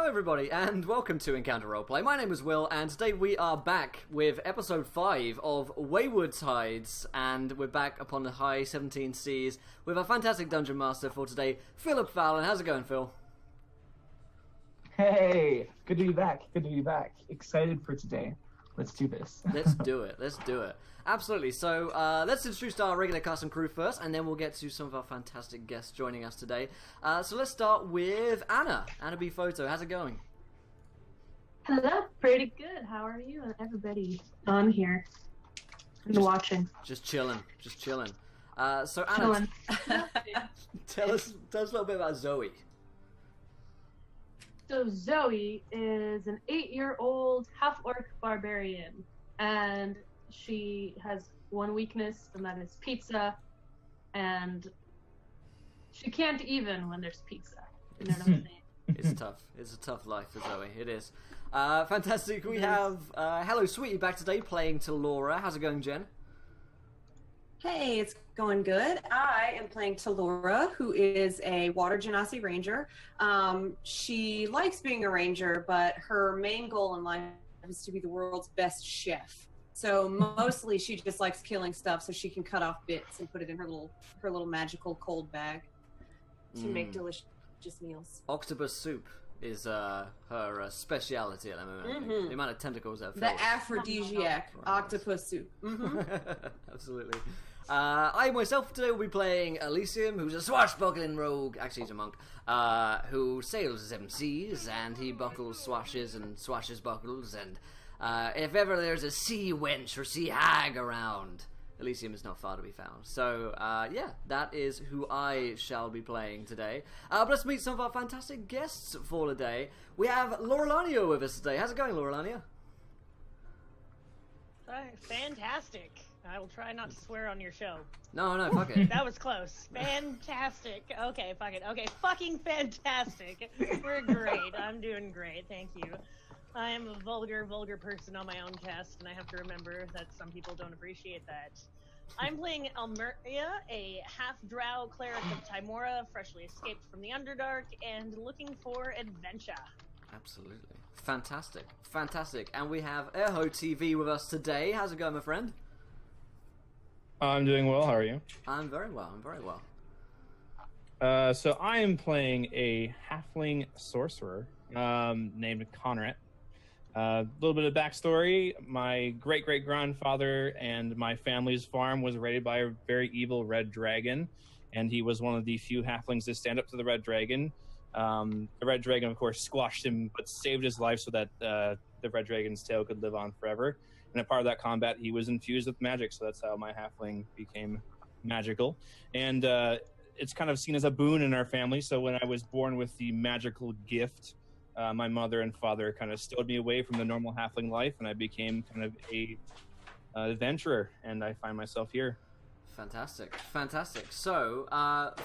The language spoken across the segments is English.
everybody, and welcome to Encounter Roleplay. My name is Will, and today we are back with episode 5 of Wayward Tides, and we're back upon the high 17 seas with our fantastic Dungeon Master for today, Philip Fallon. How's it going, Phil? Hey, good to be back. Excited for today. Let's do this. Let's do it. Absolutely. So, let's introduce our regular cast and crew first, and then we'll get to some of our fantastic guests joining us today. So let's start with Anna. Anna B. Photo, how's it going? Hello, pretty good. How are you and everybody on here and watching? Just chilling. So Anna, tell us a little bit about Zoe. So Zoe is an 8-year-old half-orc barbarian, and she has one weakness, and that is pizza, and she can't even when there's pizza. You know what I'm saying? It's tough. It's a tough life for Zoe. It is. Fantastic. We have Hello Sweetie back today playing to Laura. How's it going, Jen? Hey, it's going good. I am playing Talura, who is a Water Genasi Ranger. She likes being a ranger, but her main goal in life is to be the world's best chef. So mostly she just likes killing stuff so she can cut off bits and put it in her little magical cold bag to make delicious meals. Octopus soup is her speciality at the moment. Mm-hmm. The amount of tentacles that The aphrodisiac octopus soup. Mm-hmm. Absolutely. I myself today will be playing Elysium, who's a swashbuckling rogue. Actually, he's a monk who sails 7 seas, and he buckles swashes and swashes buckles. And if ever there's a sea wench or sea hag around, Elysium is not far to be found. So, yeah, that is who I shall be playing today. But let's meet some of our fantastic guests for the day. We have Laurelania with us today. How's it going, Laurelania? Fantastic. I will try not to swear on your show. No, fuck it. That was close. Fantastic. Okay, fuck it. Okay, fucking fantastic. We're great. I'm doing great. Thank you. I am a vulgar person on my own cast, and I have to remember that some people don't appreciate that. I'm playing Almeria, a half-drow cleric of Timora, freshly escaped from the Underdark, and looking for adventure. Absolutely. Fantastic. And we have Erho TV with us today. How's it going, my friend? I'm doing well. How are you? I'm very well. So I am playing a halfling sorcerer named Conrad. A little bit of backstory. My great-great-grandfather and my family's farm was raided by a very evil red dragon, and he was one of the few halflings to stand up to the red dragon. The red dragon, of course, squashed him, but saved his life so that the red dragon's tail could live on forever. And a part of that combat, he was infused with magic, so that's how my halfling became magical. And it's kind of seen as a boon in our family, so when I was born with the magical gift, my mother and father kind of stowed me away from the normal halfling life, and I became kind of a adventurer, and I find myself here. Fantastic. So,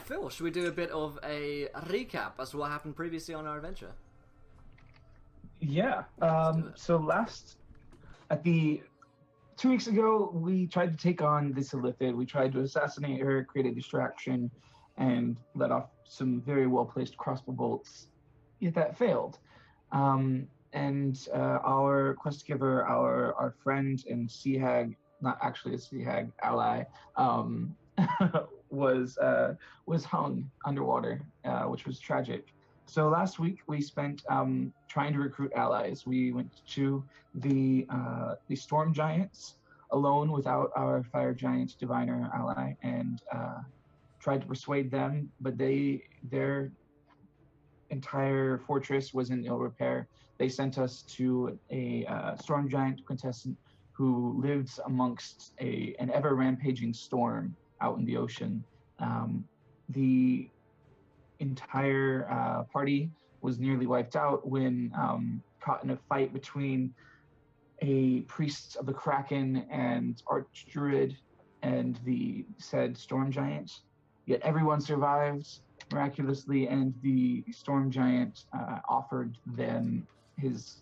Phil, should we do a bit of a recap as to what happened previously on our adventure? Yeah. So 2 weeks ago, we tried to take on this Illithid. We tried to assassinate her, create a distraction, and let off some very well-placed crossbow bolts. Yet that failed. And our quest giver, our friend and sea hag, not actually a sea hag, ally, was hung underwater, which was tragic. So last week we spent trying to recruit allies. We went to the storm giants alone without our fire giant diviner ally, and tried to persuade them, but their entire fortress was in ill repair. They sent us to a storm giant quintessent who lives amongst an ever-rampaging storm out in the ocean. The entire party was nearly wiped out when caught in a fight between a priest of the Kraken and Archdruid and the said storm giant. Yet everyone survived miraculously, and the storm giant offered them his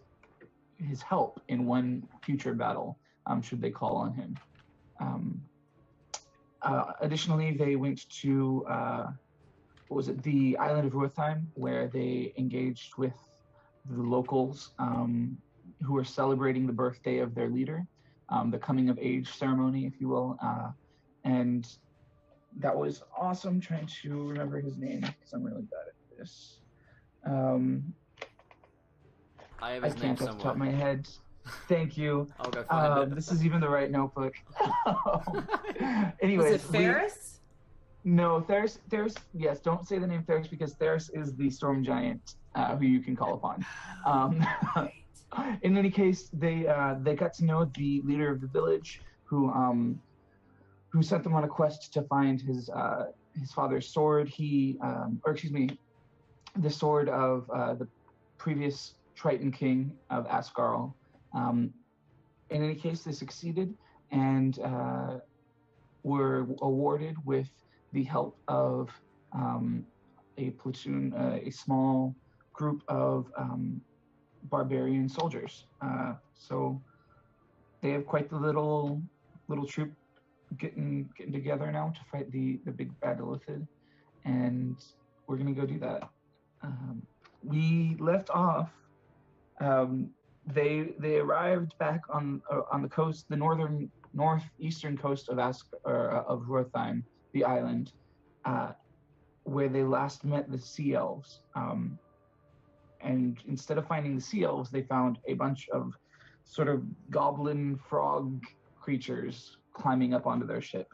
help in one future battle, should they call on him. Additionally, they went to the island of Ruithheim, where they engaged with the locals who are celebrating the birthday of their leader, the coming of age ceremony, if you will. And that was awesome. Trying to remember his name because I'm really bad at this. I have I his name can't off the top of somewhere. my head. Thank you. I'll go find it. This is even the right notebook. Was Anyways, it Ferris? no, Theris. Yes, don't say the name Theris because Theris is the storm giant who you can call upon. In any case, they got to know the leader of the village who sent them on a quest to find his father's sword. The sword of the previous Triton king of Asgarl. In any case, they succeeded and were awarded with the help of a platoon, a small group of barbarian soldiers. So they have quite the little troop getting together now to fight the big bad Illithid, and we're gonna go do that. We left off. They arrived back on the coast, the northeastern coast of of Rothheim, the island, where they last met the sea elves. And instead of finding the sea elves, they found a bunch of sort of goblin frog creatures climbing up onto their ship.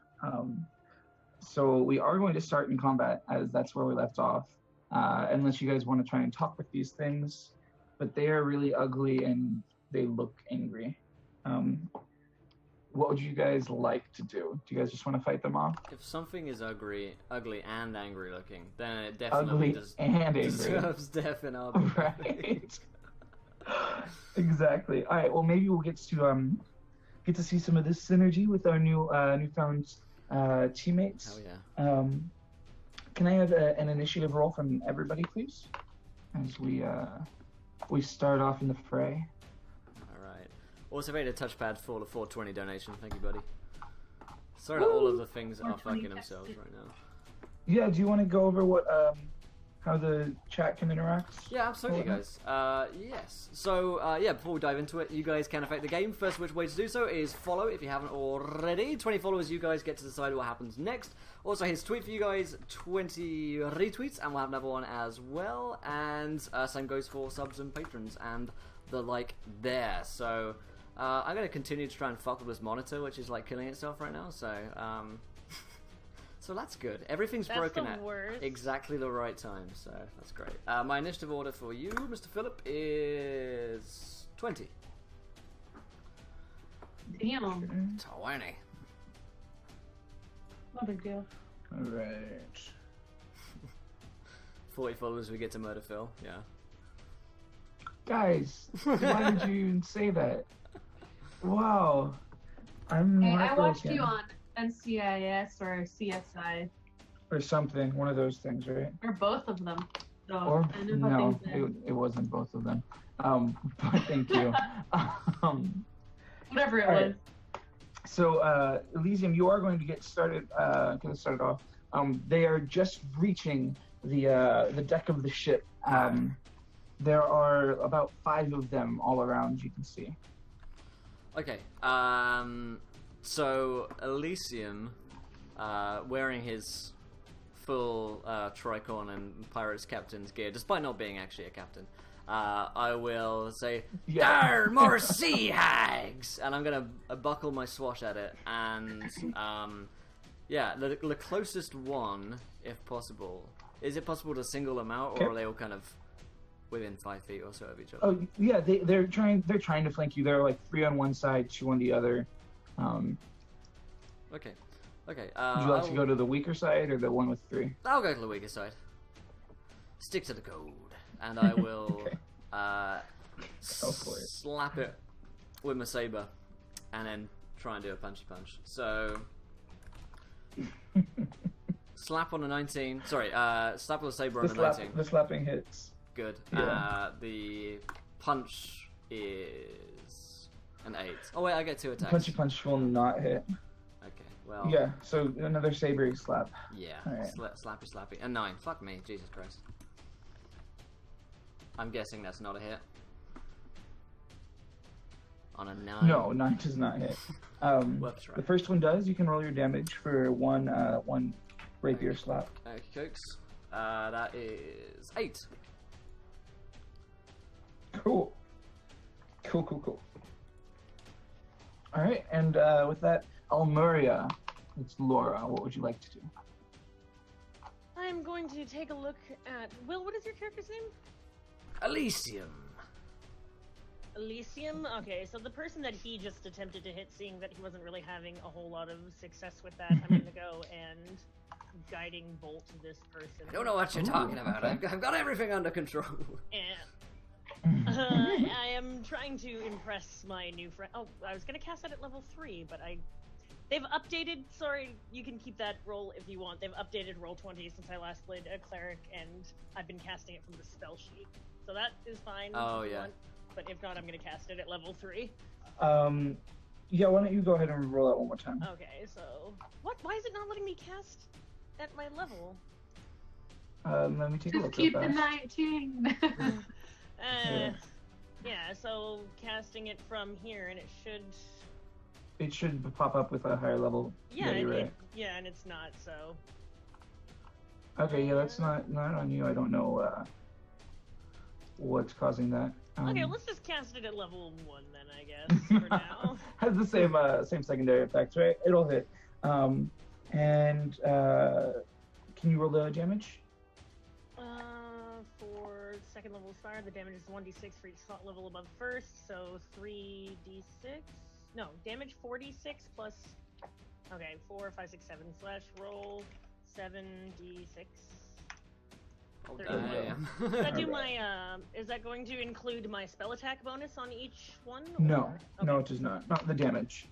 So we are going to start in combat, as that's where we left off, unless you guys want to try and talk with these things. But they are really ugly and they look angry. What would you guys like to do? Do you guys just want to fight them off? If something is ugly and angry looking, then it definitely deserves death in our book. Right. Exactly. All right. Well, maybe we'll get to see some of this synergy with our newfound teammates. Hell yeah. Can I have an initiative roll from everybody, please, as we start off in the fray? Alright. Also made a touchpad for the 420 donation. Thank you, buddy. Sorry that all of the things are fucking themselves right now. Yeah, do you want to go over what how the chat can interact? Yeah, absolutely, guys. Yes. So, before we dive into it, you guys can affect the game. First, which way to do so is follow if you haven't already. 20 followers, you guys get to decide what happens next. Also, here's a tweet for you guys, 20 retweets, and we'll have another one as well. And same goes for subs and patrons and the like there. So, I'm going to continue to try and fuck with this monitor, which is like killing itself right now. So, so that's good. Everything's broken at exactly the right time, so that's great. My initiative order for you, Mr. Phillip, is 20. Damn. 20. No big deal. Alright. 40 followers, we get to murder Phil, yeah. Guys, why did you even say that? Wow. I'm Hey, I watched heartbroken. you on NCIS or CSI, Or something, one of those things, right? or both of them. So Or I know how no, things end. it wasn't both of them. But thank you. Whatever it all was. right. So, Elysium, you are going to get started. Going to start it off. They are just reaching the deck of the ship. There are about 5 of them all around. You can see. Okay, so Elysium, wearing his full tricorn and pirate's captain's gear, despite not being actually a captain, I will say, "Dar, more sea hags!" And I'm gonna buckle my swash at it, and the closest one, if possible. Is it possible to single them out, or are they all kind of within 5 feet or so of each other? Oh yeah, they're trying to flank you. They're like 3 on one side, 2 on the other. Okay. Would you like to go to the weaker side or the one with 3? I'll go to the weaker side. Stick to the code, and I will slap it with my saber, and then try and do a punchy punch. So slap on a 19. Sorry, slap with a saber on a 19. The slapping hits. Good. Yeah. The punch is an 8. Oh wait, I get 2 attacks. Punchy punch will not hit. Okay, well. Yeah, so another saber slap. Yeah, All right. slappy. And 9. Fuck me, Jesus Christ. I'm guessing that's not a hit. On a 9. No, 9 does not hit. Whoops, right. The first one does. You can roll your damage for one rapier slap. Okay, cooks. That is 8. Cool. Cool. All right, and with that, Almuria, it's Laura. What would you like to do? I'm going to take a look at Will. What is your character's name? Elysium. Elysium? Okay, so the person that he just attempted to hit, seeing that he wasn't really having a whole lot of success with that, I'm going to go and guiding bolt this person. I don't know what you're talking about. okay. I've got everything under control. And I am trying to impress my new friend. Oh, I was going to cast that at level 3, but they've updated. Sorry, you can keep that roll if you want. They've updated Roll20 since I last played a cleric, and I've been casting it from the spell sheet. So that is fine. Oh, if you yeah. want. But if not, I'm going to cast it at level 3. Yeah, why don't you go ahead and roll that one more time? Okay, so what? Why is it not letting me cast at my level? Let me take a Just look. keep real the fast. 19. Yeah, so casting it from here, and it should. It should pop up with a higher level. Yeah, you're right. yeah, and it's not. So. Okay, yeah, that's not on you. I don't know what's causing that. Okay, let's just cast it at level 1 then, I guess, for now. Has the same secondary effects, right? It'll hit. And can you roll the damage? For second level fire, the damage is 1d6 for each slot level above first, so 3d6. No, damage 4d6 plus. Okay, 4, 5, 6, 7 slash roll 7d6. Oh, There you damn. Does that do my? Is that going to include my spell attack bonus on each one? No, or? no, Okay. it does not. Not the damage.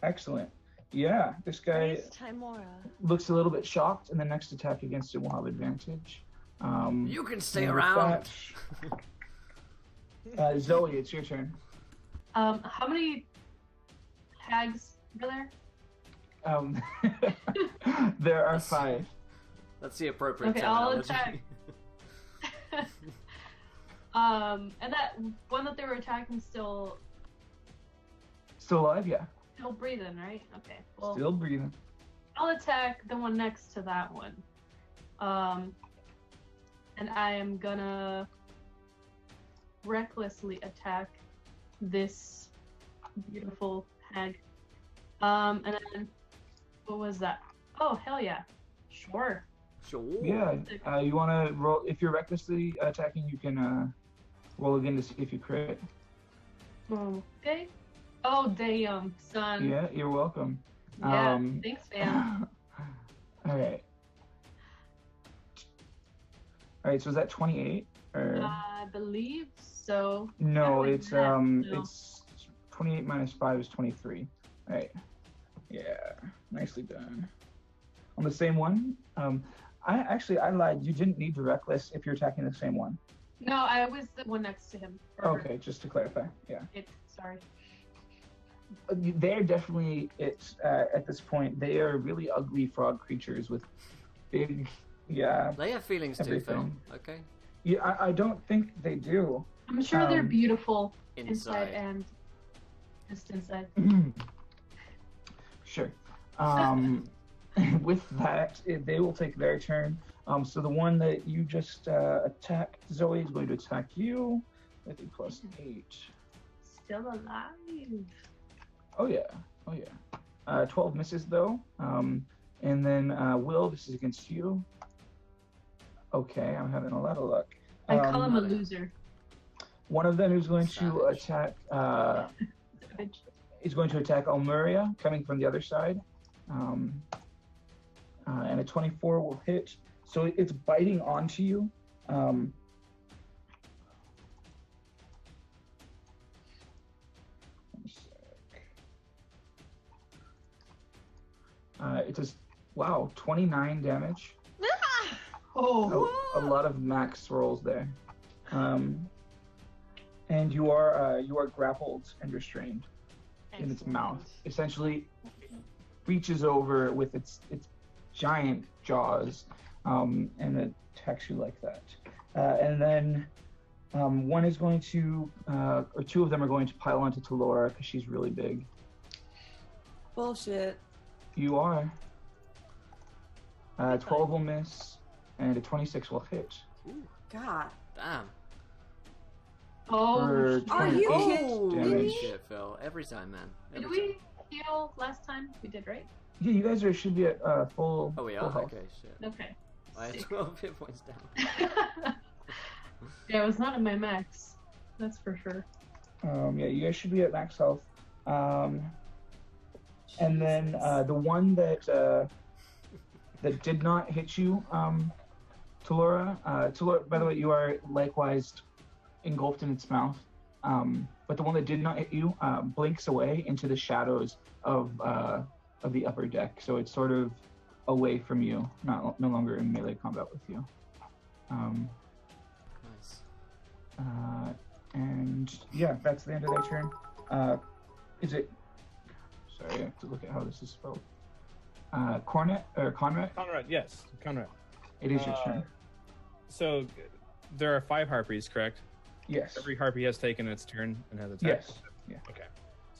Excellent. Yeah, this guy Praise Timora. looks a little bit shocked, and the next attack against him will have advantage. You can stay and with around. that, Zoe, it's your turn. How many hags are there? There are That's- 5. That's the appropriate Okay, I'll terminology. attack. And that one that they were attacking still Still alive? Yeah. breathing, right? Okay. Well, Still breathing. I'll attack the one next to that one. And I am gonna recklessly attack this beautiful hag. And then what was that? Oh, hell yeah. Sure. Sure. Yeah. You want to roll? If you're recklessly attacking, you can roll again to see if you crit. Okay. Oh, damn, son. Yeah, you're welcome. Yeah, thanks, fam. All right. All right. So is that 28 or? I believe so. No, Yeah, it's no. it's 28 minus 5 is 23. All right. Yeah, nicely done. On the same one, I lied. You didn't need to reckless if you're attacking the same one. No, I was the one next to him. Or Okay, just to clarify. Yeah. Sorry. They're definitely at this point. They are really ugly frog creatures with big, yeah. They have feelings too, Phil. Everything. Okay. Yeah, I don't think they do. I'm sure they're Um, beautiful inside Inside. and just inside. Sure. With that, they will take their turn. So the one that you just attacked, Zoe, is going to attack you with a +8. Still alive. Oh yeah. 12 misses though. And then Will, this is against you. Okay, I'm having a lot of luck. I call him a loser. One of them is going to Savage. attack. Savage. Is going to attack Almuria, coming from the other side. And a 24 will hit. So it's biting onto you. One sec. It does, wow, 29 damage. Oh. A lot of max rolls there. And you are grappled and restrained in its mouth. Essentially, reaches over with its giant jaws and attacks you like that. And then one is going to, or two of them are going to pile onto Talora because she's really big. Bullshit. You are. 12 will miss, and a 26 will hit. God. Damn. Oh, For Are you 28 kidding damage. me? Shit, Phil. Every time, man. did Every we time. heal last time? We did, right? Yeah, you guys should be at full. Oh, we full are? health. Okay, shit. Okay. I had Sick. 12 hit points down. Yeah, it was not in my max. That's for sure. Yeah, you guys should be at max health. And then the one that did not hit you, Talora. Talora, by the way, you are likewise engulfed in its mouth. But the one that did not hit you blinks away into the shadows of the upper deck. So it's sort of away from you, no longer in melee combat with you. Nice. And yeah, that's the end of their turn. Is it? Sorry, I have to look at how this is spelled. Conrad? Conrad, yes. Conrad. It is your turn. So there are 5 harpies, correct? Yes. Every harpy has taken its turn and has attacked. Yes. Yeah. Okay.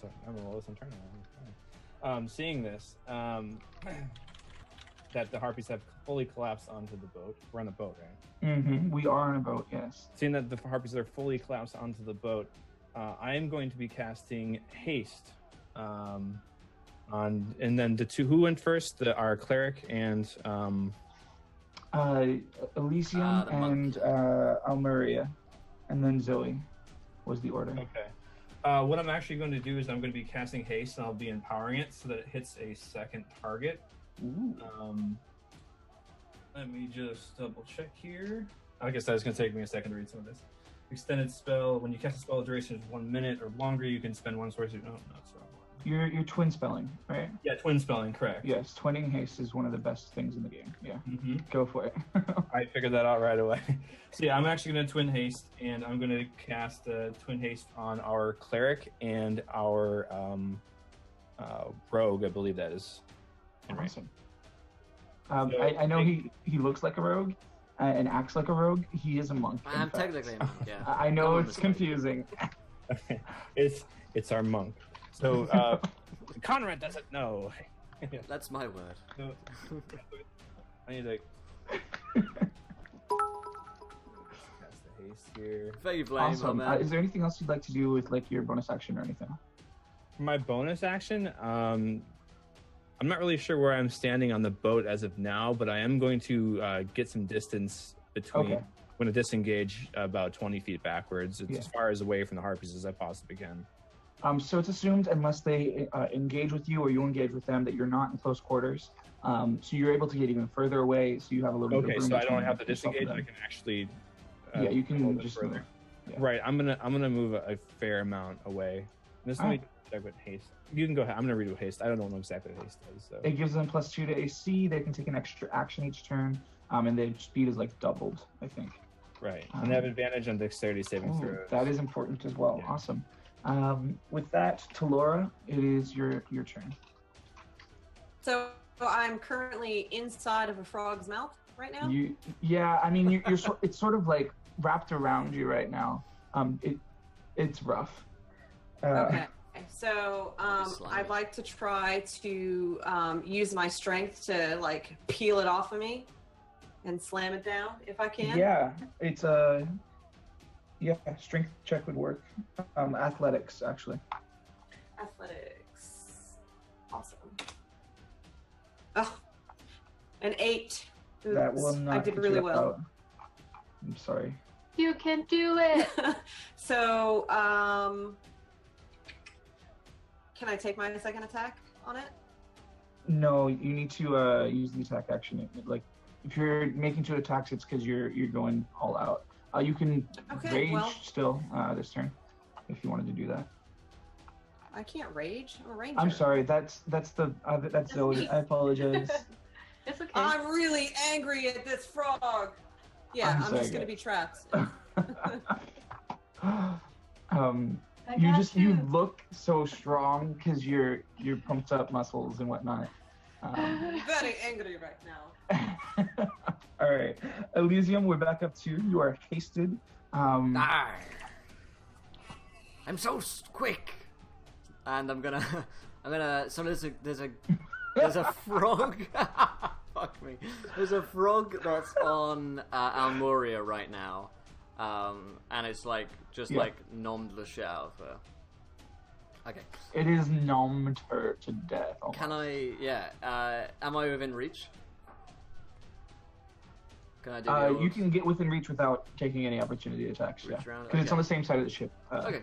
So I'm gonna roll this in turn. Seeing this, that the harpies have fully collapsed onto the boat. We're on the boat, right? Mm-hmm. We are on a boat. Yes. Seeing that the harpies are fully collapsed onto the boat, I am going to be casting haste. And then the two who went first, our cleric and Elysium the monk. and Almeria, and then Zoe was the order. okay. What I'm actually going to do is I'm going to be casting haste, and I'll be empowering it so that it hits a second target. Ooh. Let me just double check here. I guess that's going to take me a second to read some of this. Extended spell. When you cast a spell, the duration is 1 minute or longer. You can spend one source. No, that's the wrong one. You're twin spelling, right? Yeah, twin spelling, correct. Yes, twinning haste is one of the best things in the game. Yeah, Mm-hmm. go for it. I figured that out right away. So yeah, I'm actually going to twin haste, and I'm going to cast twin haste on our cleric and our rogue. I believe that is. Awesome. So, I know he looks like a rogue and acts like a rogue. He is a monk. in I'm fact. technically a monk, yeah. I know I'm on it's the side. confusing. Okay. It's our monk. So Conrad doesn't know. That's my word. So, I need to cast the haste here. Fair you blame, Awesome. man. Is there anything else you'd like to do with like your bonus action or anything? For my bonus action, I'm not really sure where I'm standing on the boat as of now, but I am going to get some distance between. Okay. I'm going to disengage about 20 feet backwards. It's Yeah. as far as away from the harpies as I possibly can. So it's assumed unless they engage with you or you engage with them that you're not in close quarters. So you're able to get even further away. So you have a little bit Okay, of room so I between don't have to yourself and disengage. I them. can actually. Yeah, you a little can bit just further. move. Yeah. Right, I'm gonna move a fair amount away. This Alright. me check what haste. You can go ahead. I'm gonna read what haste. I don't know exactly what haste is. So. It gives them +2 to AC. They can take an extra action each turn, and their speed is like doubled, I think. Right, and they have advantage on dexterity saving Ooh, throws. that is important as well. Yeah. Awesome. With that, Talora, it is your turn. So I'm currently inside of a frog's mouth right now. Yeah. I mean, you're it's sort of like wrapped around you right now. It's rough. Okay. So Slimy. I'd like to try to use my strength to like peel it off of me and slam it down if I can. Yeah, it's strength check would work. Athletics, actually. Athletics. Awesome. Oh, an 8. Oops. That will not. I did get really you well. out. I'm sorry. You can do it. So, can I take my second attack on it? No, you need to use the attack action. Like, if you're making 2 attacks, it's because you're going all out. You can Okay, rage well- still this turn, if you wanted to do that. I can't rage. I'm a ranger. I'm sorry. That's Zoe. me. I apologize. It's okay. I'm really angry at this frog. Yeah, I'm I'm sorry, just gonna guys. be trapped. I You got just you look so strong because you're pumped up muscles and whatnot. I'm very angry right now. All right, Elysium, we're back up to you. You are hasted. I'm so quick, and I'm gonna. So there's a frog. Fuck me. There's a frog that's on Almuria right now, and it's like just like nommed the shit out of her. Okay. It is nommed her to death. Almost. Can I? Yeah. Am I within reach? Can I do? You can get within reach without taking any opportunity attacks. Reach Yeah, round? because it's Okay. on the same side of the ship. Okay.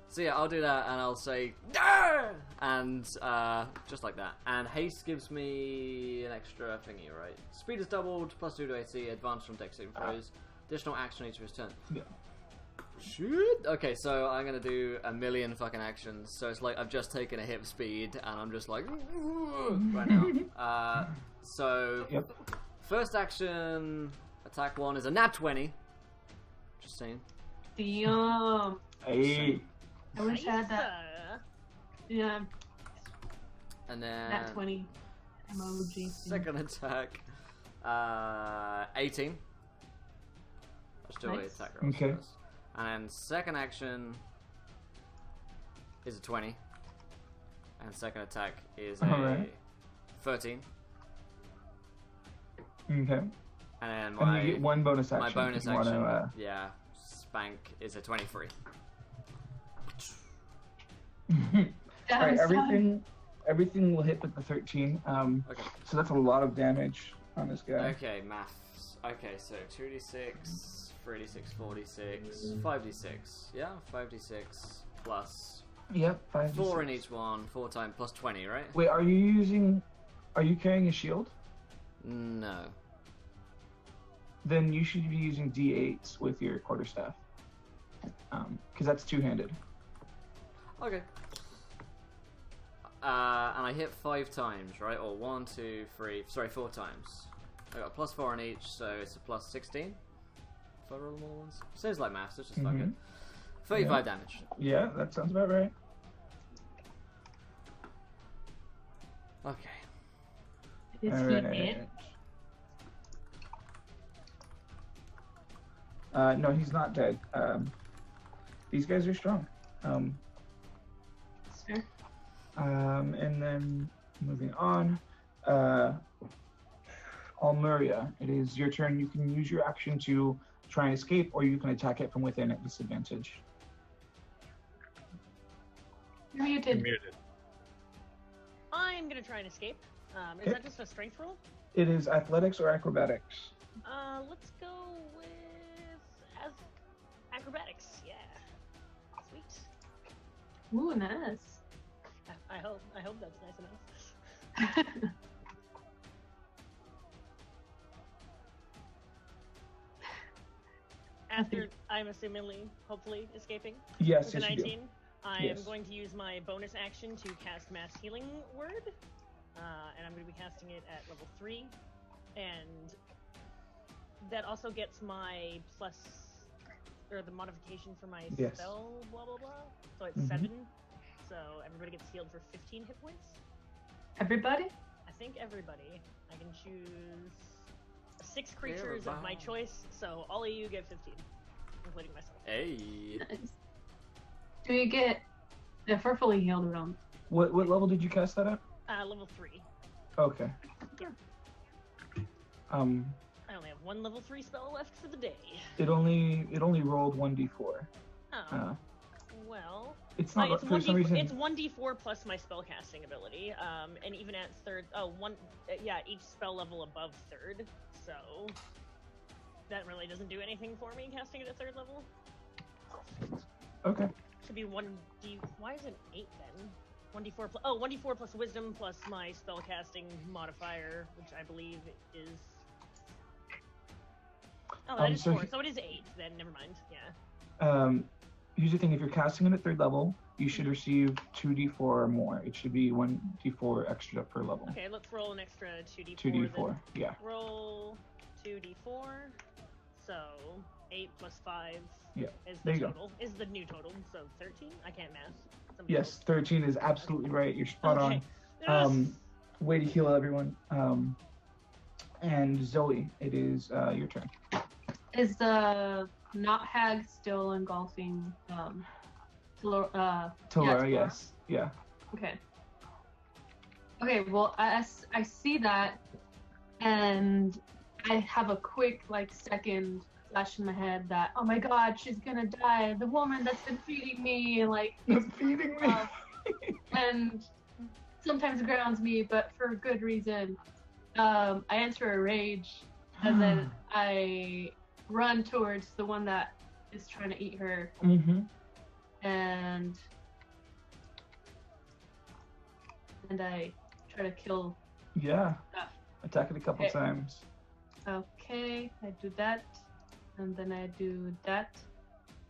So yeah, I'll do that, and I'll say, "Arr!" And just like that. And haste gives me an extra thingy, right? Speed is doubled, +2 to AC, advantage from dex saving throws, additional action each of his turn. Yeah. Shit. Okay, so I'm gonna do a million fucking actions. So it's like I've just taken a hit of speed, and I'm just like right now. So Yep. first action, attack 1 is a nat 20. Just saying. Damn. Hey. I wish I had that. Yeah, And then that 20 emoji. second attack, 18. That's still Nice. the attack roll. Okay. And then second action is a 20. And second attack is a Alright. 13. Okay. And then And you get one bonus action. my bonus if you action, wanna, yeah, spank is a 23. All right, everything will hit with the 13. Okay. So that's a lot of damage on this guy. Okay, maths. Okay, so 2d6, 3d6, 4d6, 5d6. Yeah, 5d6 plus Yep, 5. 4 in each one, 4 times plus 20, right? Wait, are you carrying a shield? No. Then you should be using D8s with your quarterstaff. Because that's two-handed. Okay. And I hit 5 times, right? Or 1, 2, 3, sorry, 4 times. I got a +4 on each, so it's a plus 16. If I roll them all once. Sounds like maths, let's just fuck it. 35 damage. Yeah, that sounds about right. Is Okay. he dead? No, he's not dead. These guys are strong. Sure. And then moving on, Almuria, it is your turn. You can use your action to try and escape, or you can attack it from within at disadvantage. You're muted. Muted. I'm gonna try and escape. Is Okay. that just a strength roll? It is athletics or acrobatics. Let's go with acrobatics. Yeah. Sweet. Ooh, nice. I hope that's nice enough. After I'm assumingly, hopefully, escaping Yes, with a yes, you do. 19, I Yes. am going to use my bonus action to cast Mass Healing Word, and I'm going to be casting it at level 3, and that also gets my plus, or the modification for my Yes. spell, blah blah blah. So it's Mhm. 7. So everybody gets healed for 15 hit points. Everybody? I think everybody. I can choose 6 creatures of my choice, so all of you get 15, including myself. Hey. Nice. Do you get if we're fully healed around? What level did you cast that at? Level 3. Okay. Yeah. I only have 1 level 3 spell left for the day. It only rolled 1d4. Oh. Well, It's not it's for some reason. It's 1d4 plus my spell casting ability. And even at third, each spell level above 3rd. So that really doesn't do anything for me casting it at 3rd level. Okay. Should be 1d. Why is it 8 then? 1d4 plus. Oh, 1d4 plus wisdom plus my spell casting modifier, which I believe is. Oh, that is so 4. So it is 8. Then never mind. Yeah. Here's the thing: if you're casting it at 3rd level, you should receive 2d4 or more. It should be 1d4 extra per level. Okay, let's roll an extra 2d4. 2d4. Then. Yeah. Roll 2d4. So 8 plus 5 Yeah. is There the you go. total. Is the new total. So 13? I can't math. Somebody Yes, 13 is absolutely right. You're spot Okay. on. Yes. Way to heal everyone. And Zoe, it is your turn. Is the not hag still engulfing Talora, yes. Yeah. Okay. Okay, well, I see that, and I have a quick, second flash in my head that, oh my god, she's gonna die. The woman that's been feeding me, feeding me. and sometimes grounds me, but for good reason. I enter a rage, and then I run towards the one that is trying to eat her. Mm-hmm. And I try to kill. Yeah. Stuff. Attack it a couple times. Okay, I do that, and then I do that,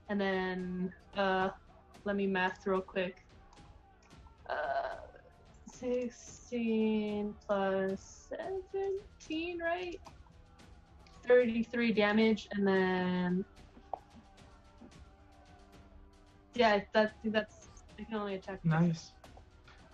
and then let me math real quick. 16 plus 17, right? 33 damage, and then that's I can only attack. Nice.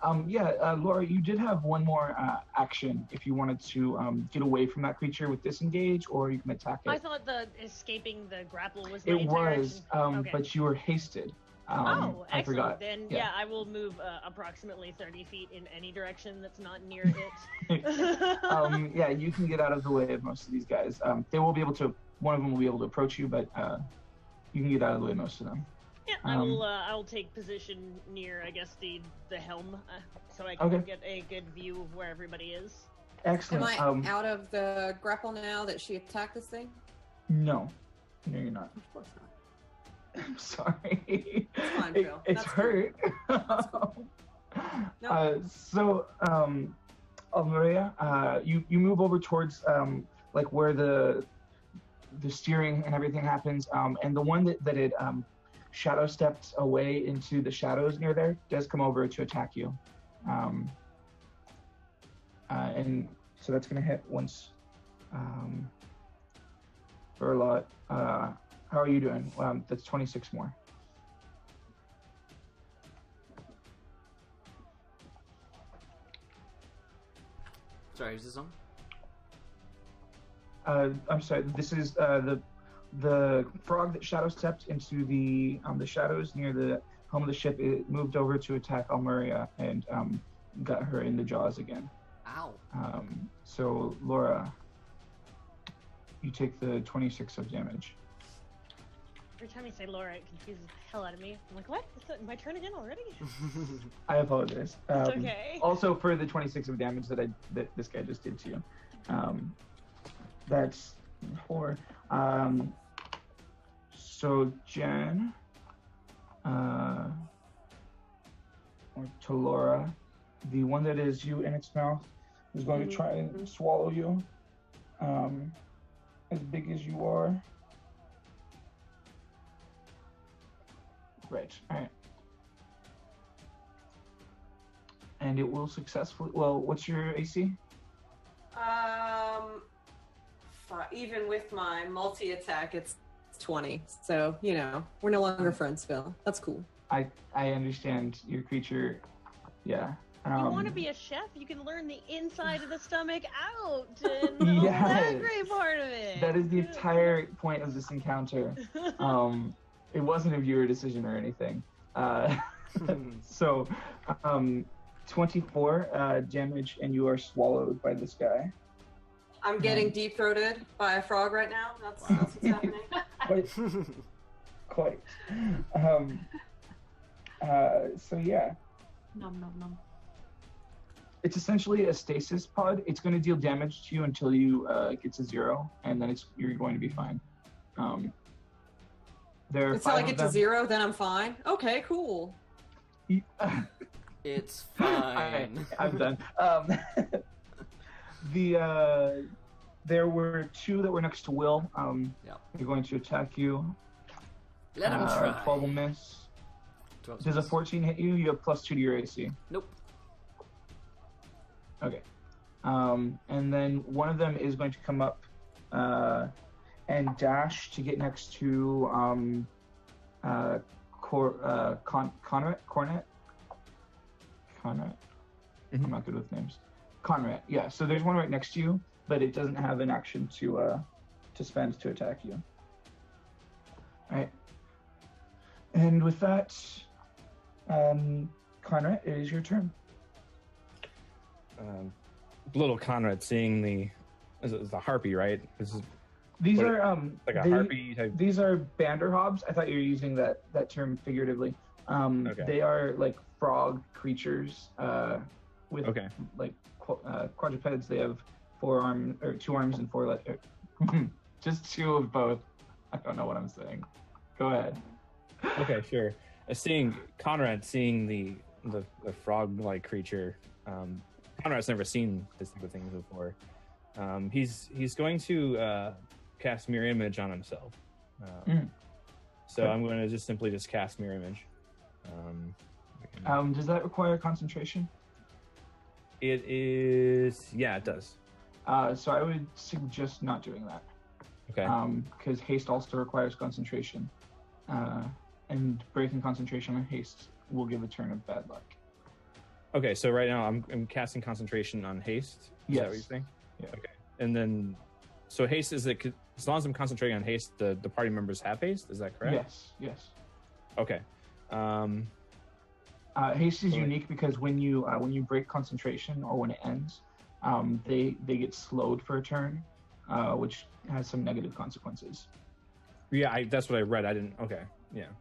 Laura, you did have one more action if you wanted to get away from that creature with disengage, or you can attack it. I thought the escaping the grapple was my It entire was, action. Okay. but you were hasted. I I forgot. Then Yeah. I will move approximately 30 feet in any direction that's not near it. You can get out of the way of most of these guys. They will be able to. One of them will be able to approach you, but you can get out of the way of most of them. Yeah, I will take position near, I guess, the helm, so I can get a good view of where everybody is. Excellent. Am I out of the grapple now that she attacked this thing? No, you're not. Of course not. I'm sorry. It's fine, Phil. It's hurt. Maria, you move over towards where the steering and everything happens, and the one that it shadow stepped away into the shadows near there does come over to attack you, and so that's gonna hit once for a lot. How are you doing? That's 26 more. Sorry, who's this on? I'm sorry. This is the frog that shadow stepped into the shadows near the helm of the ship. It moved over to attack Almeria and got her in the jaws again. Ow. So Laura, you take the 26 of damage. Every time you say Laura, it confuses the hell out of me. I'm like, what? Is it my turn again already? I apologize. It's okay. Also for the 26 of damage that this guy just did to you. That's 4. So Jen, or to Laura, the one that is you in its mouth is going to try and swallow you, as big as you are. Right. All right. And it will successfully. Well, what's your AC? Even with my multi-attack, it's 20. So, we're no longer friends, Phil. That's cool. I understand your creature. Yeah. You want to be a chef? You can learn the inside of the stomach out, and that's a great part of it. That is the entire point of this encounter. It wasn't a viewer decision or anything. So, 24 damage, and you are swallowed by this guy. I'm getting deep-throated by a frog right now. That's what's happening. Quite. So yeah. Nom nom nom. It's essentially a stasis pod. It's going to deal damage to you until you get to 0, and then you're going to be fine. Until I get to 0, then I'm fine. Okay, cool. It's fine. I'm done. There were 2 that were next to Will. They're going to attack you. Let him try. 12 will miss. Does a 14 hit you? You have +2 to your AC. Nope. Okay. And then one of them is going to come up and dash to get next to Conrad. I'm not good with names. Conrad, yeah. So there's one right next to you but it doesn't have an action to spend to attack you. All right. And with that, Conrad, it is your turn. Little Conrad seeing the harpy, right? These what, are like a harpy type. These are banderhobs. I thought you were using that term figuratively. Okay. They are like frog creatures with like quadrupeds. They have 4 arms or 2 arms and 4 legs. Just 2 of both. I don't know what I'm saying. Go ahead. Okay, sure. Conrad seeing the frog-like creature. Conrad's never seen this type of thing before. He's going to cast Mirror Image on himself. So I'm going to just simply cast Mirror Image. Does that require concentration? It is. Yeah, it does. So I would suggest not doing that. Okay. Because haste also requires concentration, and breaking concentration on haste will give a turn of bad luck. Okay, so right now I'm casting concentration on haste. Is that what you're saying? Yeah. Okay. And then, so haste is it? As long as I'm concentrating on haste, the party members have haste. Is that correct? Yes. Okay. Haste is unique because when you break concentration or when it ends, they get slowed for a turn, which has some negative consequences. Yeah, that's what I read. I didn't. Okay. Yeah.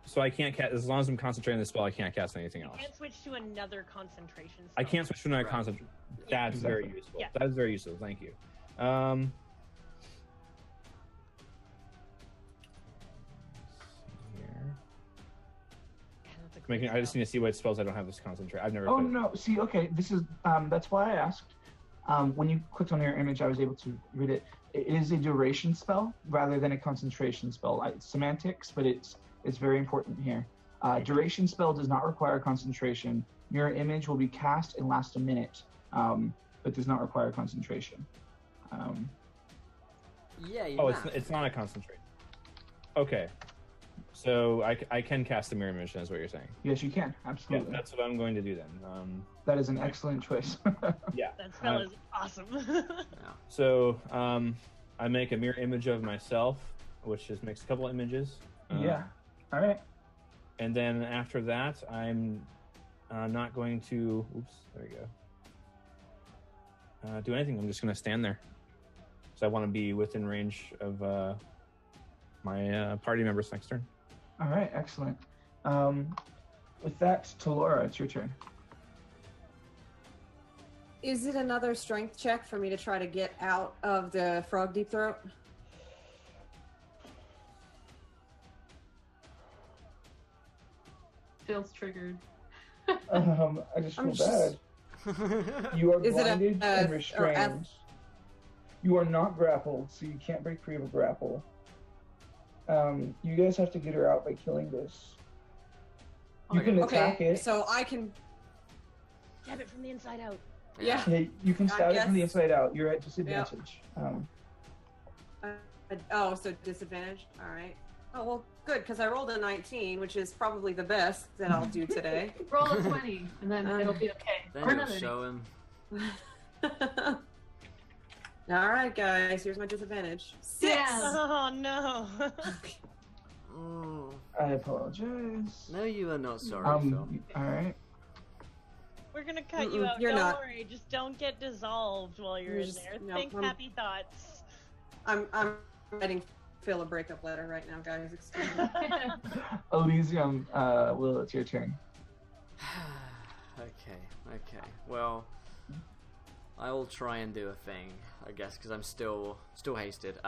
So I can't cast as long as I'm concentrating on the spell. I can't cast anything else. You can't switch to another concentration spell. I can't switch to another concentration. That's very useful. Yeah. That is very useful. Thank you. I just need to see what spells I don't have this concentrate. I've never. Oh no! See, okay, this is that's why I asked. When you clicked on your image, I was able to read it. It is a duration spell rather than a concentration spell. It's semantics, but it's very important here. Duration spell does not require concentration. Mirror Image will be cast and last a minute, but does not require concentration. It's not a concentration. Okay. So I can cast the Mirror Image, is what you're saying? Yes, you can. Absolutely. Yeah, that's what I'm going to do then. That is an excellent choice. Yeah. That spell is awesome. So I make a mirror image of myself, which just makes a couple images. Yeah. All right. And then after that, I'm not going to. Oops. There you go. Do anything. I'm just going to stand there. So I want to be within range of my party members next turn. All right. Excellent. With that, Talora, it's your turn. Is it another strength check for me to try to get out of the frog deep throat? Feels triggered. I just feel bad. You are blinded and restrained. You are not grappled, so you can't break free of a grapple. You guys have to get her out by killing this. You can attack it. So I can Stab it from the inside out. Yeah. You can stab it from the inside out. You're at disadvantage. So disadvantage. All right. Oh well, good because I rolled a 19, which is probably the best that I'll do today. Roll a 20, and then it'll be okay. Then you'll show him. All right, guys. Here's my disadvantage. 6. Yeah. Oh no. Oh. I apologize. No, you are not sorry, Phil. All right. We're gonna cut you out. You're Don't not. worry. Just don't get dissolved while you're in there. no, Think happy thoughts. I'm writing Phil a breakup letter right now, guys. Excuse me. Elysium, Will, it's your turn. Okay. Well, I will try and do a thing, I guess, because I'm still hasted.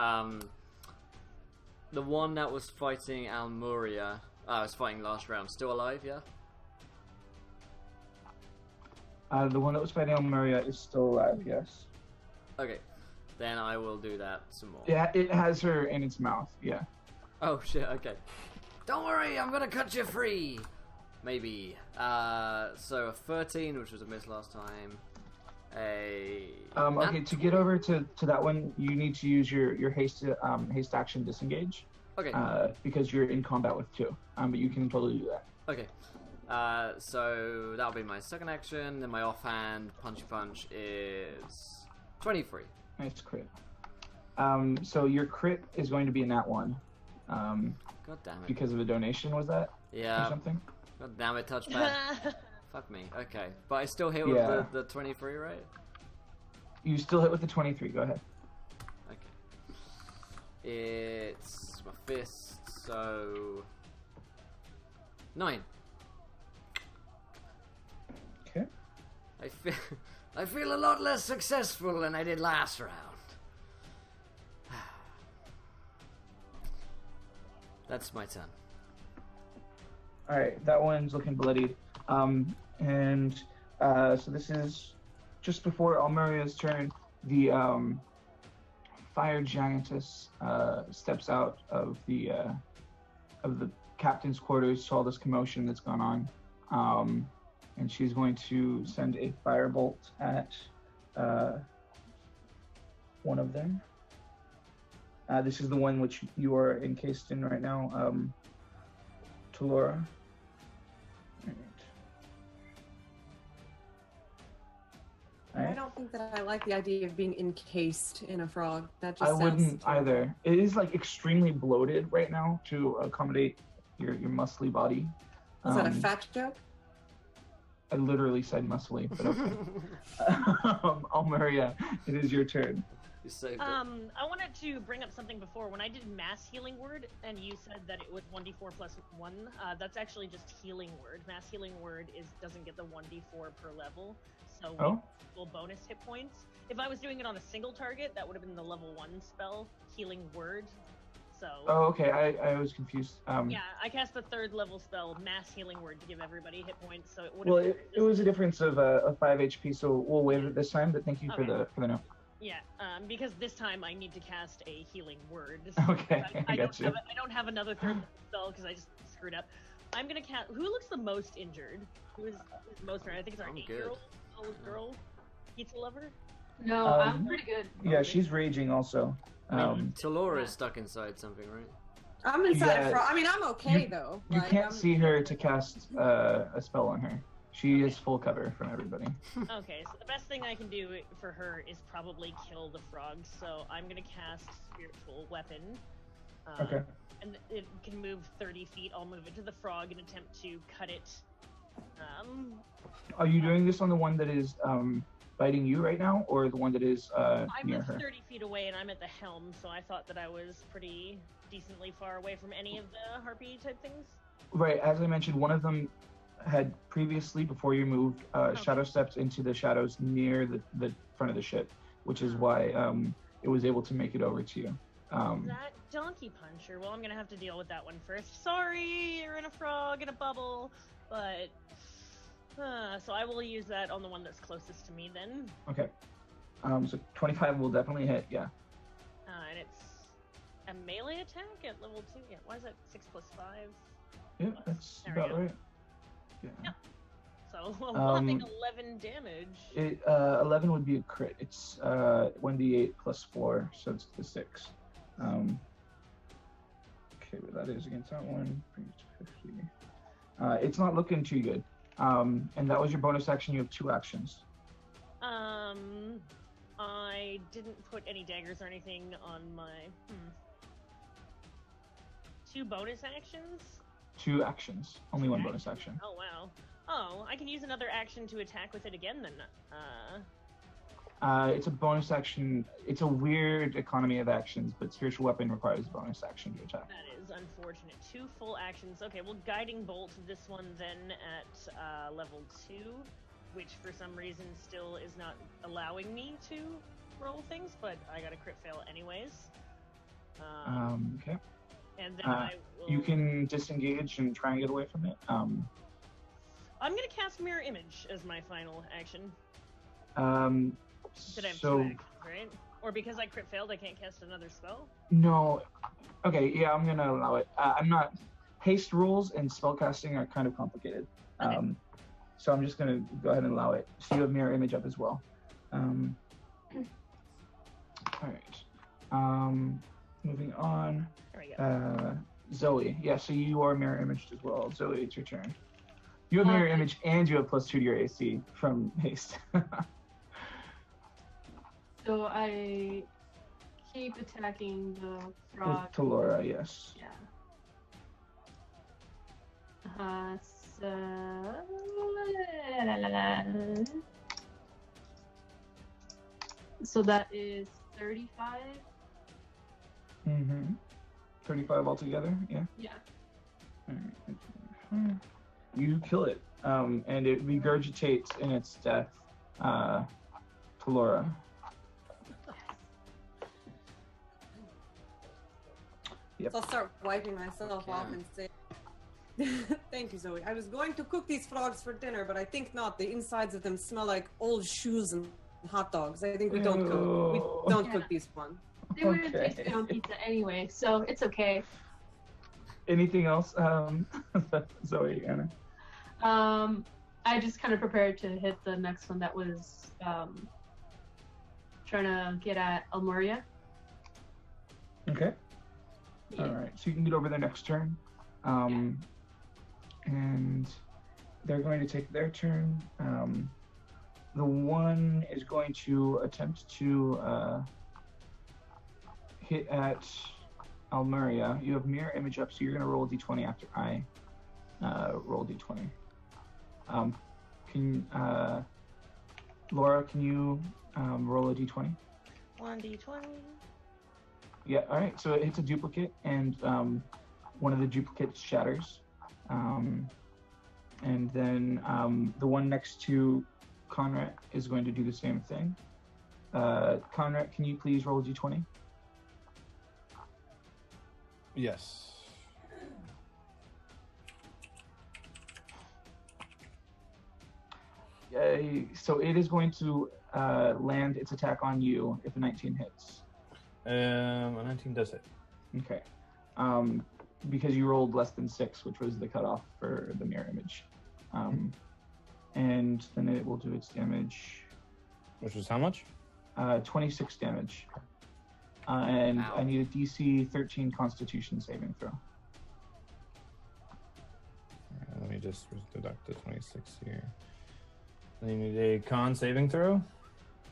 The one that was fighting Almuria, was fighting last round, still alive, yeah? The one that was fighting Almuria is still alive, yes. Okay, then I will do that some more. Yeah, it has her in its mouth, yeah. Oh shit, okay. Don't worry, I'm gonna cut you free! Maybe. So a 13, which was a miss last time. Okay, to get over to that one, you need to use your haste action disengage. Okay. Because you're in combat with 2. But you can totally do that. Okay. So that'll be my second action. Then my offhand punchy punch is 23. Nice crit. So your crit is going to be a nat 1. God damn it. Because of a donation, was that? Yeah. Or something? God damn it, touchpad. Fuck me. Okay. But I still hit with Yeah. the 23, right? You still hit with the 23. Go ahead. Okay. It's my fist, so 9. Okay. I feel a lot less successful than I did last round. That's my turn. All right, that one's looking bloodied. So this is just before Almeria's turn. The fire giantess steps out of the captain's quarters to all this commotion that's gone on, and she's going to send a firebolt at one of them. This is the one which you are encased in right now, Talora. I don't think that I like the idea of being encased in a frog. That just I sounds wouldn't terrible. either. It is like extremely bloated right now to accommodate your muscly body. Was that a fat joke? I literally said muscly, but okay. Almeria, it is your turn. You saved it. I wanted to bring up something before. When I did mass healing word, and you said that it was 1d4 plus 1, that's actually just healing word. Mass healing word doesn't get the 1d4 per level, so Oh? full bonus hit points. If I was doing it on a single target, that would have been the level 1 spell, healing word. So Oh, okay. I was confused. yeah, I cast the 3rd level spell, mass healing word, to give everybody hit points. So it would. Well, it was a difference of 5 HP, so we'll waive it this time. But thank you for Okay. the note. Yeah, because this time I need to cast a healing word. Okay, I don't got you. I don't have another 3rd level spell because I just screwed up. I'm gonna cast. Who looks the most injured? Who is the most hurt? I think it's our I'm 8-year-old old girl, pizza lover. No, Um, I'm pretty good. Yeah, she's raging also. Talora is stuck inside something, right? I'm inside Yeah, a frog. I mean, I'm okay you- though. You Like, can't I'm- see her to cast a spell on her. She is full cover from everybody. Okay, so the best thing I can do for her is probably kill the frog. So I'm gonna cast spiritual weapon. Okay. And it can move 30 feet. I'll move it to the frog and attempt to cut it. Are you doing this on the one that is biting you right now, or the one that is I near moved her? 30 feet away and I'm at the helm, so I thought that I was pretty decently far away from any of the harpy type things. Right. As I mentioned, one of them had previously, before you moved, shadow stepped into the shadows near the front of the ship, which is why it was able to make it over to you. That donkey puncher. Well, I'm gonna have to deal with that one first. Sorry, you're in a frog in a bubble, but so I will use that on the one that's closest to me then. Okay. So 25 will definitely hit. Yeah. And it's a melee attack at level 2. Yeah. Why is that 6 plus 5? Yeah, that's There we about go. right. Yeah. Yep. So a whopping 11 damage. 11 would be a crit. It's 1d8 plus 4, so it's the 6. Okay, but that is against that one. Brings to 50. It's not looking too good. And that was your bonus action. You have 2 actions. I didn't put any daggers or anything on my 2 bonus actions. 2 actions. Only 1 bonus action. Oh wow. Oh, I can use another action to attack with it again then. It's a bonus action. It's a weird economy of actions, but spiritual weapon requires a bonus action to attack. That is unfortunate. 2 full actions. Okay, well, guiding bolt this one then at level 2, which for some reason still is not allowing me to roll things, but I got a crit fail anyways. Okay. And then I will... You can disengage and try and get away from it. I'm gonna cast Mirror Image as my final action. Did I have 2 actions, right? Or because I crit failed, I can't cast another spell? No. Okay, yeah, I'm gonna allow it. I'm not. Haste rules and spellcasting are kind of complicated. Okay. So I'm just gonna go ahead and allow it. So you have mirror image up as well. All right. Moving on. There we go. Zoe. Yeah, so you are mirror imaged as well. Zoe, it's your turn. You have mirror image and you have +2 to your AC from haste. So I keep attacking the frog. With Talora, yes. Yeah. So that is 35. 35 altogether, yeah. Yeah. Alright. You kill it, and it regurgitates in its death, Talora. Yep. So I'll start wiping myself off and say, "Thank you, Zoe. I was going to cook these frogs for dinner, but I think not. The insides of them smell like old shoes and hot dogs. I think we don't cook. We don't cook these ones." They wouldn't taste good on pizza anyway, so it's okay. Anything else, Zoe, Anna? I just kind of prepared to hit the next one that was trying to get at Almuria. Okay. Yeah. All right. So you can get over there next turn, and they're going to take their turn. The one is going to attempt to hit at Almuria. You have mirror image up, so you're going to roll a d20 after I roll d20. Laura, can you roll a d20? 1d20. Yeah, all right. So it hits a duplicate, and one of the duplicates shatters. And then the one next to Conrad is going to do the same thing. Conrad, can you please roll a d20? Yes. So it is going to land its attack on you if a 19 hits. A 19 does hit. Okay. Because you rolled less than 6, which was the cutoff for the mirror image. And then it will do its damage. Which was how much? 26 damage. And Ow. I need a DC 13 Constitution saving throw. Let me just deduct the 26 here. Then you need a con saving throw?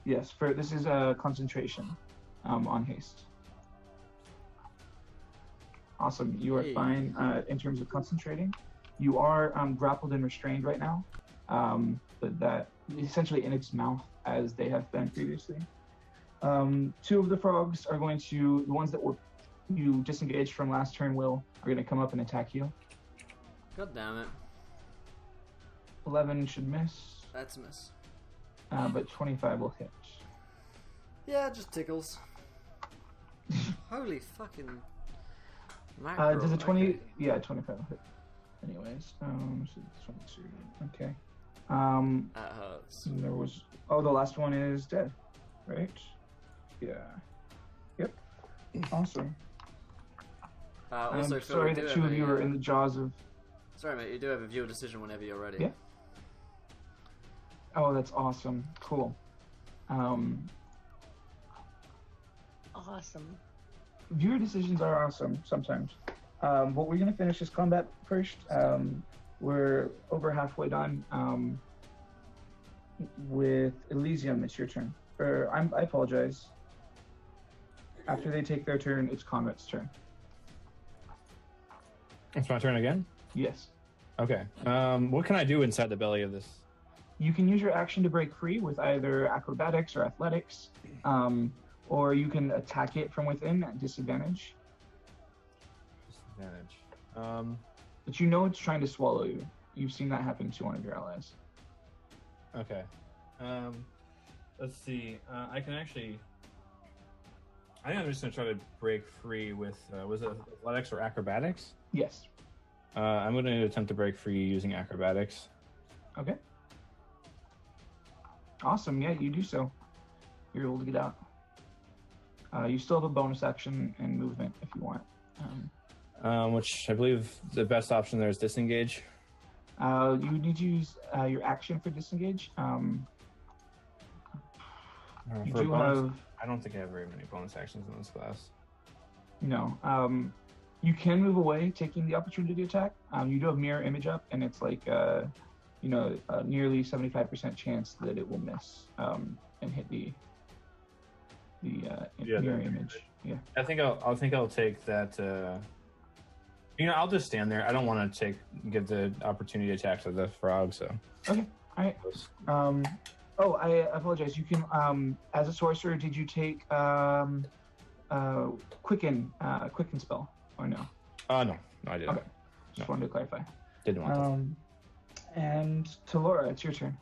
Yes, this is a concentration on haste. Awesome. You are Hey. fine in terms of concentrating. You are grappled and restrained right now, but that essentially in its mouth as they have been previously. 2 of the frogs are going to, the ones that were you disengaged from last turn, are going to come up and attack you. God damn it. 11 should miss, That's a miss. but 25 will hit. Yeah, it just tickles. Holy fucking mackerel. Does a 20? Okay. Yeah, 25 will hit. Anyways, so it's 22. Okay. That hurts. There was. Oh, the last one is dead, right? Yeah. Yep. Awesome. Also, I'm Phil, sorry we do that have 2 of you a, are in the jaws of. Sorry, mate. You do have a viewer decision whenever you're ready. Yeah. Oh, that's awesome. Cool. Awesome. Viewer decisions are awesome sometimes. But we're gonna finish this combat first. We're over halfway done. With Elysium, it's your turn. I apologize. After they take their turn, it's Conrad's turn. It's my turn again? Yes. Okay. What can I do inside the belly of this? You can use your action to break free with either acrobatics or athletics, or you can attack it from within at disadvantage. Disadvantage. But you know it's trying to swallow you. You've seen that happen to one of your allies. Okay. Let's see. I can actually. I think I'm just gonna try to break free with. Was it athletics or acrobatics? Yes. I'm gonna attempt to break free using acrobatics. Okay. Awesome. Yeah, you do so. You're able to get out. You still have a bonus action and movement if you want. Which I believe the best option there is disengage. You need to use your action for disengage. You For a do bonus, have I don't think I have very many bonus actions in this class. no. You can move away, taking the opportunity attack. You do have mirror image up, and it's like nearly 75% chance that it will miss and hit the mirror image. Yeah. I think I'll take that. I'll just stand there. I don't want to give the opportunity to attack to the frog. So. Okay. All right. I apologize. You can, as a sorcerer, did you take quicken spell or no? No, I didn't. Okay. Just wanted to clarify. Didn't want to. And to Laura, it's your turn.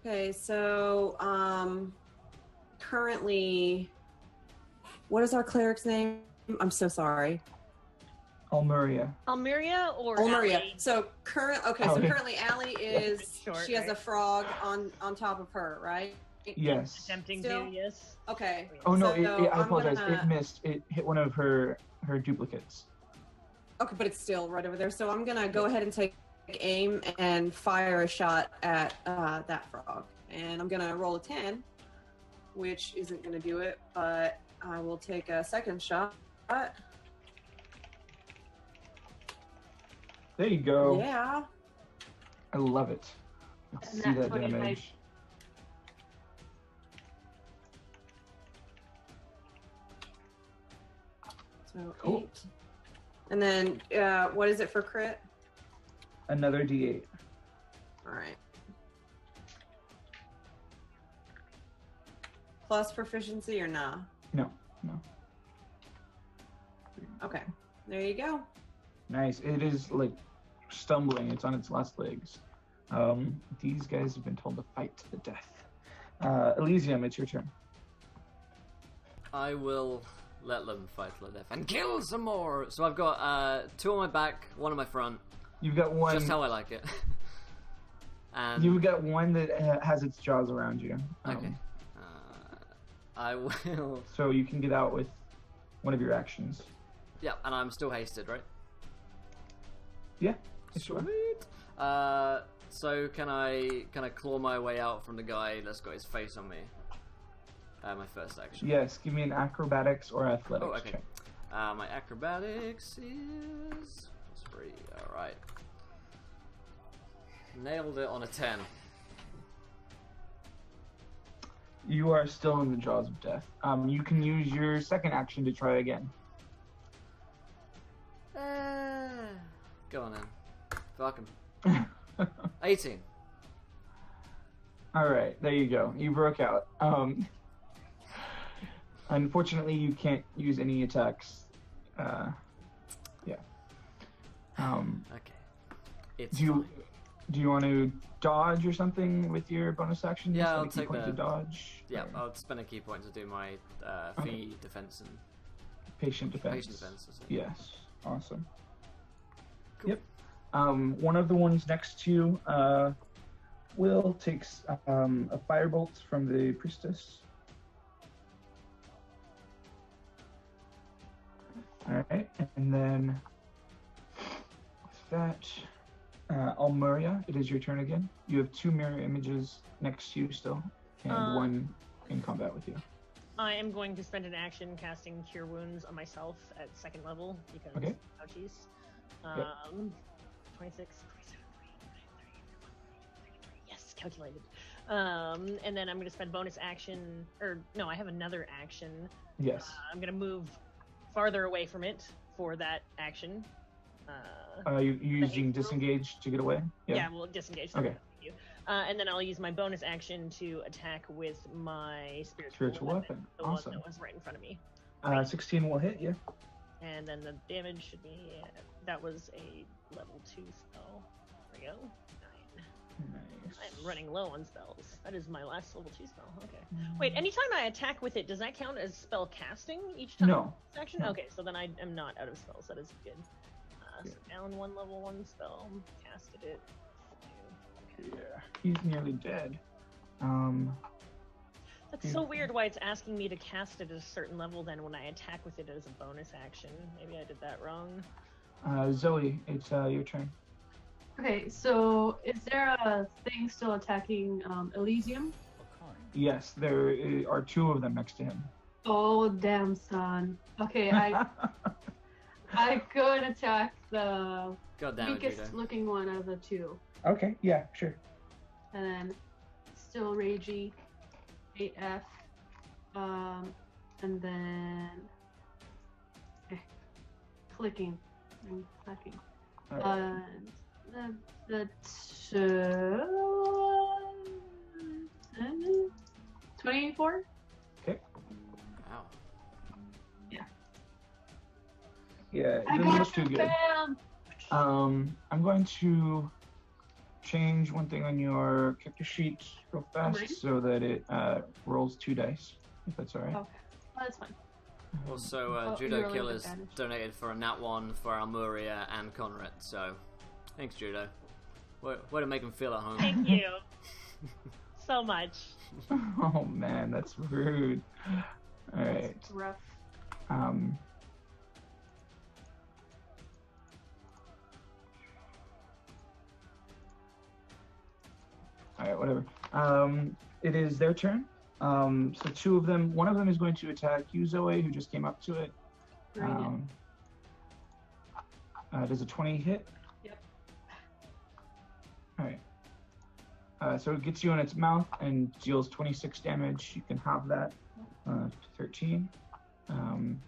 Okay, so currently, what is our cleric's name? I'm so sorry. Almuria. Almuria or Almuria. Allie? So currently Allie is Short, she has right? a frog on top of her, right? Yes. Attempting Still? to, yes. Okay. Oh no, So I apologize. I'm gonna- It missed. It hit one of her duplicates. Okay, but it's still right over there. So I'm gonna go ahead and take aim and fire a shot at that frog, and I'm gonna roll a 10, which isn't gonna do it, but I will take a second shot. There you go. Yeah. I love it. Let's And see that's that 25. damage. So Cool. 8. And then what is it for crit? Another D8. All right. Plus proficiency or nah? No. Okay. There you go. Nice. It is like stumbling. It's on its last legs. These guys have been told to fight to the death. Elysium, it's your turn. I will let them fight to the death and kill some more. So I've got 2 on my back, 1 on my front. You've got one. Just how I like it. And You've got one that has its jaws around you. okay. I will. So you can get out with one of your actions. Yeah, and I'm still hasted, right? Yeah. Sure. Sweet. So can I claw my way out from the guy that's got his face on me? My first action. Yes. Give me an acrobatics or athletics Oh, okay. check. My acrobatics is +3. All right. Nailed it on a 10. You are still in the jaws of death. You can use your second action to try again. Go on then. Fuck him. 18. All right, there you go. You broke out. Unfortunately, you can't use any attacks. Yeah. Okay. It's Do fine. you want to dodge or something with your bonus action? Yeah, Spend I'll a key take point the- to dodge. Yeah, or I'll spend a key point to do my fee defense and patient defense. patient defense. Is it? Yes. Awesome. Cool. Yep. One of the ones next to you will take a firebolt from the priestess. All right, and then with that, Almuria, it is your turn again. You have 2 mirror images next to you still, and one in combat with you. I am going to spend an action casting Cure Wounds on myself at 2nd level because Okay. ouchies. Yep. 26, 27, 33, yes, calculated. And then I'm going to spend bonus action, or no, I have another action. Yes. I'm going to move farther away from it for that action. You using disengage to get away? Yeah, we'll disengage. Okay. Thank you. And then I'll use my bonus action to attack with my Spiritual weapon. the Awesome. one that was right in front of me. 16 will hit, yeah. And then the damage should be, that was a level 2 spell. There we go. 9. Nice. I'm running low on spells. That is my last level 2 spell. Okay. Wait, anytime I attack with it, does that count as spell casting each time? No. Action? No. Okay, so then I am not out of spells. That is good. So down 1 level 1 spell. Casted it. Okay. Yeah, he's nearly dead. That's so weird why it's asking me to cast it at a certain level then when I attack with it as a bonus action. Maybe I did that wrong. Zoe, it's your turn. Okay, so is there a thing still attacking Elysium? Yes, there are 2 of them next to him. Oh damn, son. Okay, I could attack the God damn it, weakest Judo. looking one of the 2. Okay, yeah, sure. And then still ragey, AF, and then clicking and clacking. All right. And that's 24. Wow. Yeah, it I doesn't look got too you, good. bam! I'm going to change one thing on your character sheet real fast Alright. so that it rolls 2 dice, if that's all right. Okay, well, that's fine. Also, Oh, Judo you're rolling Killers advantage. donated for a nat 1 for Almuria and Conrad, so thanks, Judo. Way to make him feel at home. Thank you so much. Oh man, that's rude. All right. It's rough. All right, whatever. It is their turn. So two of them, one of them is going to attack you, Zoe, who just came up to it. Very good. Does a 20 hit? Yep. All right. So it gets you in its mouth and deals 26 damage. You can have that. 13. And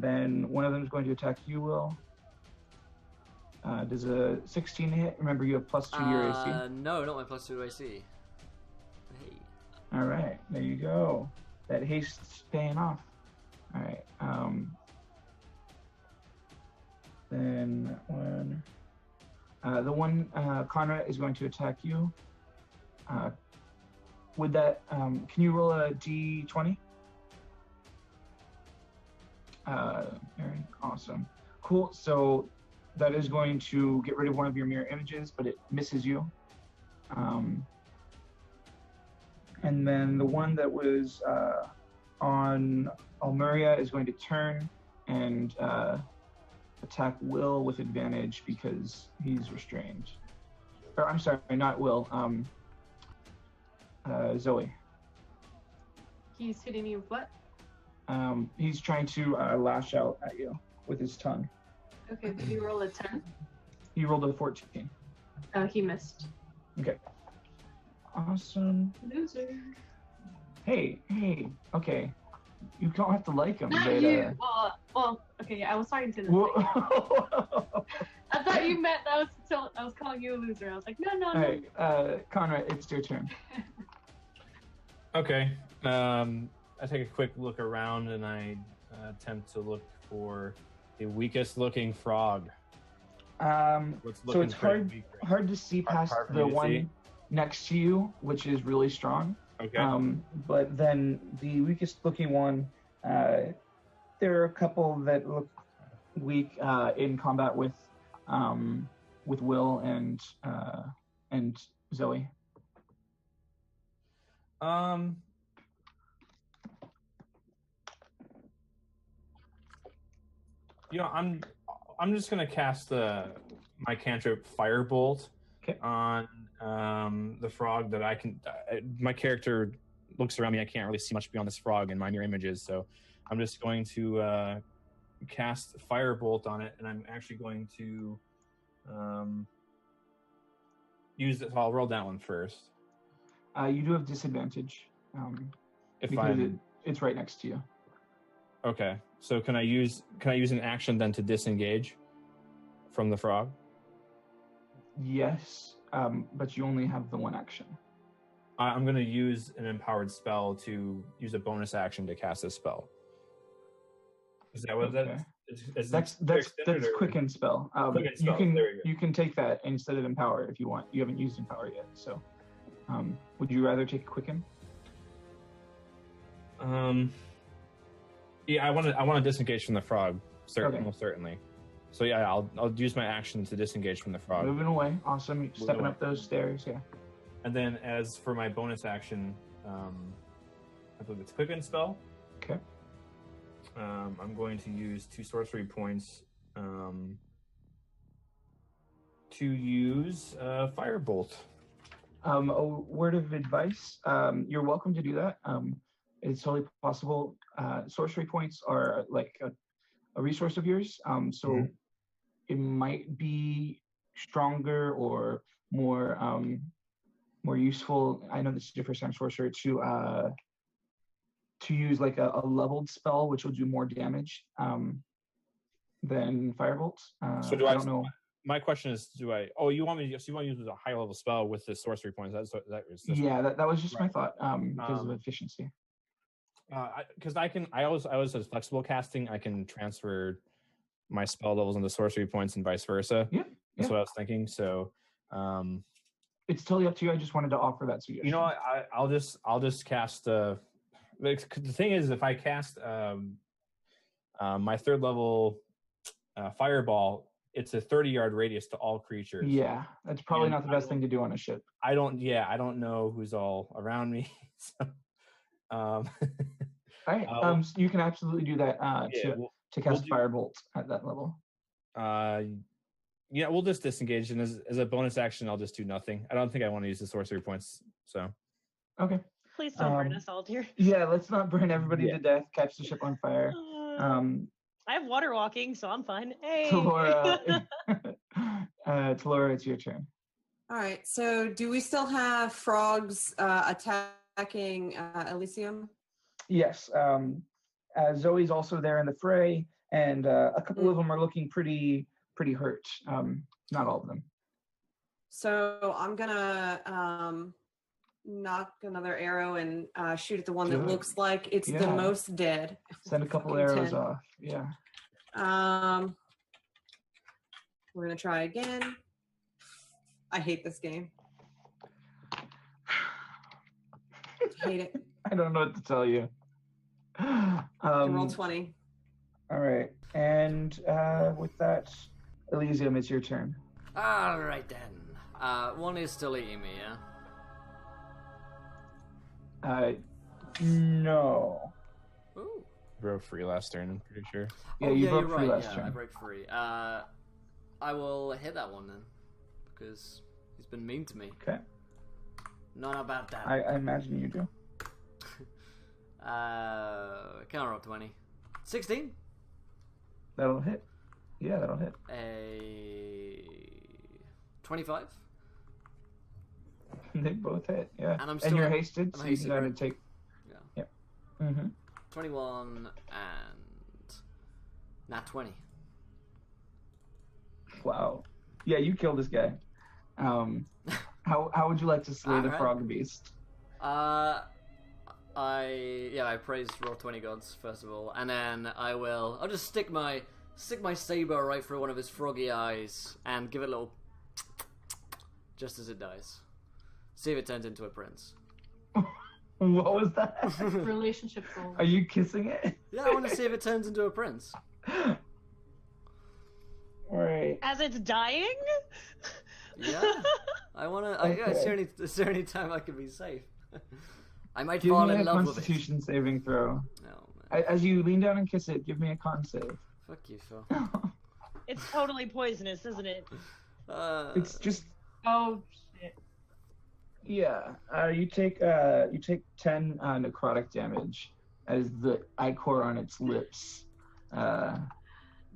then one of them is going to attack you, Will. Does a 16 hit? Remember, you have +2 to your AC. No, not my +2 AC. Hey. All right, there you go. That haste's paying off. All right. Then one. The one Conrad is going to attack you. Would that? Can you roll a d20? Aaron, awesome, cool. So that is going to get rid of one of your mirror images, but it misses you. And then the one that was on Almuria is going to turn and attack Will with advantage because he's restrained. Or I'm sorry, not Will. Zoe. He's hitting you with what? He's trying to lash out at you with his tongue. Okay, did you roll a 10? He rolled a 14. Oh, he missed. Okay. Awesome. Loser. Hey, okay. You don't have to like him. Not but, you. Well, okay, yeah, I was talking to them. I thought you meant I was calling you a loser. I was like, no. All right, Conrad, it's your turn. Okay. I take a quick look around and I attempt to look for the weakest looking frog. So it's hard to see past hard for the you to one see? next to you, which is really strong. Okay. But then the weakest looking one, there are a couple that look weak in combat with Will and Zoe. I'm just gonna cast my cantrip Firebolt on the frog that I can. My character looks around me. I can't really see much beyond this frog in my mirror images, so I'm just going to cast Firebolt on it, and I'm actually going to use it. I'll roll that one first. You do have disadvantage because it's right next to you. Okay, so can I use an action then to disengage from the frog? Yes, but you only have the one action. I'm going to use an empowered spell to use a bonus action to cast this spell. Is that what Okay. that's That's quicken spell. Quicken spell. There we go. You can take that instead of empower if you want. You haven't used empower yet, so would you rather take quicken? Yeah, I want to disengage from the frog. Okay. Most certainly. So yeah, I'll use my action to disengage from the frog. Moving away, awesome. Stepping away. up those stairs, yeah. And then as for my bonus action, I believe it's quicken spell. Okay. I'm going to use 2 sorcery points to use Firebolt. A word of advice: you're welcome to do that. It's totally possible. Sorcery points are like a resource of yours, so it might be stronger or more useful. I know this is your first time sorcerer to use like a leveled spell, which will do more damage than Firebolt. So do I don't know. My question is, you want to use a high level spell with the sorcery points? Yeah, that was just right. my thought because of efficiency. Because I always have flexible casting. I can transfer my spell levels into sorcery points and vice versa. Yeah, that's what I was thinking. So, it's totally up to you. I just wanted to offer that suggestion. You know, I'll just cast. The thing is, if I cast my 3rd level fireball, it's a 30-yard radius to all creatures. Yeah, that's probably not the best thing to do on a ship. I don't know who's all around me. So, all right. You can absolutely do that to cast Firebolt at that level. Yeah, we'll just disengage, and as a bonus action, I'll just do nothing. I don't think I want to use the sorcery points. So, okay. Please don't burn us all here. Yeah, let's not burn everybody to death. Catch the ship on fire. I have water walking, so I'm fine. Hey, Talora, it's your turn. All right. So, do we still have frogs attacking Elysium? Yes. Zoe's also there in the fray, and a couple of them are looking pretty hurt. Not all of them. So I'm gonna knock another arrow and shoot at the one that looks like it's the most dead. Send a couple arrows off. Yeah. We're gonna try again. I hate this game. Hate it. I don't know what to tell you. Roll 20. All right, and with that, Elysium, it's your turn. All right then. One is still eating me, yeah? No. Ooh. Broke free last turn, I'm pretty sure. Yeah, you broke free last turn. I broke free. I will hit that one then, because he's been mean to me. Okay. Not about that. I imagine you do. Can I roll 20? 16? That'll hit. Yeah, that'll hit. A 25? They both hit, yeah. And I'm still you're hasted, so hasted, you can right? take... Yeah. Yep. Mm-hmm. 21 and... Nat 20. Wow. Yeah, you killed this guy. How would you like to slay the frog beast? I praise roll 20 gods first of all, and then I'll just stick my saber right through one of his froggy eyes and give it a little just as it dies. See if it turns into a prince. What was that? Relationship goal. Are you kissing it? Yeah, I want to see if it turns into a prince. Alright. As it's dying? Yeah. I want to... Okay. Is there any time I can be safe? I might Give fall me in a love with it. Constitution saving throw. Oh, man. As you lean down and kiss it, give me a con save. Fuck you, Phil. It's totally poisonous, isn't it? It's just... Oh shit. Yeah. You take 10 necrotic damage as the ichor on its lips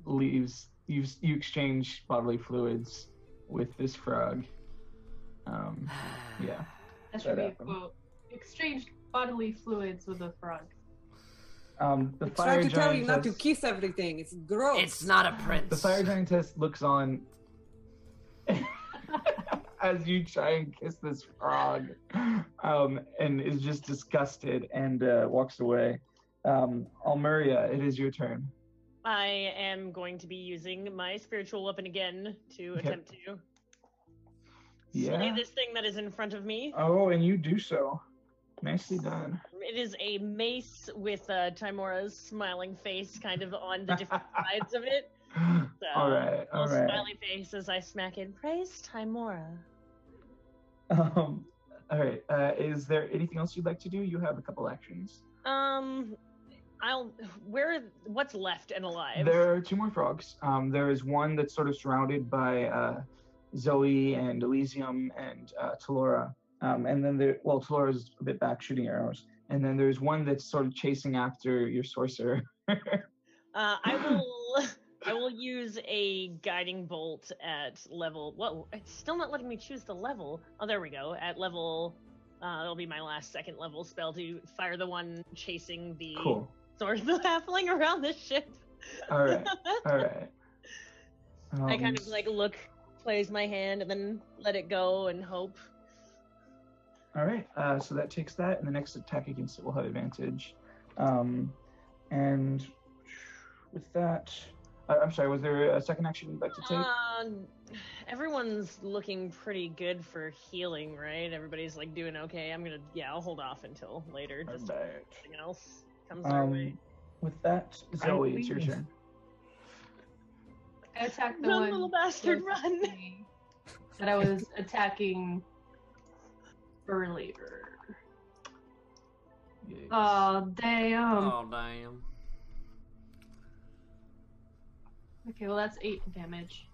leaves. You exchange bodily fluids with this frog. Yeah. That should be a quote. Exchanged bodily fluids with a frog. The I fire tried to tell you not to giantess- kiss everything. It's gross. It's not a prince. The fire giantess looks on as you try and kiss this frog, and is just disgusted and walks away. Almeria, it is your turn. I am going to be using my spiritual weapon again to attempt to slay this thing that is in front of me. Oh, and you do so. Nicely done. It is a mace with Timora's smiling face kind of on the different sides of it. So, all right. Smiley face as I smack in. Praise Timora. All right. Is there anything else you'd like to do? You have a couple actions. What's left and alive? There are 2 more frogs. There is one that's sort of surrounded by Zoe and Elysium and Talora. And then Talora's a bit back shooting arrows. And then there's one that's sort of chasing after your sorcerer. I will I will use a guiding bolt at level. Whoa, it's still not letting me choose the level. Oh, there we go. At level, that'll be my last second level spell to fire the one chasing the Cool. sword of the halfling around the ship. All right. All right. I kind of like look, plays my hand, and then let it go and hope. All right. So that takes that, and the next attack against it will have advantage. And with that, I'm sorry. Was there a second action you'd like to take? Everyone's looking pretty good for healing, right? Everybody's like doing okay. I'll hold off until later. Just if something else comes our way. With that, Zoe, it's your turn. I attacked the Run, one little bastard, run! that I was attacking earlier. Yes. Oh, damn. Oh, damn. Okay, well, that's 8 damage.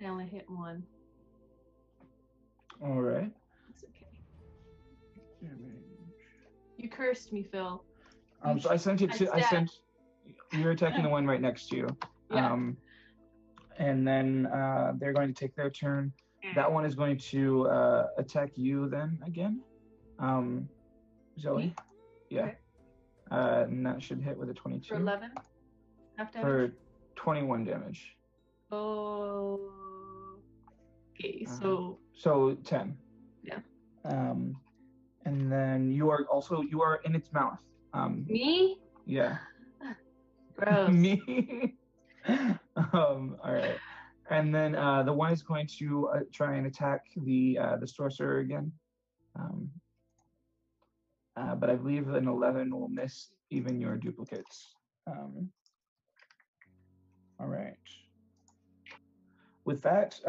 I only hit 1. All right. It's okay. You cursed me, Phil. So I sent it to. I sent. You're attacking the one right next to you. Yeah. And then they're going to take their turn. That one is going to attack you then again. Zoe. Me? Yeah. Okay. And that should hit with a 22. For 11? Half damage? For 21 damage. Oh. Okay, so. So 10. Yeah. And then you are in its mouth. Me? Yeah. Gross. Me. All right. And then the one is going to try and attack the sorcerer again. But I believe an 11 will miss even your duplicates. All right. With that,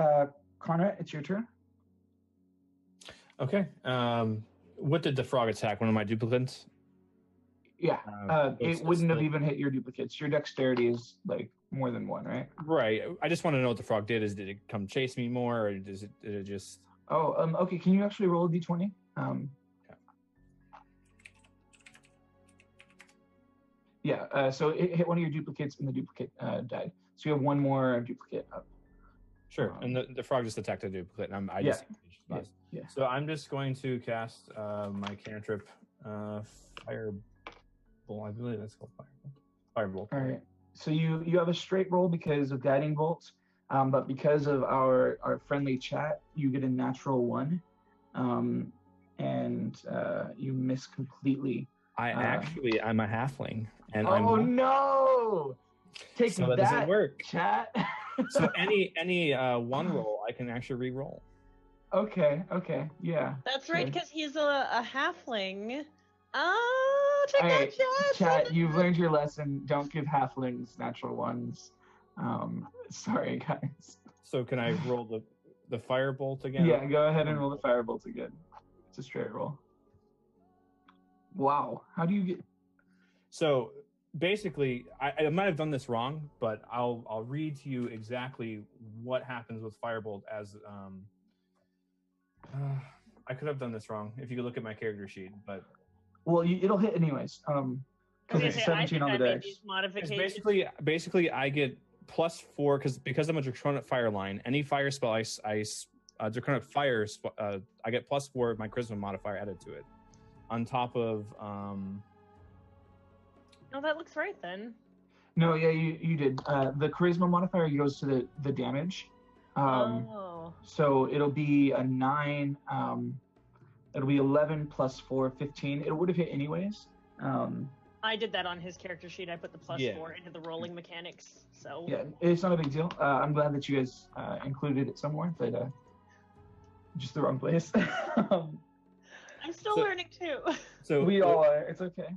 Conrad, it's your turn. Okay. What did the frog attack? One of my duplicates? Yeah. It wouldn't have even hit your duplicates. Your dexterity is like more than 1, right? Right. I just want to know what the frog did. Did it come chase me more, or did it just? Oh, okay. Can you actually roll a d20? Yeah. So it hit one of your duplicates, and the duplicate died. So you have one more duplicate up. Sure. And the frog just attacked a duplicate, and I just. Yeah. So I'm just going to cast my cantrip, Firebolt. I believe that's called Firebolt. All right. So you have a straight roll because of guiding bolts, but because of our friendly chat, you get a natural 1, and you miss completely. I'm a halfling, and no! Take so that doesn't work. Chat. So any one roll, I can actually re-roll. Okay, yeah. That's right, Good. because he's a halfling. Oh, check All out right, chat, you've learned your lesson. Don't give halflings natural 1s. Sorry, guys. So can I roll the firebolt again? Yeah, go ahead and roll the firebolt again. It's a straight roll. Wow, how do you get? So basically, I might have done this wrong, but I'll read to you exactly what happens with firebolt as I could have done this wrong if you could look at my character sheet, but well, it'll hit anyways. Because it's 17 on the dice. Basically, I get +4 because I'm a draconic fire line. Any fire spell draconic fire, I get +4 of my charisma modifier added to it, on top of. No, that looks right then. No, yeah, you did. The charisma modifier goes to the damage. So it'll be a 9. It'll be 11 plus 4, 15. It would have hit anyways. I did that on his character sheet. I put the +4 into the rolling mechanics. So yeah, it's not a big deal. I'm glad that you guys included it somewhere, but just the wrong place. I'm still learning too. So we all are. It's okay.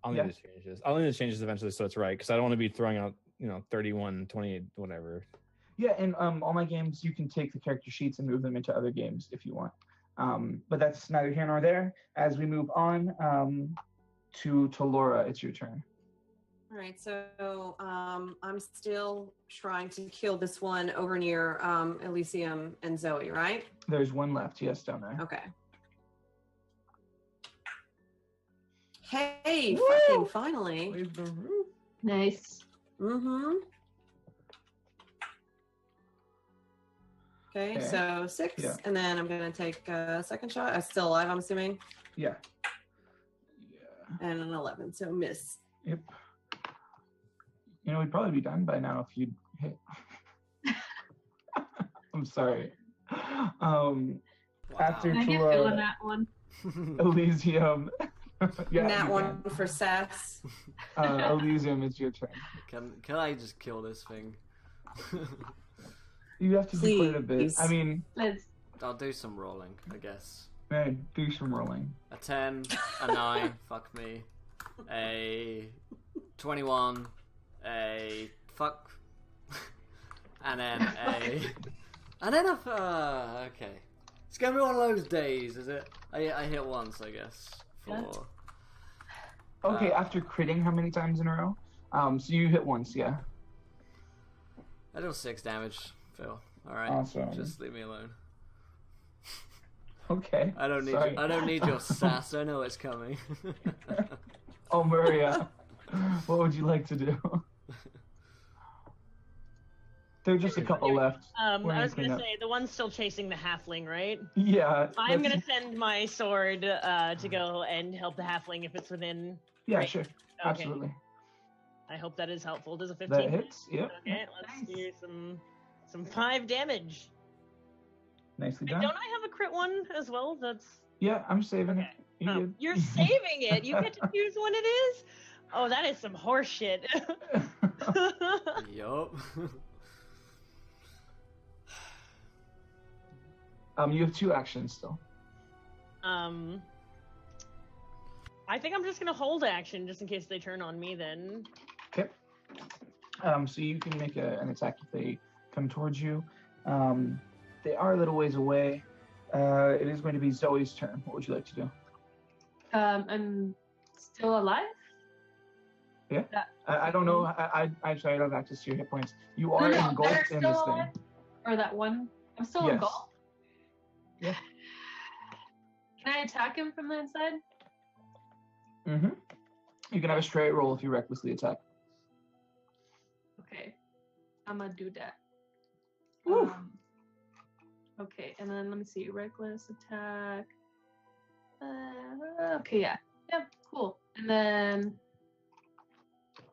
I'll need to change this. I'll need to change this eventually so it's right, because I don't want to be throwing out 31, 28, whatever. Yeah, and all my games, you can take the character sheets and move them into other games if you want. But that's neither here nor there. As we move on to Laura, it's your turn. All right, so I'm still trying to kill this one over near Elysium and Zoe, right? There's one left, yes, down there. Okay. Hey, Woo! fucking finally. Leave the roof. Nice. Mm-hmm. Okay, Okay. so 6, Yeah. and then I'm gonna take a second shot. I'm still alive, I'm assuming, Yeah. and an 11, so miss. Yep. We'd probably be done by now if you'd hit. I'm sorry. After Can I get Phil on Tua, that one? Elysium. Yeah, Nat you 1 for sass. can. Elysium, it's your turn. Can I just kill this thing? You have to do quite a bit. Please. I mean, Let's. I'll do some rolling, I guess. man, do some rolling. A 10, a 9, fuck me. A 21, a fuck. And then okay. It's gonna be one of those days, is it? I hit once, I guess. For Okay, after critting how many times in a row? So you hit once, yeah. I do 6 damage, Phil. Alright. Awesome. Just leave me alone. Okay. I don't need your sass, I know it's coming. Oh, Maria, what would you like to do? There are just a couple left. I We're was clean gonna up. say the one's still chasing the halfling, right? Yeah. I'm that's- gonna send my sword to go and help the halfling if it's within. Yeah, range. sure. Okay. Absolutely. I hope that is helpful. Does a 15? That hits. Yep. Okay, let's Nice. do some 5 damage. Nicely Wait, done. don't I have a crit one as well? That's Yeah, I'm saving okay. it. You good? You're saving it. You get to choose when it is. Oh, that is some horse shit. Yup. You have 2 actions still. I think I'm just gonna hold action just in case they turn on me. Then Okay. So you can make an attack if they come towards you. They are a little ways away. It is going to be Zoe's turn. What would you like to do? I'm still alive. Yeah. That- I don't know. I'm sorry, I don't have access to your hit points. You are No, they're engulfed in still this thing. alive? Or that one. I'm still Yes. engulfed. Yeah. Can I attack him from the inside? Mm-hmm. You can have a straight roll if you recklessly attack. Okay. I'm gonna do that. Woo. Okay, and then let me see. Reckless attack. Okay, yeah. Yeah, cool. And then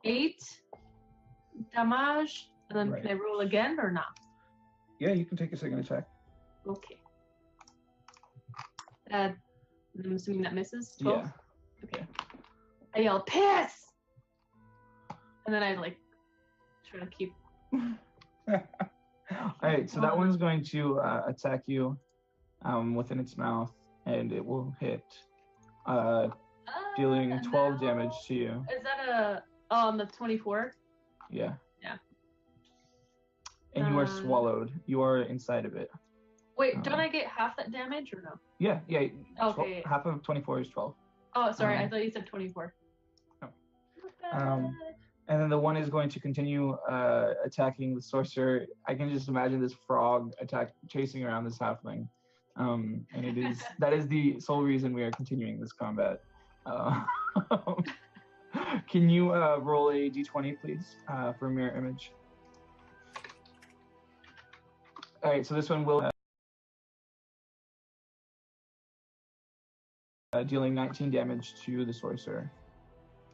8 damage. And then Right. can I roll again or not? Yeah, you can take a second attack. Okay. I'm assuming that misses. 12? Yeah. Okay. I yell, piss! And then I try to keep. Alright, so that one's going to attack you within its mouth, and it will hit, dealing 12 damage to you. Is that the 24? Yeah. Yeah. And you are swallowed. You are inside of it. Wait, don't I get half that damage or no? Yeah. Okay. Half of 24 is 12. Oh, sorry, I Um, thought you said 24. No. And then the one is going to continue attacking the sorcerer. I can just imagine this frog chasing around this halfling. And that is the sole reason we are continuing this combat. Can you roll a d20, please, for a mirror image? All right, so this one will dealing 19 damage to the sorcerer.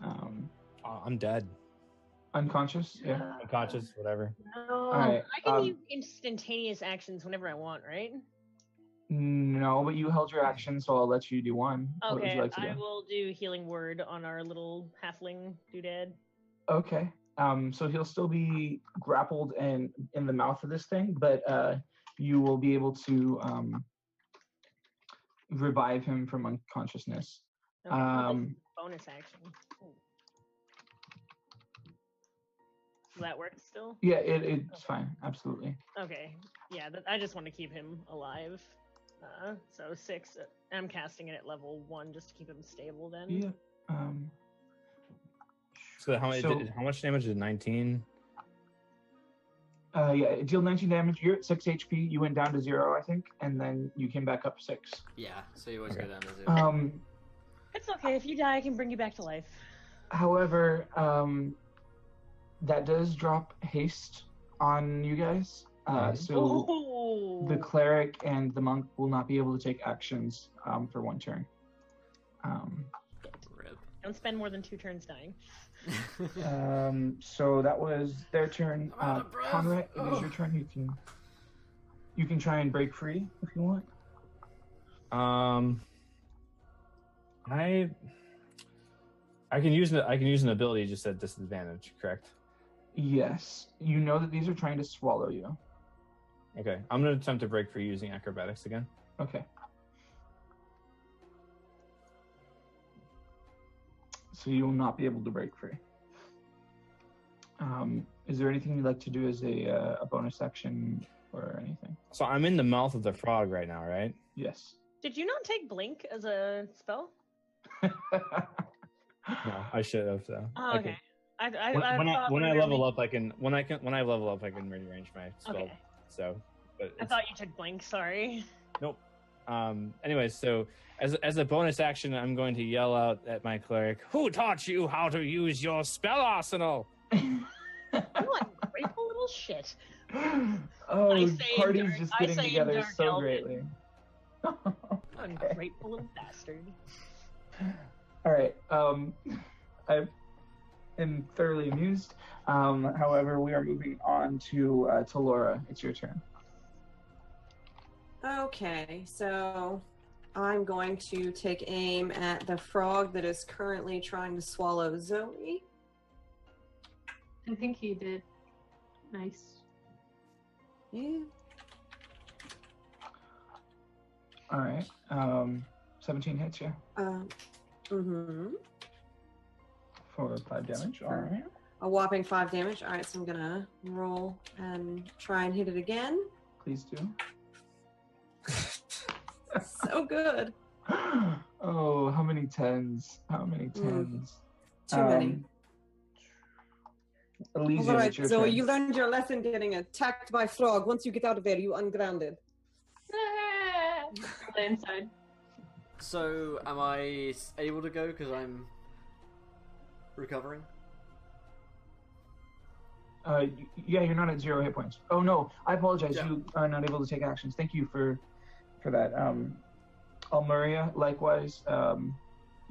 I'm dead. Unconscious, yeah. Unconscious, whatever. No. Alright, I can use instantaneous actions whenever I want, right? No, but you held your action, so I'll let you do one. What would Okay, you like to do? I will do healing word on our little halfling doodad. Okay. So he'll still be grappled and in the mouth of this thing, but you will be able to revive him from unconsciousness. Okay, bonus action. Ooh. Will that work still? Yeah, it's fine. Absolutely. Okay, yeah, I just want to keep him alive. So 6. I'm casting it at level 1 just to keep him stable. Then. Yeah. So how much damage did 19? Yeah, it dealt 19 damage. You're at 6 HP. You went down to 0, I think, and then you came back up 6. Yeah, so you always Okay. go down to 0. It's okay. If you die, I can bring you back to life. However, That does drop haste on you guys. So Ooh. the cleric and the monk will not be able to take actions for one turn. Rip. Don't spend more than 2 turns dying. So that was their turn. I'm out of breath. Conrad, it is your turn. You can try and break free if you want. I can use an ability just at disadvantage, correct? Yes. You know that these are trying to swallow you. Okay, I'm gonna attempt to break free using acrobatics again. Okay. So you will not be able to break free. Is there anything you'd like to do as a bonus action or anything? So I'm in the mouth of the frog right now, right? Yes. Did you not take Blink as a spell? No, I should have though. Oh, okay. When I level up, I can rearrange my spell. Okay. So, but I thought you took Blink. Sorry. nope. Anyways, so as a bonus action, I'm going to yell out at my cleric, "Who taught you how to use your spell arsenal?" You ungrateful little shit. Oh, party's just getting say together Dark so Elven. greatly. Ungrateful little bastard. All right. I am thoroughly amused. However, we are moving on to Laura. It's your turn. Okay, so I'm going to take aim at the frog that is currently trying to swallow Zoe. I think he did. Nice. Yeah. All right. 17 hits you Mm-hmm. for 5 damage. All right. A whopping 5 damage. All right, so I'm gonna roll and try and hit it again. Please do. So good. Oh, how many tens? How many tens? Too many. Elysium, All right, it's your so turn. you learned your lesson getting attacked by frog. Once you get out of there, you ungrounded. The inside. So, am I able to go because I'm recovering? Yeah, you're not at 0 hit points. Oh no, I apologize. Yeah. You are not able to take actions. Thank you for that. Almuria, likewise,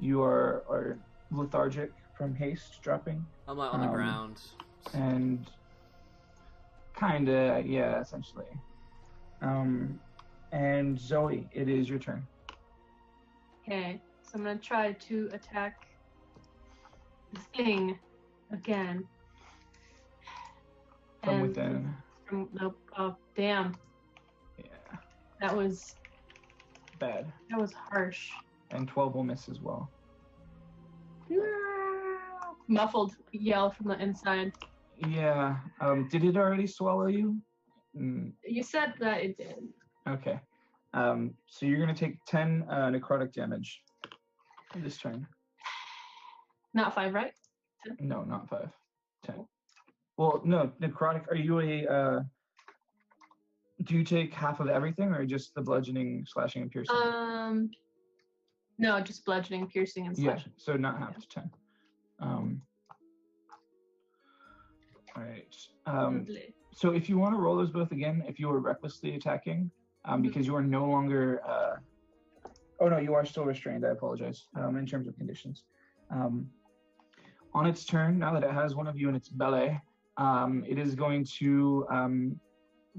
you are lethargic from haste dropping. I'm like on the ground. And kinda, yeah, essentially. And Zoe, it is your turn. Okay, so I'm gonna try to attack the thing again. From And within. Nope. Oh, damn. Yeah, That was bad. harsh. And 12 will miss as well. Muffled yell from the inside. Yeah. Did it already swallow you? You said that it did. Okay. So you're gonna take 10 necrotic damage this turn. Not 5, right? No, not 5. 10. Well, no, necrotic. Are you a? Do you take half of everything, or just the bludgeoning, slashing, and piercing? No, just bludgeoning, piercing, and Yeah. slashing. So not half to 10. All right. Lovely. So if you want to roll those both again, if you were recklessly attacking, because you are no longer. Oh no, you are still restrained. I apologize. In terms of conditions, on its turn, now that it has one of you in its belly, it is going to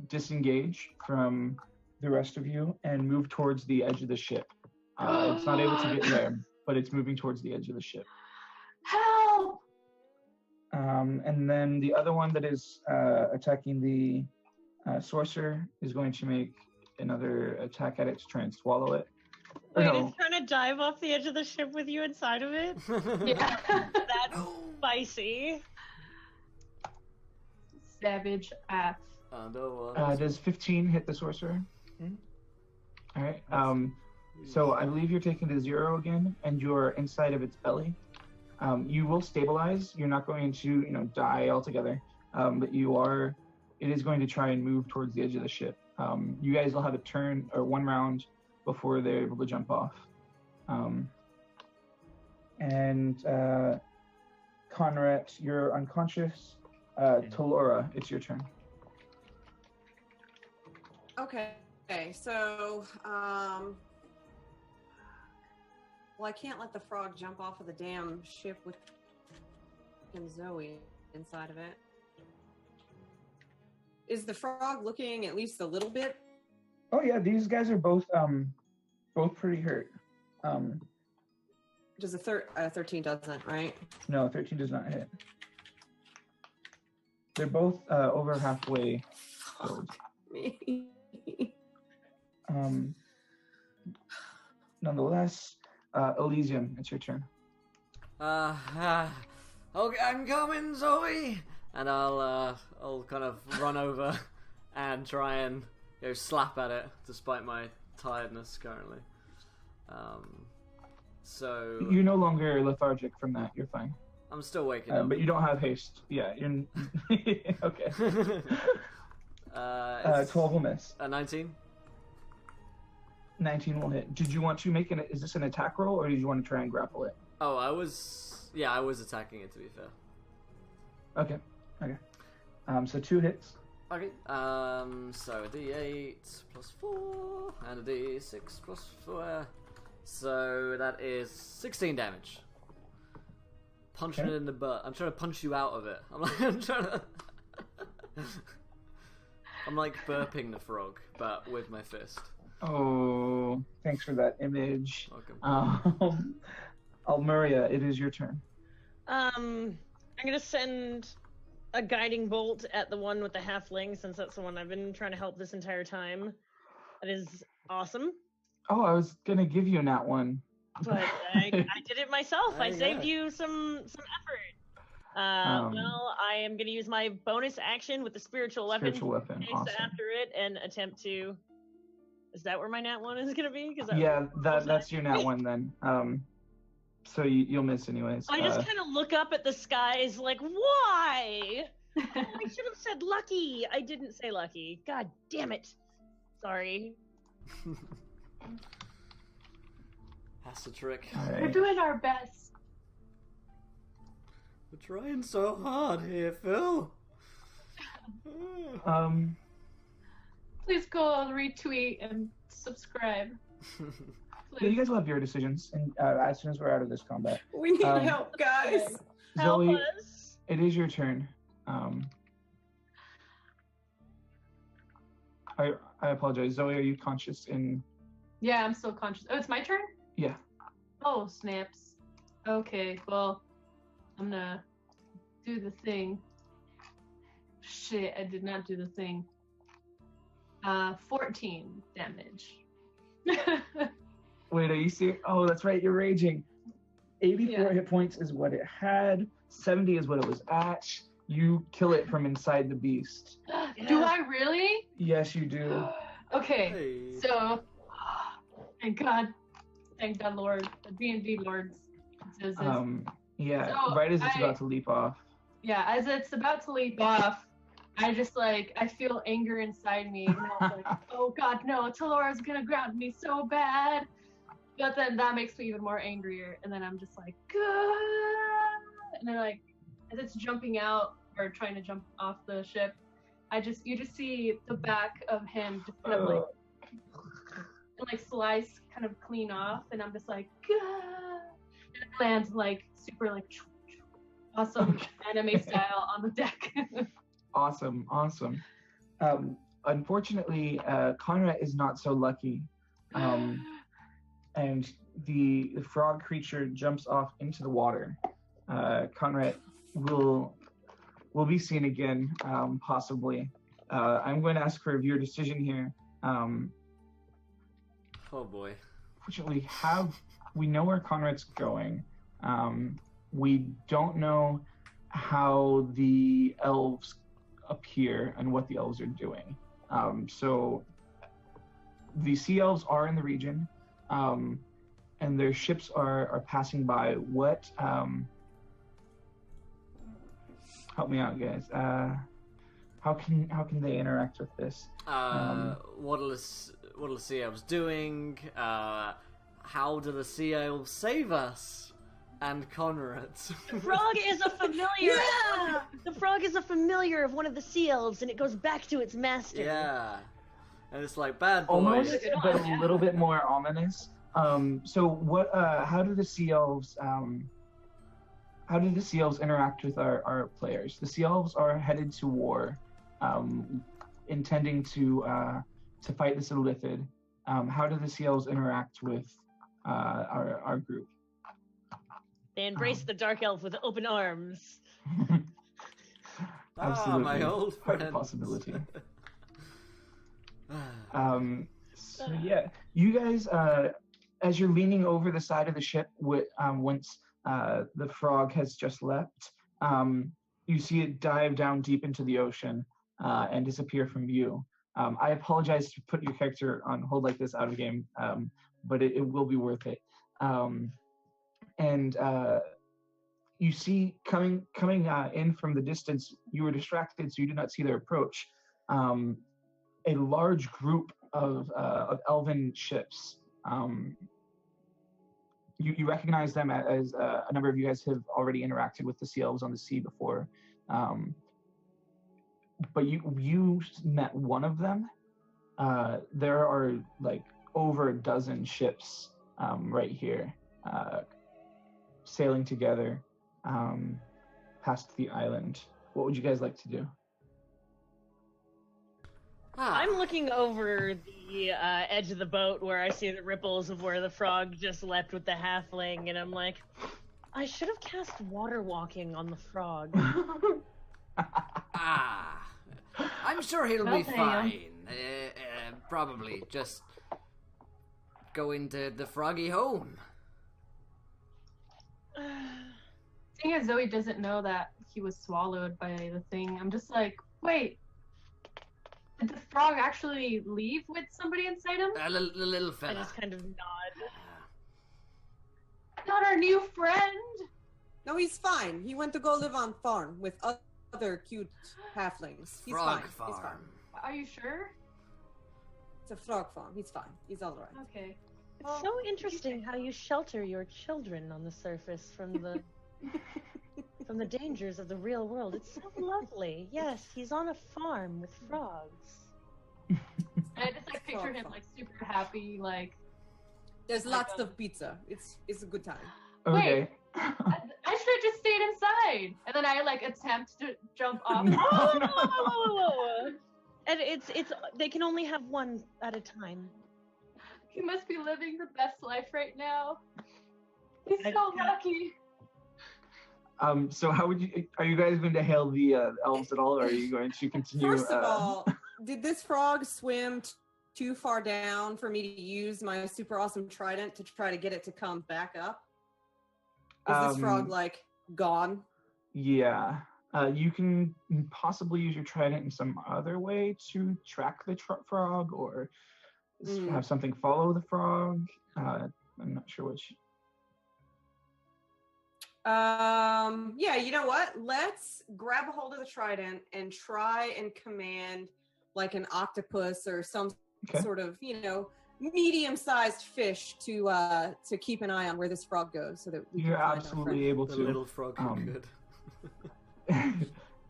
disengage from the rest of you and move towards the edge of the ship. It's not able to get there, but it's moving towards the edge of the ship. Help! And then the other one that is attacking the sorcerer is going to make another attack at it to try and swallow it. Or Wait, no, it's trying to dive off the edge of the ship with you inside of it? Yeah. That's spicy. Savage ass. does 15 hit the sorcerer? All right. So I believe you're taken to 0 again, and you're inside of its belly. You will stabilize. You're not going to, die altogether. But it is going to try and move towards the edge of the ship. You guys will have a turn or 1 round before they're able to jump off. And Conrad, you're unconscious. Talora, it's your turn. Okay. So, well, I can't let the frog jump off of the damn ship with Zoe inside of it. Is the frog looking at least a little bit? Oh yeah, these guys are both pretty hurt. Does a 13 doesn't, right? No, 13 does not hit. They're both over halfway killed. Nonetheless, Elysium, it's your turn. Okay, I'm coming, Zoe! And I'll kind of run over and try and slap at it, despite my tiredness currently. So You're no longer lethargic from that. You're fine. I'm still waking up. But you don't have haste. Yeah, you're... Okay. 12 will miss. 19? 19 will hit. Did you want to make is this an attack roll, or did you want to try and grapple it? Oh, I was attacking it, to be fair. Okay. So 2 hits. Okay, so a d8 plus 4, and a d6 plus 4. So that is 16 damage. Punching it in the butt. I'm trying to punch you out of it. I'm like burping the frog, but with my fist. Oh, thanks for that image. Welcome. Almeria, it is your turn. I'm gonna send a guiding bolt at the one with the halfling, since that's the one I've been trying to help this entire time. That is awesome. Oh, I was gonna give you that one. But I did it myself. I Yeah. saved you some effort. Well, I am going to use my bonus action with the spiritual weapon. Chase Awesome. after it and attempt to. Is that where my nat one is going to be? That's your nat one then. So you'll miss anyways. I just kind of look up at the skies like, why? I should have said lucky. I didn't say lucky. God damn it. Sorry. That's the trick. Right. We're doing our best. We're trying so hard here, Phil. Please go retweet and subscribe. Yeah, you guys will have your decisions, and as soon as we're out of this combat. We need help, guys. Help Zoe, us. it is your turn. I apologize. Zoe, are you conscious in... Yeah, I'm still conscious. Oh, it's my turn? Yeah. Oh, snaps. Okay, well, I'm gonna do the thing. Shit, I did not do the thing. 14 damage. Wait, are you serious? Oh, that's right, you're raging. 84 hit points is what it had. 70 is what it was at. You kill it from inside the beast. Do I really? Yes, you do. Okay, Hey. so thank God, Lord, the D&D lords. Says this. Yeah, So right as it's about to leap off. Yeah, as it's about to leap off, I just I feel anger inside me. And I was like, oh God, no, Talora's gonna grab me so bad. But then that makes me even more angrier. And then I'm just like, "Gah!" And then as it's jumping out or trying to jump off the ship, you just see the back of him just kind of slice kind of clean off. And I'm just like, "Gah!" And it lands super awesome anime style on the deck. Awesome. Unfortunately, Conrad is not so lucky. And the frog creature jumps off into the water. Conrad will be seen again, possibly. I'm going to ask for a viewer decision here. Oh boy. Fortunately, we know where Conrad's going. We don't know how the elves appear and what the elves are doing. So the sea elves are in the region, and their ships are passing by. What? Help me out, guys. How can they interact with this? What are the sea elves doing? How do the sea elves save us? And Conrad. The frog is a familiar. Yeah! The frog is a familiar of one of the sea elves, and it goes back to its master. Yeah. And it's like, bad boys. Almost, Good but one, a yeah. little bit more ominous. So what? How do the sea elves? How do the sea elves interact with our players? The sea elves are headed to war, intending to fight the Silithid. How do the sea elves interact with our group? They embrace the dark elf with open arms. Absolutely, my old quite a friends. possibility. So yeah, you guys, as you're leaning over the side of the ship, once the frog has just leapt, you see it dive down deep into the ocean and disappear from view. I apologize to put your character on hold like this out of game, but it will be worth it. And you see coming in from the distance, you were distracted, so you did not see their approach. A large group of elven ships. You recognize them as a number of you guys have already interacted with the sea elves on the sea before. But you met one of them. There are like over a dozen ships right here sailing together past the island. What would you guys like to do? I'm looking over the edge of the boat where I see the ripples of where the frog just leapt with the halfling, and I'm like, I should have cast water walking on the frog. I'm sure he'll be Well, there you fine. Probably just go into the froggy home. Seeing as Zoe doesn't know that he was swallowed by the thing, I'm just like, wait, did the frog actually leave with somebody inside him? The little I fella. just kind of nod. Not our new friend! No, he's fine. He went to go live on farm with other cute halflings. He's Frog fine. farm. He's fine. Are you sure? It's a frog farm. He's fine. He's all right. Okay. It's so interesting how you shelter your children on the surface from the from the dangers of the real world. It's so lovely. Yes, he's on a farm with frogs. And I just like picture him like super happy, like, There's lots of pizza. It's a good time. Okay. I should have just stayed inside. And then I like attempt to jump off. Whoa. And it's they can only have one at a time. He must be living the best life right now. He's I- so lucky. So how would you? Are you guys going to hail the elves at all, or are you going to continue? First of all, did this frog swim too far down for me to use my super awesome trident to try to get it to come back up? Is this frog like gone? Yeah. You can possibly use your trident in some other way to track the frog, or have something follow the frog. I'm not sure which. Yeah, you know what? Let's grab a hold of the trident and try and command like an octopus or some sort of, medium-sized fish to keep an eye on where this frog goes, so that we You're can find our absolutely friend. able The to. little frog good.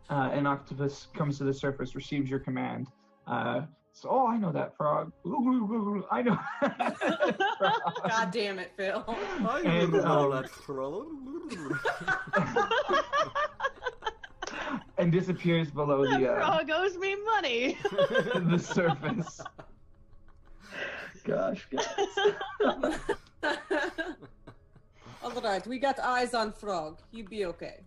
An octopus comes to the surface, receives your command. So, I know that frog. I know. God damn it, Phil. And, that frog. and disappears below That the frog owes me money. the surface. Gosh, guys. All right, we got eyes on frog. You be okay.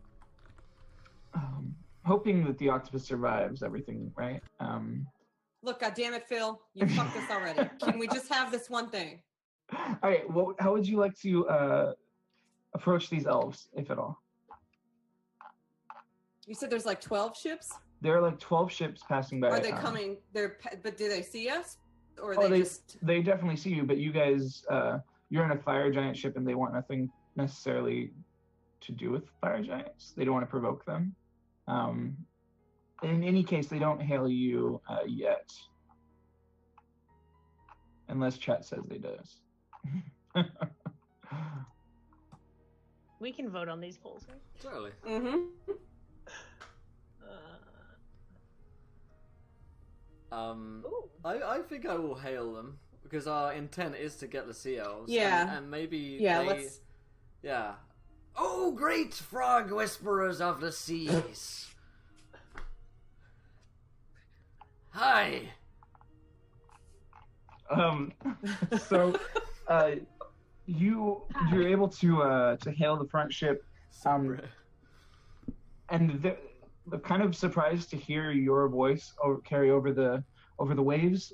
Hoping that the octopus survives everything, right? Look, God damn it, Phil. You fucked us already. Can we just have this one thing? All right. Well, how would you like to approach these elves, if at all? You said there's like 12 ships? There are like 12 ships passing by. Are they coming? But do they see us? Or They definitely see you, but you guys, you're in a fire giant ship, and they want nothing necessarily to do with fire giants. They don't want to provoke them. In any case, they don't hail you yet, unless chat says they does. We can vote on these polls, right? Totally. Mm-hmm. Ooh. I think I will hail them because our intent is to get the sea elves. Yeah. And maybe Yeah, they... let's... Yeah. Oh, great frog whisperers of the seas. Hi. So, you're able to hail the front ship, and they're kind of surprised to hear your voice carry over the waves,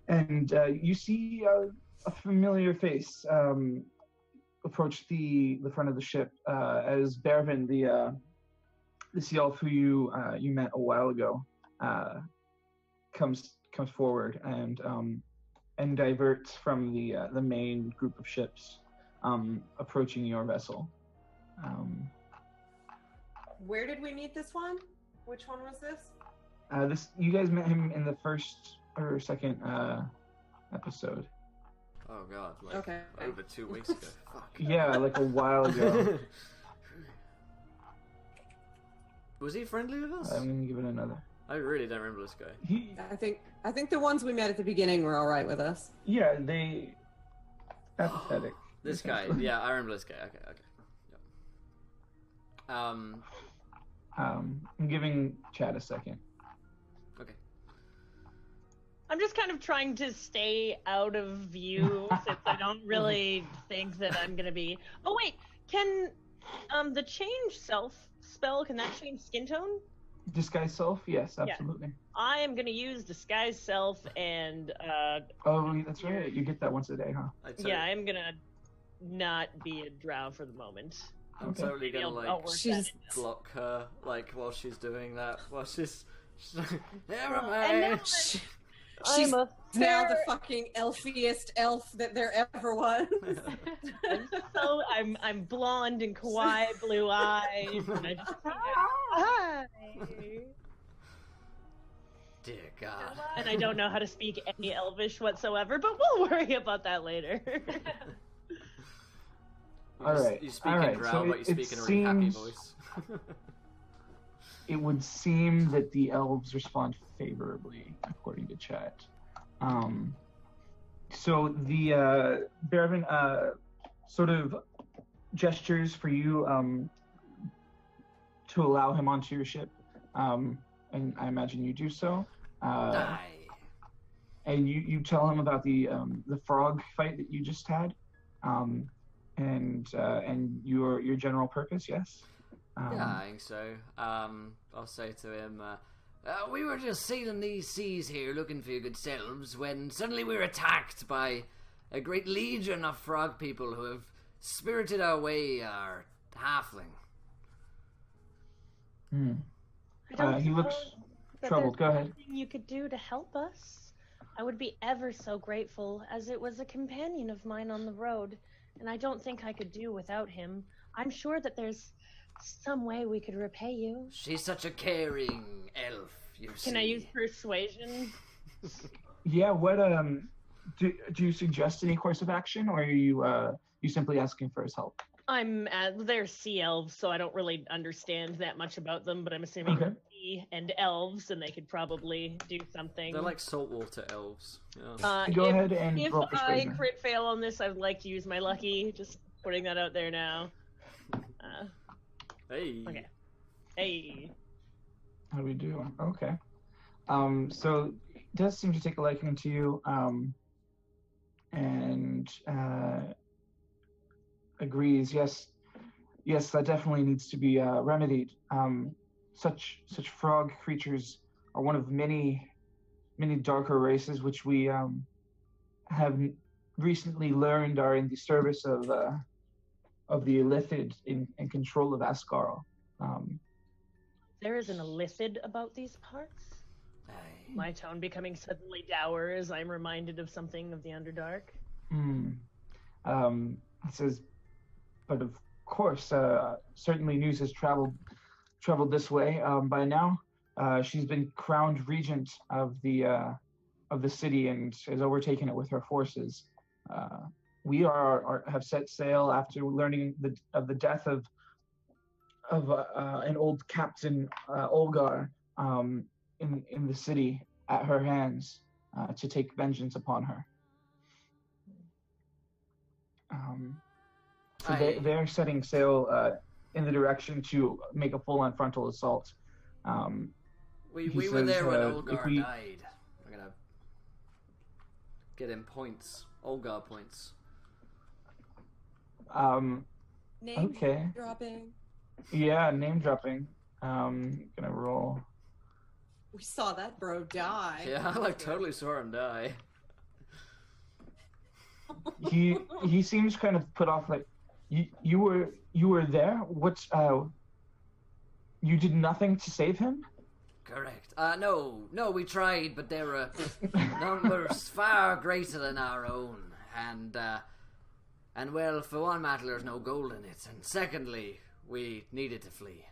and you see a familiar face approach the front of the ship as Bervin, the sea elf who you met a while ago, comes forward and diverts from the main group of ships approaching your vessel. Where did we meet this one? Which one was this? You guys met him in the first or second episode. Oh god, like Okay. over 2 weeks ago. Fuck. Yeah, like a while ago. Was he friendly with us? I'm gonna give it another. I really don't remember this guy. I think the ones we met at the beginning were all right with us. Yeah, they apathetic. This guy, yeah, I remember this guy. Okay. Yep. I'm giving Chad a second. Okay. I'm just kind of trying to stay out of view since I don't really think that I'm gonna be. Oh wait, can the change self spell, can that change skin tone? Disguise self? Yes, absolutely. I am gonna use disguise self and Oh, that's right. You get that once a day, huh? yeah, I'm gonna not be a drow for the moment. I'm Okay. totally gonna I'll work She's- that in. block her while she's doing that. While she's never And mind. now She's I'm a now the fair- fucking elfiest elf that there ever was. So I'm blonde and kawaii blue eyes. And I just hi. Dear God. And I don't know how to speak any Elvish whatsoever, but we'll worry about that later. Alright, You speak alright, in drow, so but you it speak in a really happy seems- voice. It would seem that the elves respond favorably, according to chat. So the Bervin sort of gestures for you to allow him onto your ship, and I imagine you do so. Die. And you tell him about the frog fight that you just had, and your general purpose. Yes. Yeah, I think so. I'll say to him, we were just sailing these seas here looking for your good selves when suddenly we were attacked by a great legion of frog people who have spirited away our halfling. I don't He looks suppose that troubled. there's Go ahead. anything you could do to help us? I would be ever so grateful, as it was a companion of mine on the road, and I don't think I could do without him. I'm sure that there's some way we could repay you. She's such a caring elf, you see. Can I use persuasion? Yeah. What do you suggest any course of action, or are you simply asking for his help? They're sea elves, so I don't really understand that much about them, but I'm assuming Okay. sea and elves, and they could probably do something. They're like saltwater elves. Yeah. Go ahead and If roll I persuasion. crit fail on this, I'd like to use my lucky. Just putting that out there now. Hey. Okay. Hey. How do we do? Okay. So it does seem to take a liking to you, and agrees. Yes, that definitely needs to be remedied. Such frog creatures are one of many darker races which we have recently learned are in the service of the Illithid in control of Asgarl. There is an illithid about these parts. Hey. My tone becoming suddenly dour as I'm reminded of something of the Underdark. It says, but of course, certainly news has traveled this way by now. She's been crowned regent of the city and has overtaken it with her forces. we have set sail after learning of the death of an old captain, Olgar, in the city at her hands, to take vengeance upon her. So they're setting sail in the direction to make a full-on frontal assault. We were there when Olgar died. We're gonna get him points. Olgar points. Name Okay. dropping. Yeah, name dropping. Gonna roll. We saw that bro die. Yeah, I totally saw him die. He seems kind of put off. Like, you were there. What? You did nothing to save him? Correct. No, we tried, but there were numbers far greater than our own, and well, for one matter, there's no gold in it, and secondly, we needed to flee.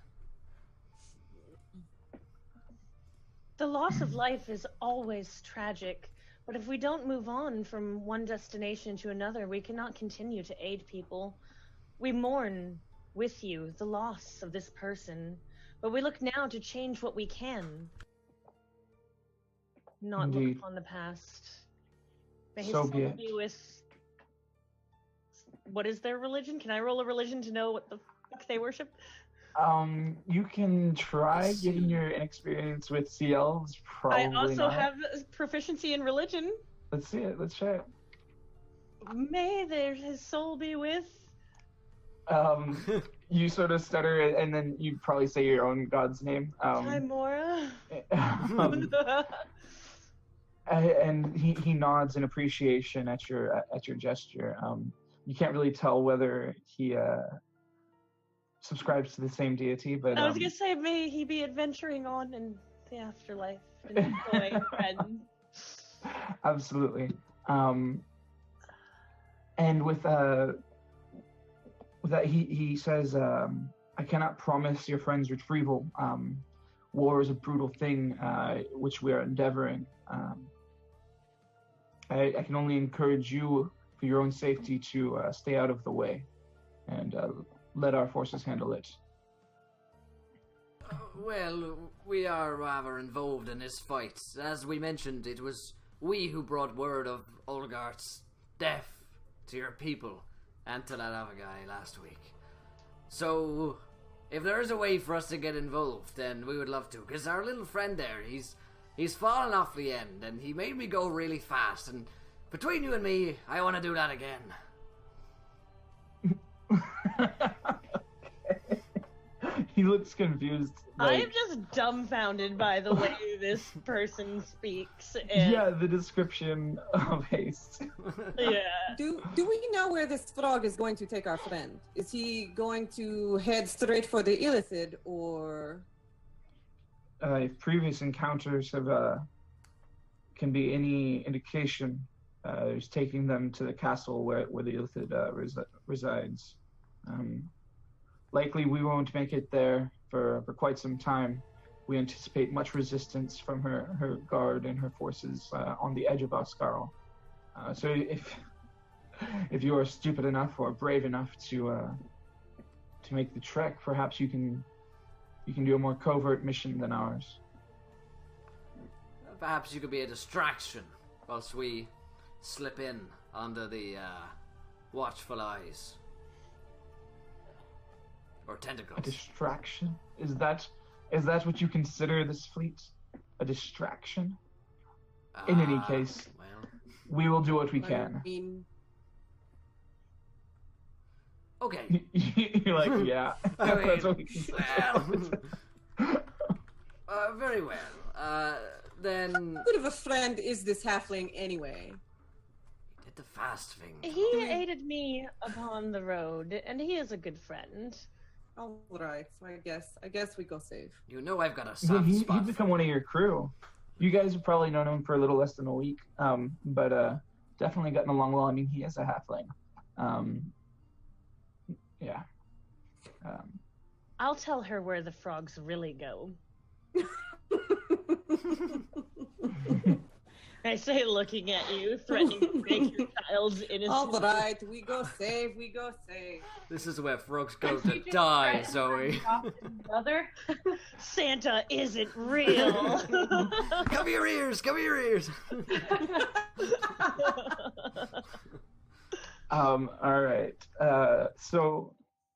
The loss of life is always tragic, but if we don't move on from one destination to another, we cannot continue to aid people. We mourn with you the loss of this person, but we look now to change what we can, not Indeed. look upon the past. May his So soul be it. be with... What is their religion? Can I roll a religion to know what the fuck they worship? You can try getting your experience with sea elves. Probably I also not. have proficiency in religion. Let's see it. Let's try it. May his soul be with... You sort of stutter, and then you probably say your own god's name. Timora. And he nods in appreciation at your gesture. You can't really tell whether he subscribes to the same deity, but I was gonna say, may he be adventuring on in the afterlife and enjoying friends. Absolutely. And with that, he says, I cannot promise your friend's retrieval. War is a brutal thing, which we are endeavoring. I can only encourage you, for your own safety, to stay out of the way and let our forces handle it. Well, we are rather involved in this fight. As we mentioned, it was we who brought word of Olgar's death to your people and to that other guy last week. So, if there is a way for us to get involved, then we would love to. Because our little friend there, he's fallen off the end, and he made me go really fast. And between you and me, I want to do that again. He looks confused. I am just dumbfounded by the way this person speaks. And... Yeah, the description of haste. Yeah. Do we know where this frog is going to take our friend? Is he going to head straight for the Illithid, or... If previous encounters have can be any indication, is taking them to the castle where the Illithid resides. Likely we won't make it there for quite some time. We anticipate much resistance from her guard and her forces on the edge of Oscarl. So if you are stupid enough or brave enough to make the trek, perhaps you can do a more covert mission than ours. Perhaps you could be a distraction whilst we slip in under the watchful eyes. Or tentacles. A distraction? Is that what you consider this fleet? A distraction? In any case, well, we will do what we I can. mean, okay. You're like, yeah. I mean, That's what we can very well. Then how good of a friend is this halfling anyway? he did the fast thing. He aided me upon the road, and he is a good friend. All right, so I guess we go save. You know I've got a Well, soft he's spot. become one of your crew. You guys have probably known him for a little less than a week, but definitely gotten along well. I mean, he is a halfling. Yeah. I'll tell her where the frogs really go. I say, looking at you, threatening to break your child's innocence. All right, we go save, we go save. This is where frogs go He to just die, threatened Zoe. my adopted brother. Santa isn't real. Cover your ears! Cover your ears! All right. So,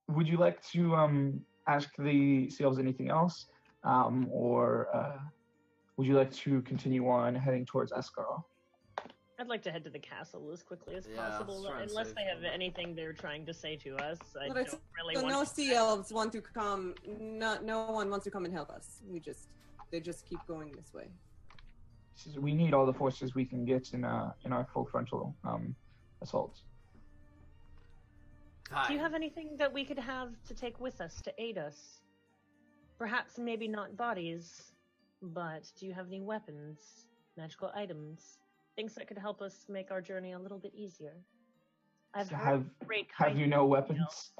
would you like to ask the seals anything else, or would you like to continue on heading towards Escarl? I'd like to head to the castle as quickly as Yeah, possible, let's try and unless save they have them. anything they're trying to say to us. I But don't really So want no to. sea elves want to come. No one wants to come and help us. They just keep going this way. We need all the forces we can get in our full frontal assault. Do you have anything that we could have to take with us to aid us? Perhaps maybe not bodies, but do you have any weapons, magical items, things that could help us make our journey a little bit easier? I've heard great Have you no weapons?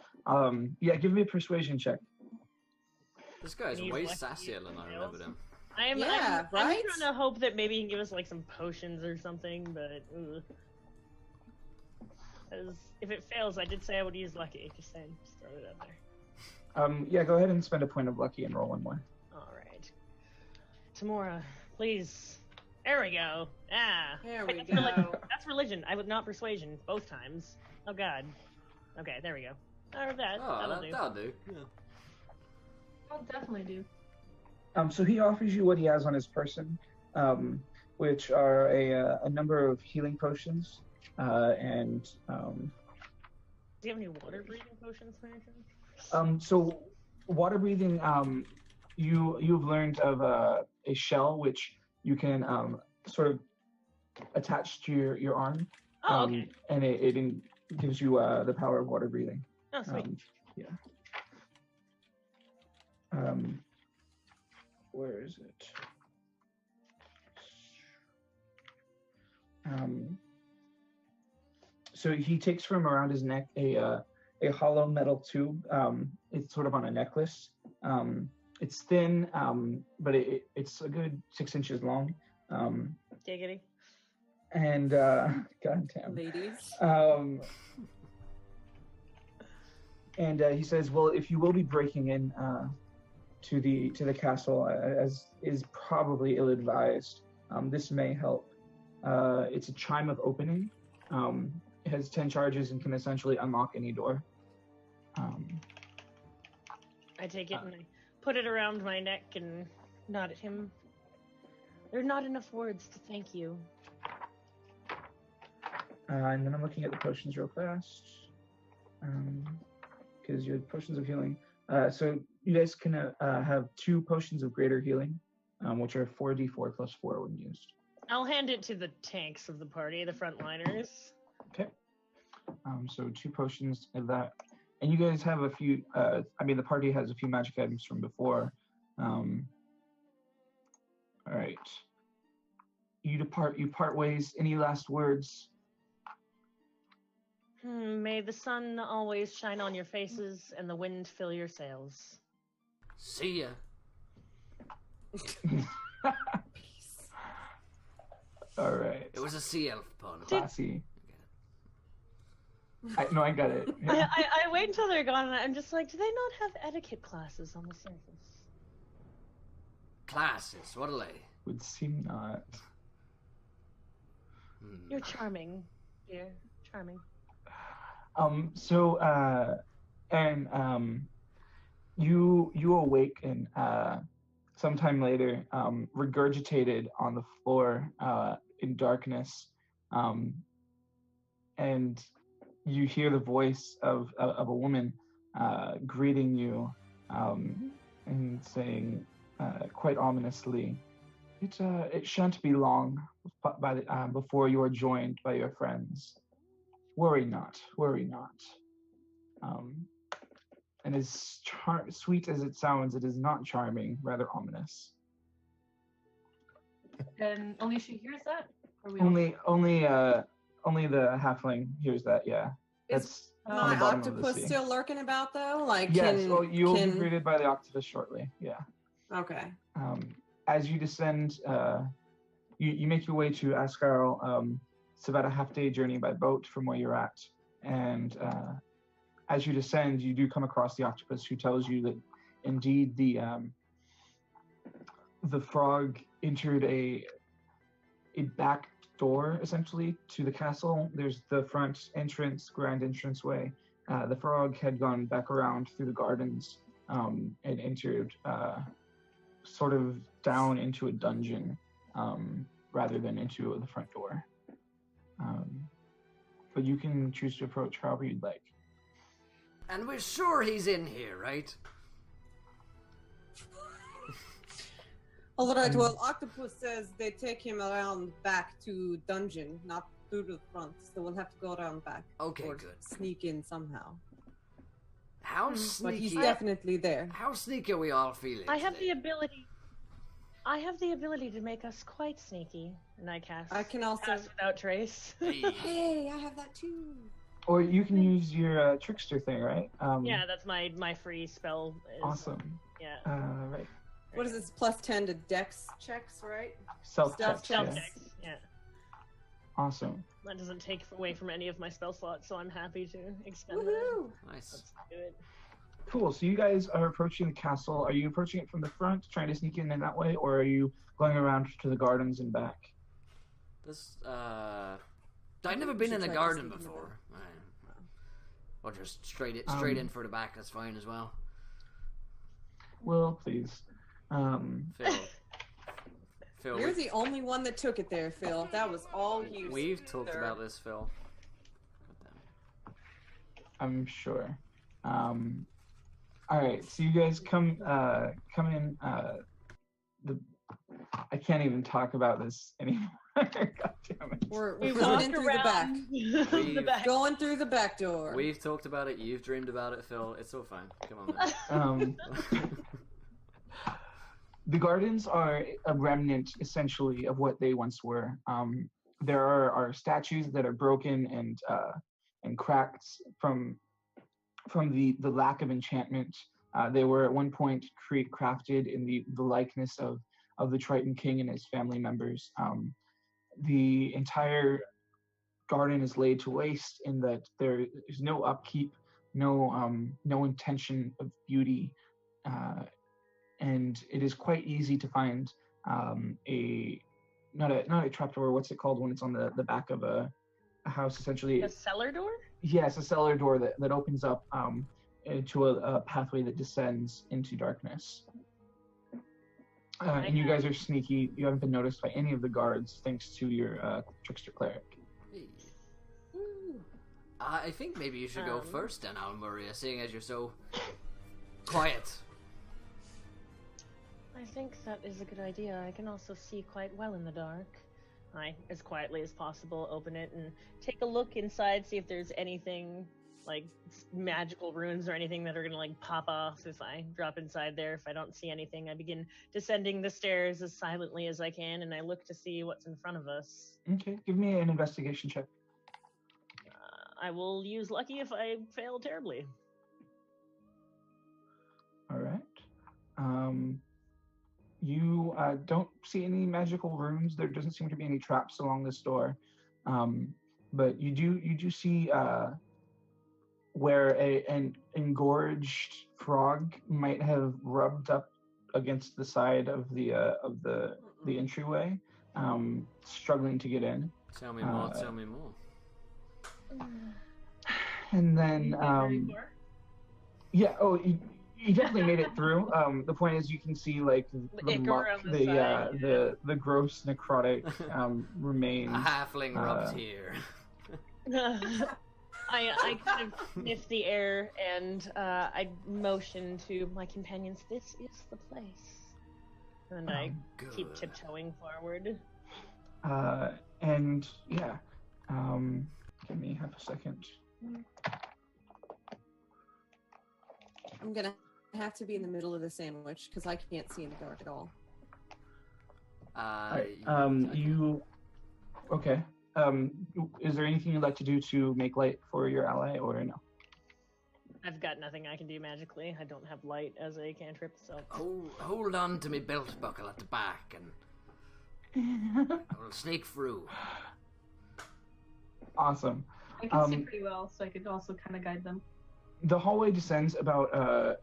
Yeah, give me a persuasion check. This guy's Can you way use lucky sassier than I details? remembered him. I'm right? trying to hope that maybe he can give us like some potions or something, but if it fails, I did say I would use lucky. Just saying, just throw it out there. Yeah, go ahead and spend a point of lucky and roll one more. All right, Tamora, please. There we go. There Wait, we that's religion. go. That's religion. I would not persuasion both times. Oh God. Okay, there we go. Or that. That'll do. That'll do. Yeah. I'll definitely do. So he offers you what he has on his person, which are a number of healing potions, and Do you have any water breathing potions, for anything? so water breathing. You've learned of a shell which you can sort of attach to your arm, Oh, okay. and it gives you the power of water breathing. Oh, sweet. Yeah. Where is it? So he takes from around his neck a hollow metal tube. It's sort of on a necklace. It's thin, but it's a good 6 inches long. Giggity. And goddamn. Ladies. And he says, "Well, if you will be breaking in to the castle, as is probably ill-advised, this may help. It's a chime of opening. It has 10 charges and can essentially unlock any door." I take it and I put it around my neck and nod at him. There are not enough words to thank you. And then I'm looking at the potions real fast, because you had potions of healing. So you guys can have 2 potions of greater healing, which are 4d4 plus 4 when used. I'll hand it to the tanks of the party, the frontliners. Okay. So 2 potions of that. And you guys have a few, the party has a few magic items from before. All right. You part ways. Any last words? May the sun always shine on your faces and the wind fill your sails. See ya. All right. It was a sea elf pun. Classy. I got it. Yeah. I wait until they're gone and I'm just like, do they not have etiquette classes on the surface? Classes, what are they? Would seem not. You're charming, dear. Charming. You awake and sometime later, regurgitated on the floor in darkness, and you hear the voice of a woman greeting you and saying quite ominously, "It shan't be long before you are joined by your friends. Worry not, worry not." And as sweet as it sounds, it is not charming, rather ominous. And Alicia hears that? Or we Only the halfling hears that. Yeah, that's on My the bottom of the octopus sea. still lurking about though? Like, Yes, well, you will be greeted by the octopus shortly. Yeah. Okay. As you descend you make your way to Ascarl. It's about a half-day journey by boat from where you're at, and as you descend, you do come across the octopus, who tells you that indeed the frog entered a back door essentially to the castle. There's the front entrance, grand entranceway. The frog had gone back around through the gardens and entered sort of down into a dungeon rather than into the front door. But you can choose to approach however you'd like. And we're sure he's in here, right? All right. Well, Octopus says they take him around back to dungeon, not through the front. So we'll have to go around back. Okay, or good. Sneak in somehow. How But sneaky? he's definitely there. How sneaky are we all feeling? I have today? the ability. I have the ability to make us quite sneaky, and I cast. I can also. Cast without trace. Hey, I have that too. Or you can use your trickster thing, right? Yeah, that's my free spell. Is, Awesome. Yeah. Right. What is this? +10 to Dex checks, right? Stealth Stealth checks. Stealth Yeah. checks. Yeah. Awesome. That doesn't take away from any of my spell slots, so I'm happy to expend that. Woohoo! Nice. Let's do it. Cool. So you guys are approaching the castle. Are you approaching it from the front, trying to sneak in that way, or are you going around to the gardens and back? This I've never been in a tried to garden sneak in the before. Or just straight in for the back. That's fine as well. Will, please. Phil, You're the only one that took it there, Phil. That was all you. we've talked sir. about this, Phil. I'm sure. All right. So you guys come in. I can't even talk about this anymore. God damn it. We're We going walked in through the back. around the back. Going through the back door. We've talked about it. You've dreamed about it, Phil. It's all fine. Come on, man. The gardens are a remnant, essentially, of what they once were. There are statues that are broken and cracked from the lack of enchantment. They were at one point crafted in the likeness of the Triton King and his family members. The entire garden is laid to waste in that there is no upkeep, no intention of beauty, and it is quite easy to find not a trapdoor. What's it called when it's on the back of a house? Essentially, A cellar door? yes, a cellar door that opens up into a pathway that descends into darkness. And you guys are sneaky. You haven't been noticed by any of the guards, thanks to your trickster cleric. Hey. I think maybe you should go first, then, Maria, seeing as you're so quiet. I think that is a good idea. I can also see quite well in the dark. I, as quietly as possible, open it and take a look inside, see if there's anything like magical runes or anything that are gonna like pop off if I drop inside there. If I don't see anything, I begin descending the stairs as silently as I can, and I look to see what's in front of us. Okay, give me an investigation check. I will use lucky if I fail terribly. All right. You don't see any magical runes. There doesn't seem to be any traps along this door, but you do see where an engorged frog might have rubbed up against the side of the entryway, struggling to get in. Tell me more. Tell me more. And then, yeah. Oh, you definitely made it through. The point is, you can see like the ichor muck, on the side, the gross necrotic remains. A halfling rubbed here. I kind of sniff the air and I motion to my companions, this is the place. And I keep tiptoeing forward. And yeah, give me half a second. I'm gonna have to be in the middle of the sandwich because I can't see in the dark at all. You okay? Is there anything you'd like to do to make light for your ally, or no? I've got nothing I can do magically. I don't have light as a cantrip, so. Hold on to me belt buckle at the back, and I will sneak through. Awesome. I can see pretty well, so I could also kind of guide them. The hallway descends about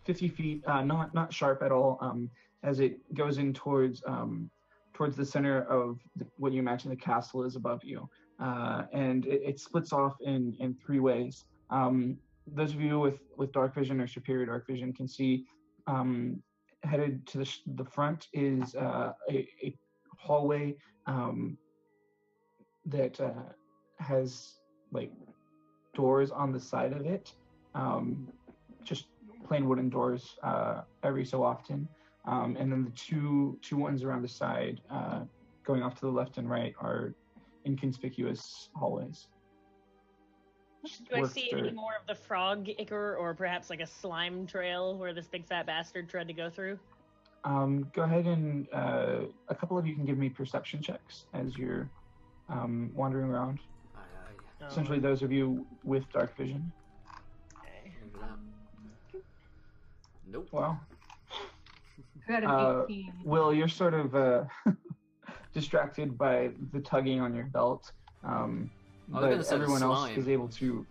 50 feet, not sharp at all, as it goes in towards the center of what you imagine the castle is above you. And it splits off in three ways. Those of you with dark vision or superior dark vision can see headed to the front is a hallway that has like doors on the side of it, just plain wooden doors every so often, and then the two ones around the side going off to the left and right are inconspicuous hallways. Do I see any more of the frog ichor, or perhaps like a slime trail where this big fat bastard tried to go through? Go ahead and a couple of you can give me perception checks as you're wandering around. Essentially, those of you with dark vision. Okay. Nope. Well, I got an 18. Will, you're sort of distracted by the tugging on your belt, but everyone else is able to.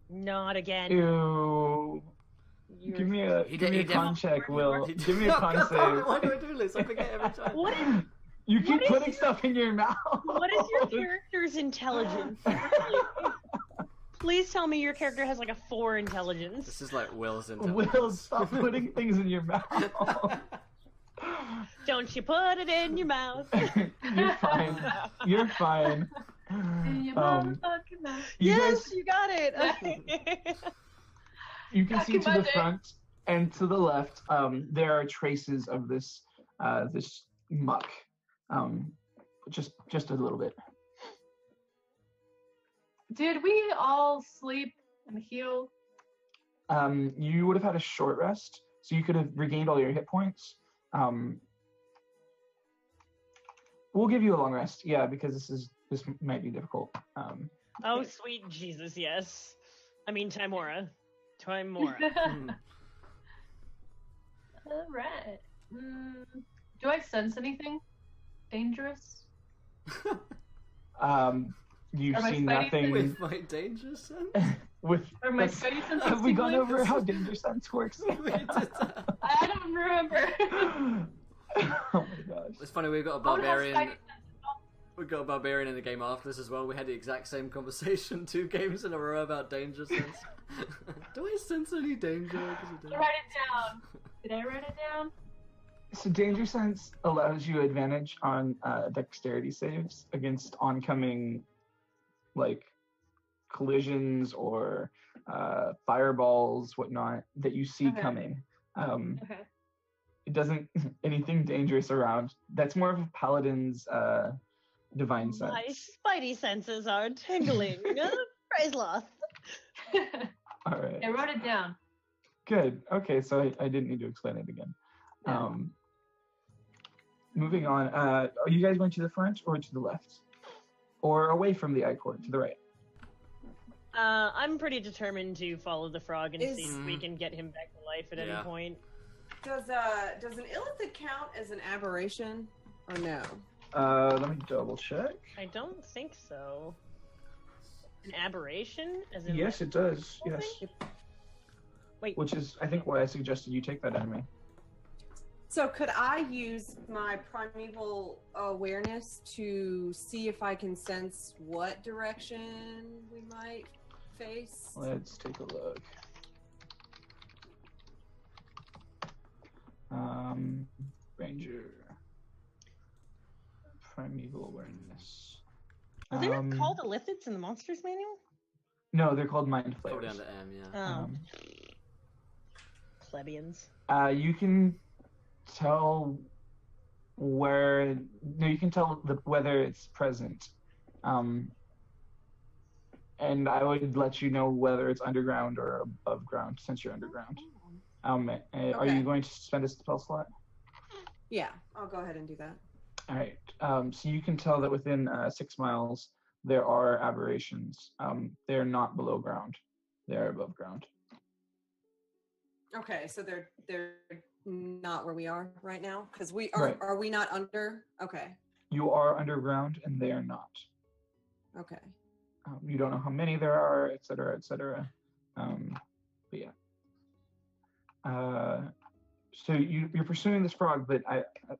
Not again. Ew. Give me a con check, Will. Give me a con save. Why do I do this? I forget every time. What is, You keep putting stuff in your mouth. what is your character's intelligence? Please tell me your character has like a 4 intelligence. This is like Will's intelligence. Will, stop putting things in your mouth. Don't you put it in your mouth. You're fine. You're fine. In your motherfucking mouth. Yes, you got it. You can Back see in to my the day. front and to the left, there are traces of this muck, just a little bit. Did we all sleep and heal? You would have had a short rest, so you could have regained all your hit points. We'll give you a long rest, yeah, because this might be difficult. Oh, sweet Jesus, yes. I mean, Timora. All right. Do I sense anything dangerous? You've Are my seen spidey nothing With my danger sense? with. Are my that's- spidey senses Have we gone tingling? over how danger sense works? We did that. I don't remember. Oh my gosh. It's funny, we've got a I would have barbarian. spidey senses. We've got a barbarian in the game after this as well. We had the exact same conversation 2 games in a row about danger sense. Do I sense any danger? I'll write it down. Did I write it down? So danger sense allows you advantage on dexterity saves against oncoming, like, collisions or fireballs, whatnot, that you see Okay. coming. Okay. It doesn't anything dangerous around. That's more of a paladin's divine sense. My spidey senses are tingling. Praise Loth. All right. I wrote it down. Good. Okay, so I didn't need to explain it again. Yeah. Moving on. Are you guys going to the front or to the left? Or away from the I-Court, to the right? I'm pretty determined to follow the frog and Is- see if we can get him back to life at Yeah. any point. Does an illithid count as an aberration or no? Let me double check. I don't think so. An aberration? As in Yes, it does. Yes. Wait. Which is, I think, why I suggested you take that enemy. So could I use my primeval awareness to see if I can sense what direction we might face? Let's take a look. Ranger. Primeval awareness. Are they not called illithids in the monsters manual? No, they're called mind Probably flayers. under M, yeah. Oh. Plebeians. You can tell where. No, you can tell whether it's present. And I would let you know whether it's underground or above ground, since you're underground. Are Okay. you going to spend a spell slot? Yeah, I'll go ahead and do that. All right. So you can tell that within 6 miles there are aberrations. They're not below ground; they are above ground. Okay, so they're not where we are right now? Because we Right. are we not under? Okay. You are underground, and they are not. Okay. You don't know how many there are, et cetera, et cetera. But yeah. So you're pursuing this frog, but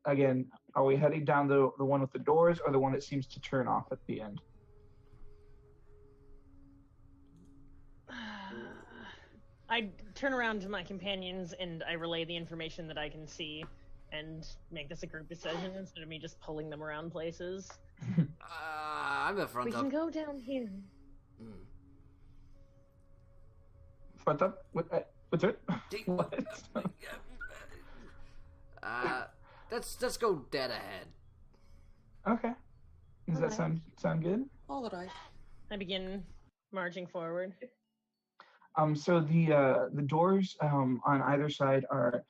again, are we heading down the one with the doors, or the one that seems to turn off at the end? I turn around to my companions and I relay the information that I can see and make this a group decision instead of me just pulling them around places. I'm a front We up. can go down here. Front up? What's it? D- What? Let's go dead ahead. Okay. Does that sound good? All right. I begin marching forward. So the doors on either side are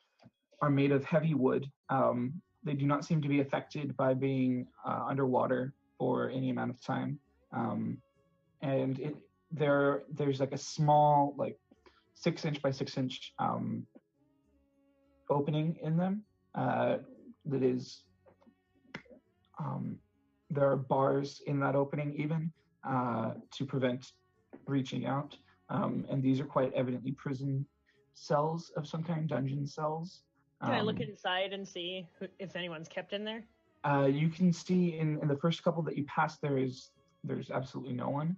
made of heavy wood. They do not seem to be affected by being underwater for any amount of time. And there's like a small, like 6-inch by 6-inch opening in them. That is, there are bars in that opening even to prevent reaching out. And these are quite evidently prison cells of some kind, dungeon cells. Can I look inside and see if anyone's kept in there? You can see in the first couple that you pass, there's absolutely no one.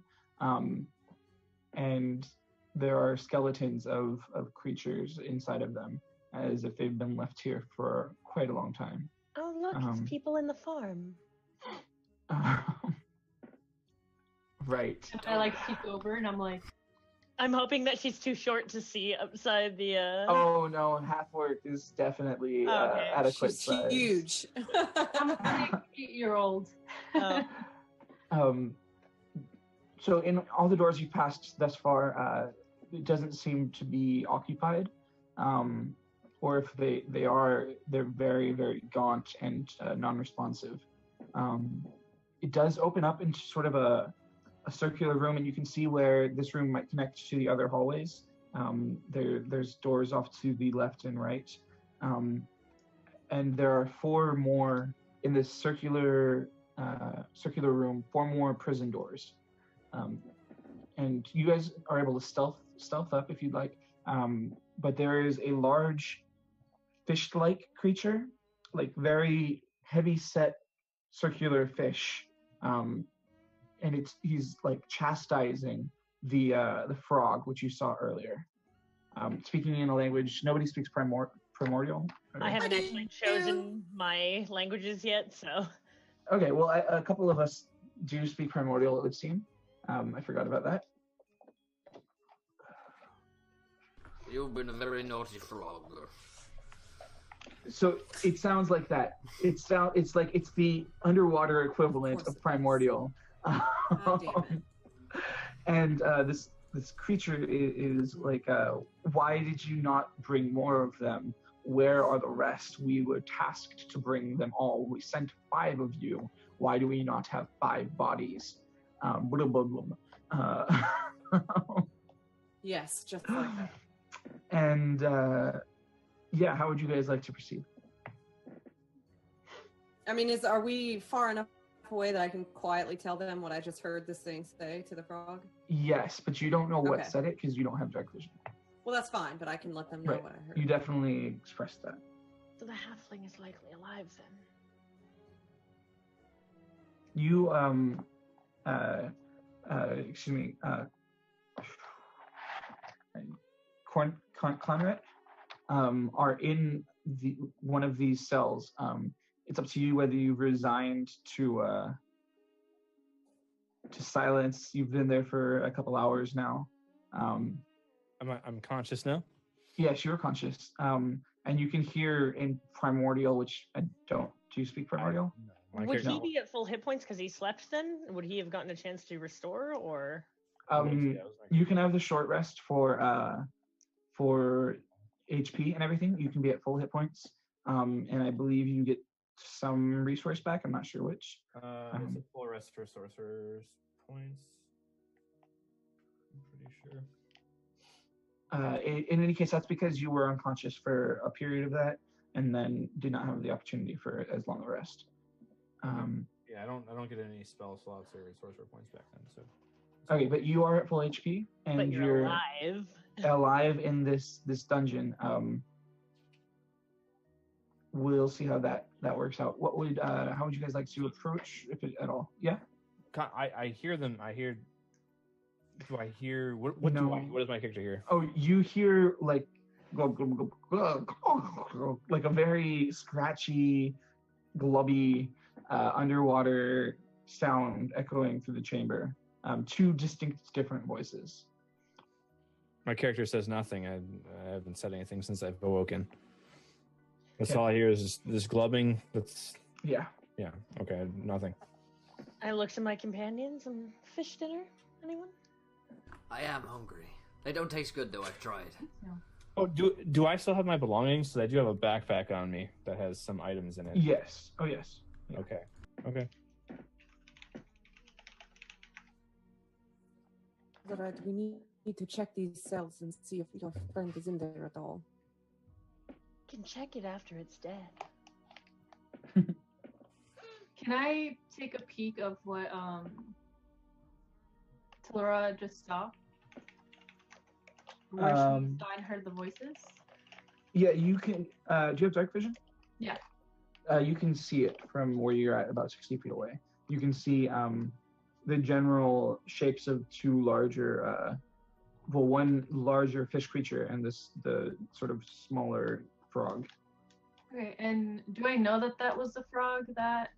And there are skeletons of creatures inside of them, as if they've been left here for quite a long time. Oh, look, it's people in the farm. Right. I like peek over and I'm like, I'm hoping that she's too short to see outside the. Oh no, half orc is definitely Okay. adequate She's size. huge. I'm a big 8-year-old. Oh. So in all the doors you've passed thus far, it doesn't seem to be occupied, or if they are, they're very, very gaunt and non-responsive. It does open up into sort of a circular room, and you can see where this room might connect to the other hallways. There's doors off to the left and right, and there are 4 more in this circular room. 4 more prison doors. And you guys are able to stealth up if you'd like. But there is a large fish-like creature, like very heavy-set circular fish, and he's like chastising the frog, which you saw earlier. Speaking in a language nobody speaks primordial. I haven't actually chosen my languages yet, so. Okay, well, a couple of us do speak primordial, it would seem. I forgot about that. You've been a very naughty frog. So it sounds like that. It's like it's the underwater equivalent of primordial. And this creature is like, why did you not bring more of them? Where are the rest? We were tasked to bring them all. We sent 5 of you. Why do we not have 5 bodies? Yes, just like that. And yeah, how would you guys like to proceed? I mean, are we far enough away that I can quietly tell them what I just heard this thing say to the frog? Yes, but you don't know what Okay. said it because you don't have dark vision. Well, that's fine, but I can let them know Right. what I heard. You definitely expressed that. So the halfling is likely alive then. You excuse me, Conrad, are in one of these cells. It's up to you whether you've resigned to silence. You've been there for a couple hours now. I'm conscious now. Yes, you're conscious. And you can hear in primordial, which I don't. Do you speak primordial? Would he be at full hit points because he slept then? Would he have gotten a chance to restore, or? You can have the short rest for HP and everything. You can be at full hit points, and I believe you get some resource back. I'm not sure which. It's a full rest for sorcerer's points. I'm pretty sure. In any case, that's because you were unconscious for a period of that, and then did not have the opportunity for as long a rest. Yeah, I don't get any spell slots or sorcerer points back then. So. Okay, but you are at full HP, and But you're alive. alive in this dungeon. We'll see how that works out. How would you guys like to approach, if at all? Yeah. I hear them. Do I hear what? No. What does my character hear? Oh, you hear like like a very scratchy, glubby underwater sound echoing through the chamber. Two distinct, different voices. My character says nothing. I haven't said anything since I've awoken. That's Okay. all I hear is this glubbing. That's Yeah. yeah. Okay, nothing. I look to my companions. Some fish dinner? Anyone? I am hungry. They don't taste good though. I've tried. Oh, do I still have my belongings? So I do have a backpack on me that has some items in it. Yes. Oh, yes. Yeah. Okay. Alright, we need to check these cells and see if your friend is in there at all. Can check it after it's dead. Can I take a peek of what Talura just saw? Where she saw and heard the voices? Yeah, you can. Do you have dark vision? Yeah. You can see it from where you're at, about 60 feet away. You can see the general shapes of two larger, one larger fish creature and the sort of smaller frog. Okay, and do I know that was the frog that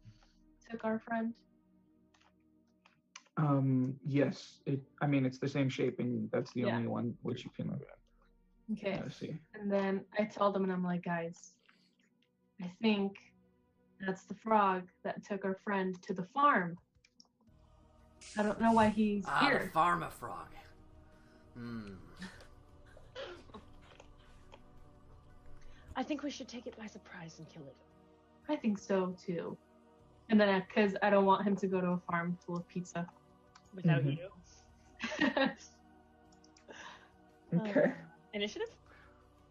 took our friend? Yes. It's the same shape, and that's the Yeah. only one which you can Okay. see. And then I told them, and I'm like, guys, I think that's the frog that took our friend to the farm. I don't know why he's The here. pharma frog. I think we should take it by surprise and kill it. I think so too. And then, because I don't want him to go to a farm full of pizza. Without Mhm. you. Okay. Initiative?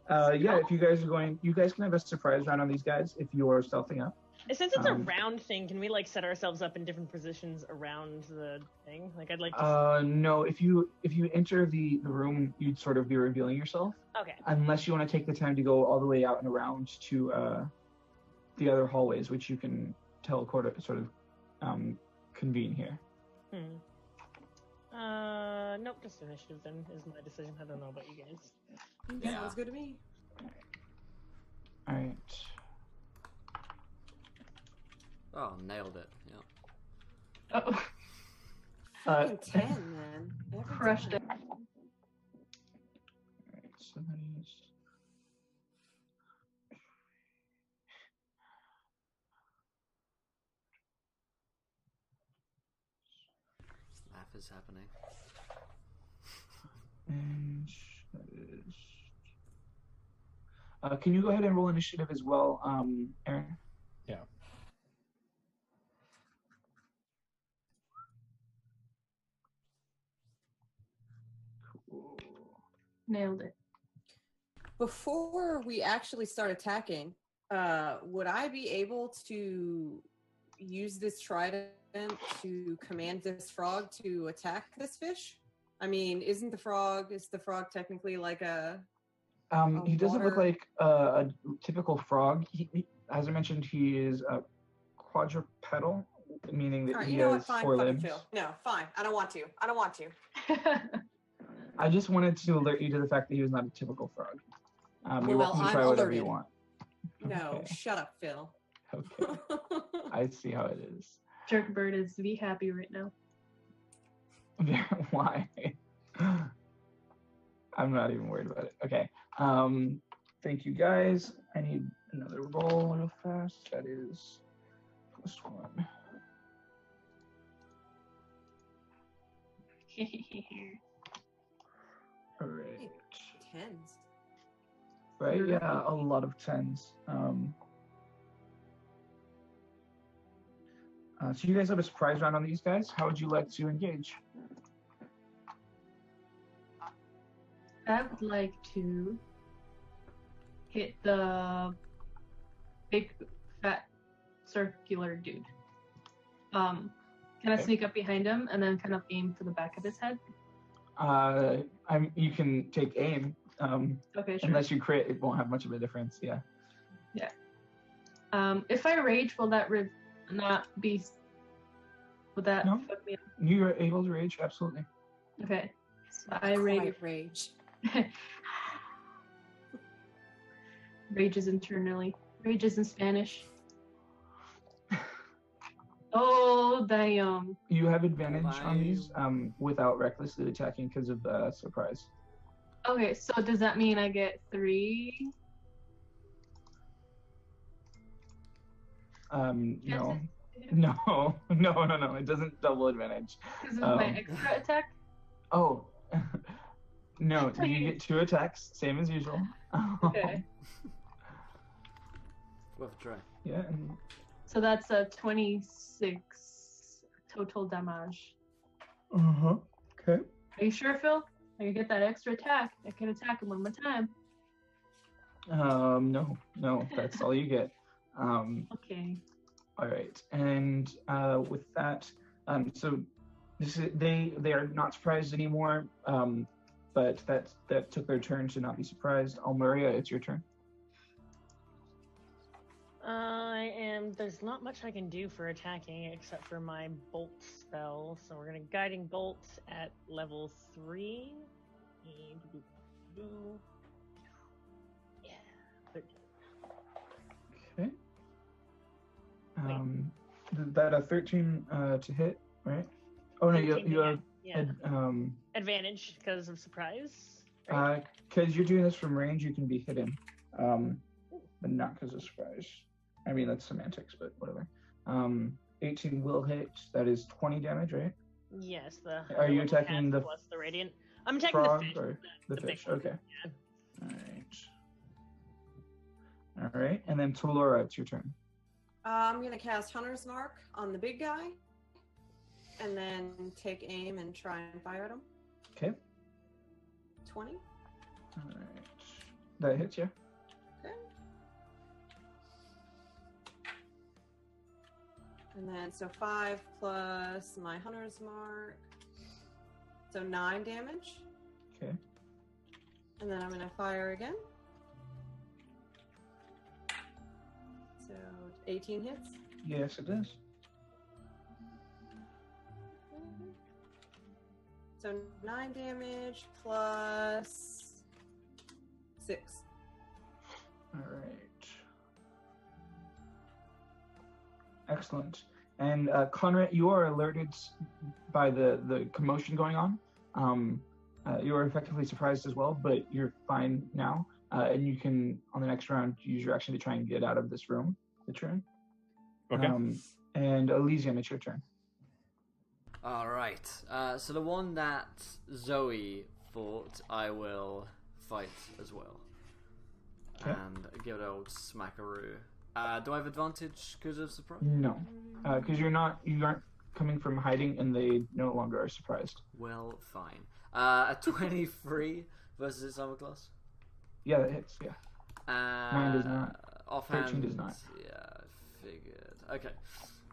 Yeah, if you guys are going, you guys can have a surprise round on these guys if you are stealthing up. Since it's a Um, round thing, can we like set ourselves up in different positions around the thing? Like I'd like to. No, if you enter the room, you'd sort of be revealing yourself, Okay. unless you want to take the time to go all the way out and around to the other hallways, which you can teleport, sort of convene here. Nope, just initiative then is my decision. I don't know about you guys. Yeah. Sounds good to me. All right. Oh, nailed it. Yeah. Oh, Fucking 10, man. Every crushed it. time. All right, so that is. Laugh is happening. And that is. Can you go ahead and roll initiative as well, Aaron? Yeah. Cool. Nailed it. Before we actually start attacking, would I be able to use this trident to command this frog to attack this fish? I mean, is the frog technically like a He doesn't look water- like a typical frog. As I mentioned, he is quadrupedal, meaning that All right, he you know has what? Fine, 4 fuck it, limbs. Phil. No, fine. I don't want to. I just wanted to alert you to the fact that he was not a typical frog. You're Well, welcome to I'm try whatever you alerted. want. No, Okay. shut up, Phil. Okay. I see how it is. Jerkbird is to be happy right now. Why? I'm not even worried about it. Okay. Thank you guys. I need another roll real fast. That is +1. All right. Tens. Right? Yeah, a lot of 10s. So you guys have a surprise round on these guys. How would you like to engage? I would like to hit the big, fat, circular dude. Can I sneak up behind him and then kind of aim for the back of his head? You can take aim. Okay, sure. Unless you crit, it won't have much of a difference. Yeah. Yeah. If I rage, will that not be? Would that No. fuck me up? You are able to rage, absolutely. Okay. So I rage. Quiet rage. Rages internally. Rages in Spanish. Oh damn! You have advantage on these without recklessly attacking because of surprise. Okay, so does that mean I get 3? No. No. It doesn't double advantage. Because of my extra attack? Oh. No, you get 2 attacks, same as usual. Okay. Worth a try. Yeah. So that's a 26 total damage. Okay. Are you sure, Phil? I can get that extra attack. I can attack him one more time. No, that's all you get. Okay. All right, and with that, so they are not surprised anymore. But that took their turn to not be surprised. Almeria, it's your turn. There's not much I can do for attacking except for my bolt spell. So we're gonna guiding bolt at level 3. Yeah. 13. Okay. That a 13 to hit, right? Oh no, you have advantage because of surprise. Because you're doing this from range, you can be hidden, but not because of surprise. I mean, that's semantics, but whatever. 18 will hit. That is 20 damage, right? Yes. Are you attacking the plus the radiant? I'm attacking frog the fish. or the fish? big one. Okay. Yeah. All right. And then Tulora, it's your turn. I'm gonna cast Hunter's Mark on the big guy, and then take aim and try and fire at him. Okay. 20. All right. That hits you. Okay. And then so 5 plus my Hunter's Mark, so 9 damage. Okay. And then I'm gonna fire again. So 18 hits. Yes, it does. So 9 damage plus 6. All right. Excellent. And Conrad, you are alerted by the commotion going on. You are effectively surprised as well, but you're fine now. And you can, on the next round, use your action to try and get out of this room that you're in. Okay. And Elysium, it's your turn. All right. So the one that Zoe fought, I will fight as well. Okay. And give it an old smackaroo. Do I have advantage because of surprise? No, because you aren't coming from hiding, and they no longer are surprised. Well, fine. A 23 versus its armor class? Yeah, that hits, yeah. Mine does not. Offhand, 13 does not. Yeah, I figured. Okay.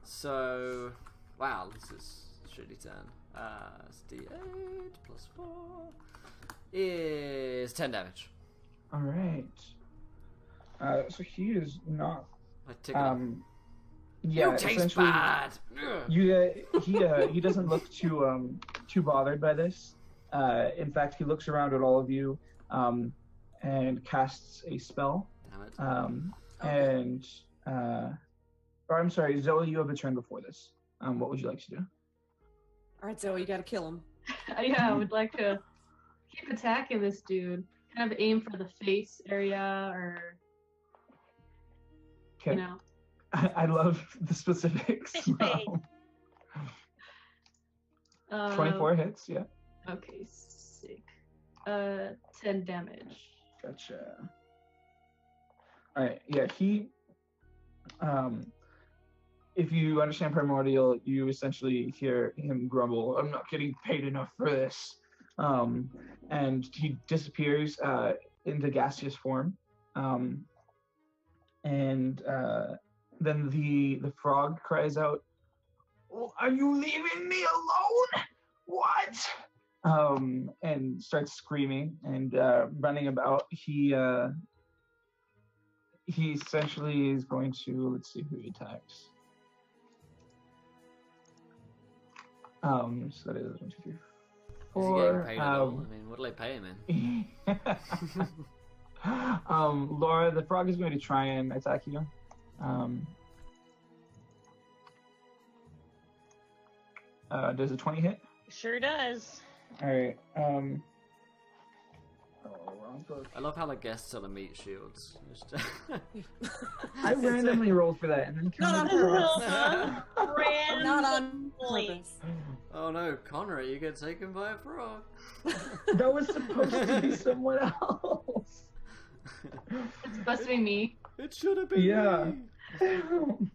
So, wow, this is a shitty turn. It's D8 plus 4 is 10 damage. All right. So he is not. I take it off. Yeah, You taste essentially, bad! he doesn't look too bothered by this. In fact, he looks around at all of you and casts a spell. Damn it. And or I'm sorry, Zoe, you have a turn before this. What would you like to do? All right, Zoe, you gotta kill him. Yeah, I would like to keep attacking this dude. Kind of aim for the face area, or Okay. you know. I love the specifics. Fish face. 24 hits, yeah. Okay, sick. 10 damage. Gotcha. All right, yeah, he, if you understand Primordial, you essentially hear him grumble, "I'm not getting paid enough for this." And he disappears into gaseous form. And then the frog cries out, "Are you leaving me alone? What?" And starts screaming and running about. He essentially is going to, let's see who he attacks. So that is 1, 2, 3, Is he 4. getting paid at all? I mean, what do they pay him in? Laura, the frog is going to try and attack you. Does a 20 hit? Sure does. All right. I love how the guests are the meat shields. I randomly rolled for that and then Not counted on the frog. Random Not on point. purpose. Oh no, Conrad, you get taken by a frog. That was supposed to be someone else. It's supposed to be me. It should have been Yeah. me.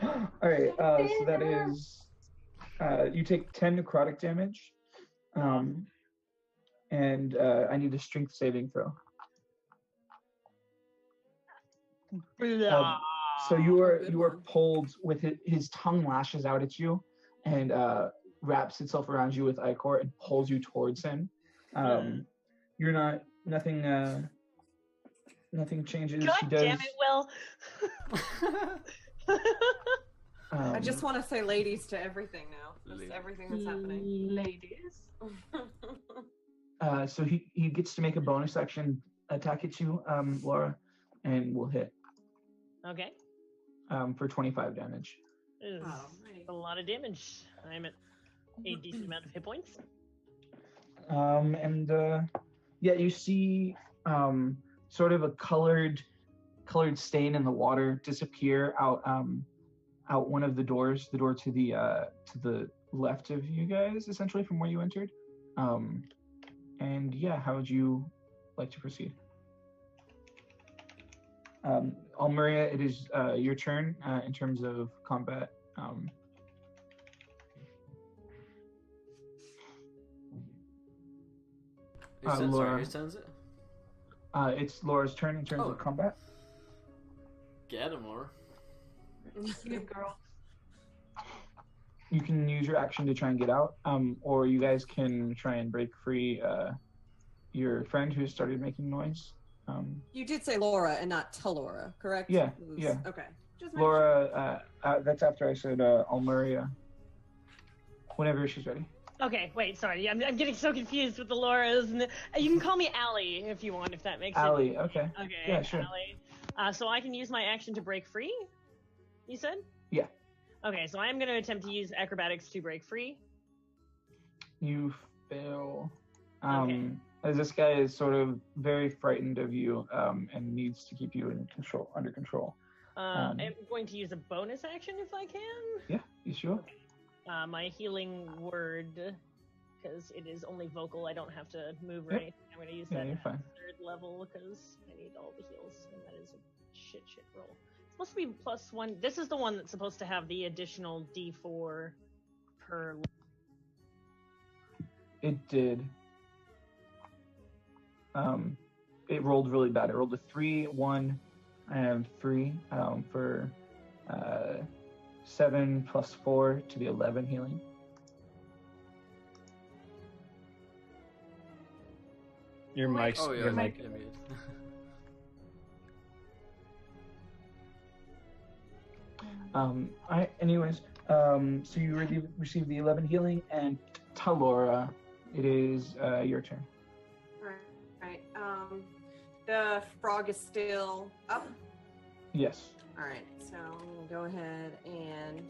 All right. So that is you take 10 necrotic damage, and I need a strength saving throw. Blah. So you are pulled with his tongue lashes out at you, and wraps itself around you with ichor and pulls you towards him. You're not nothing. Nothing changes. God He does. damn it, Will. I just want to say ladies to everything now. Just everything that's happening. Ladies. So he gets to make a bonus action attack at you, Laura, and will hit Okay. for 25 damage. Is Alrighty. a lot of damage. I'm at a decent amount of hit points. Yeah, you see sort of a colored stain in the water disappear out one of the doors, the door to the left of you guys, essentially from where you entered. And yeah, how would you like to proceed? Almeria, it is your turn in terms of combat. Laura. Whose turn is it? It's Laura's turn in terms Oh. of combat. Get him, Laura. Good girl. You can use your action to try and get out, or you guys can try and break free your friend who started making noise. You did say Laura and not Talora, correct? Yeah, It was- yeah. Okay. Just making sure. Laura, that's after I said Almeria. Whenever she's ready. Okay, wait, sorry. I'm getting so confused with the Lauras. And you can call me Allie if you want, if that makes Allie, okay. sense. Okay, Yeah, sure. Allie. So I can use my action to break free, you said? Yeah. Okay, so I'm going to attempt to use acrobatics to break free. You fail. Okay. As this guy is sort of very frightened of you and needs to keep you under control. I'm going to use a bonus action if I can. Yeah, you sure? My healing word, because it is only vocal, I don't have to move or Yep. anything. I'm going to use Yeah, that you're at fine. 3rd level because I need all the heals, and that is a shit roll. It's supposed to be +1. This is the one that's supposed to have the additional D4 per. It did. It rolled really bad. It rolled a 3, 1, and 3 for 7 plus 4 to the 11 healing. Your mic's Oh yeah, your mic. you're muted. Anyways, so you already received the 11 healing, and Talora, it is your turn. Right. The frog is still up. Yes. All right. So I'm gonna go ahead and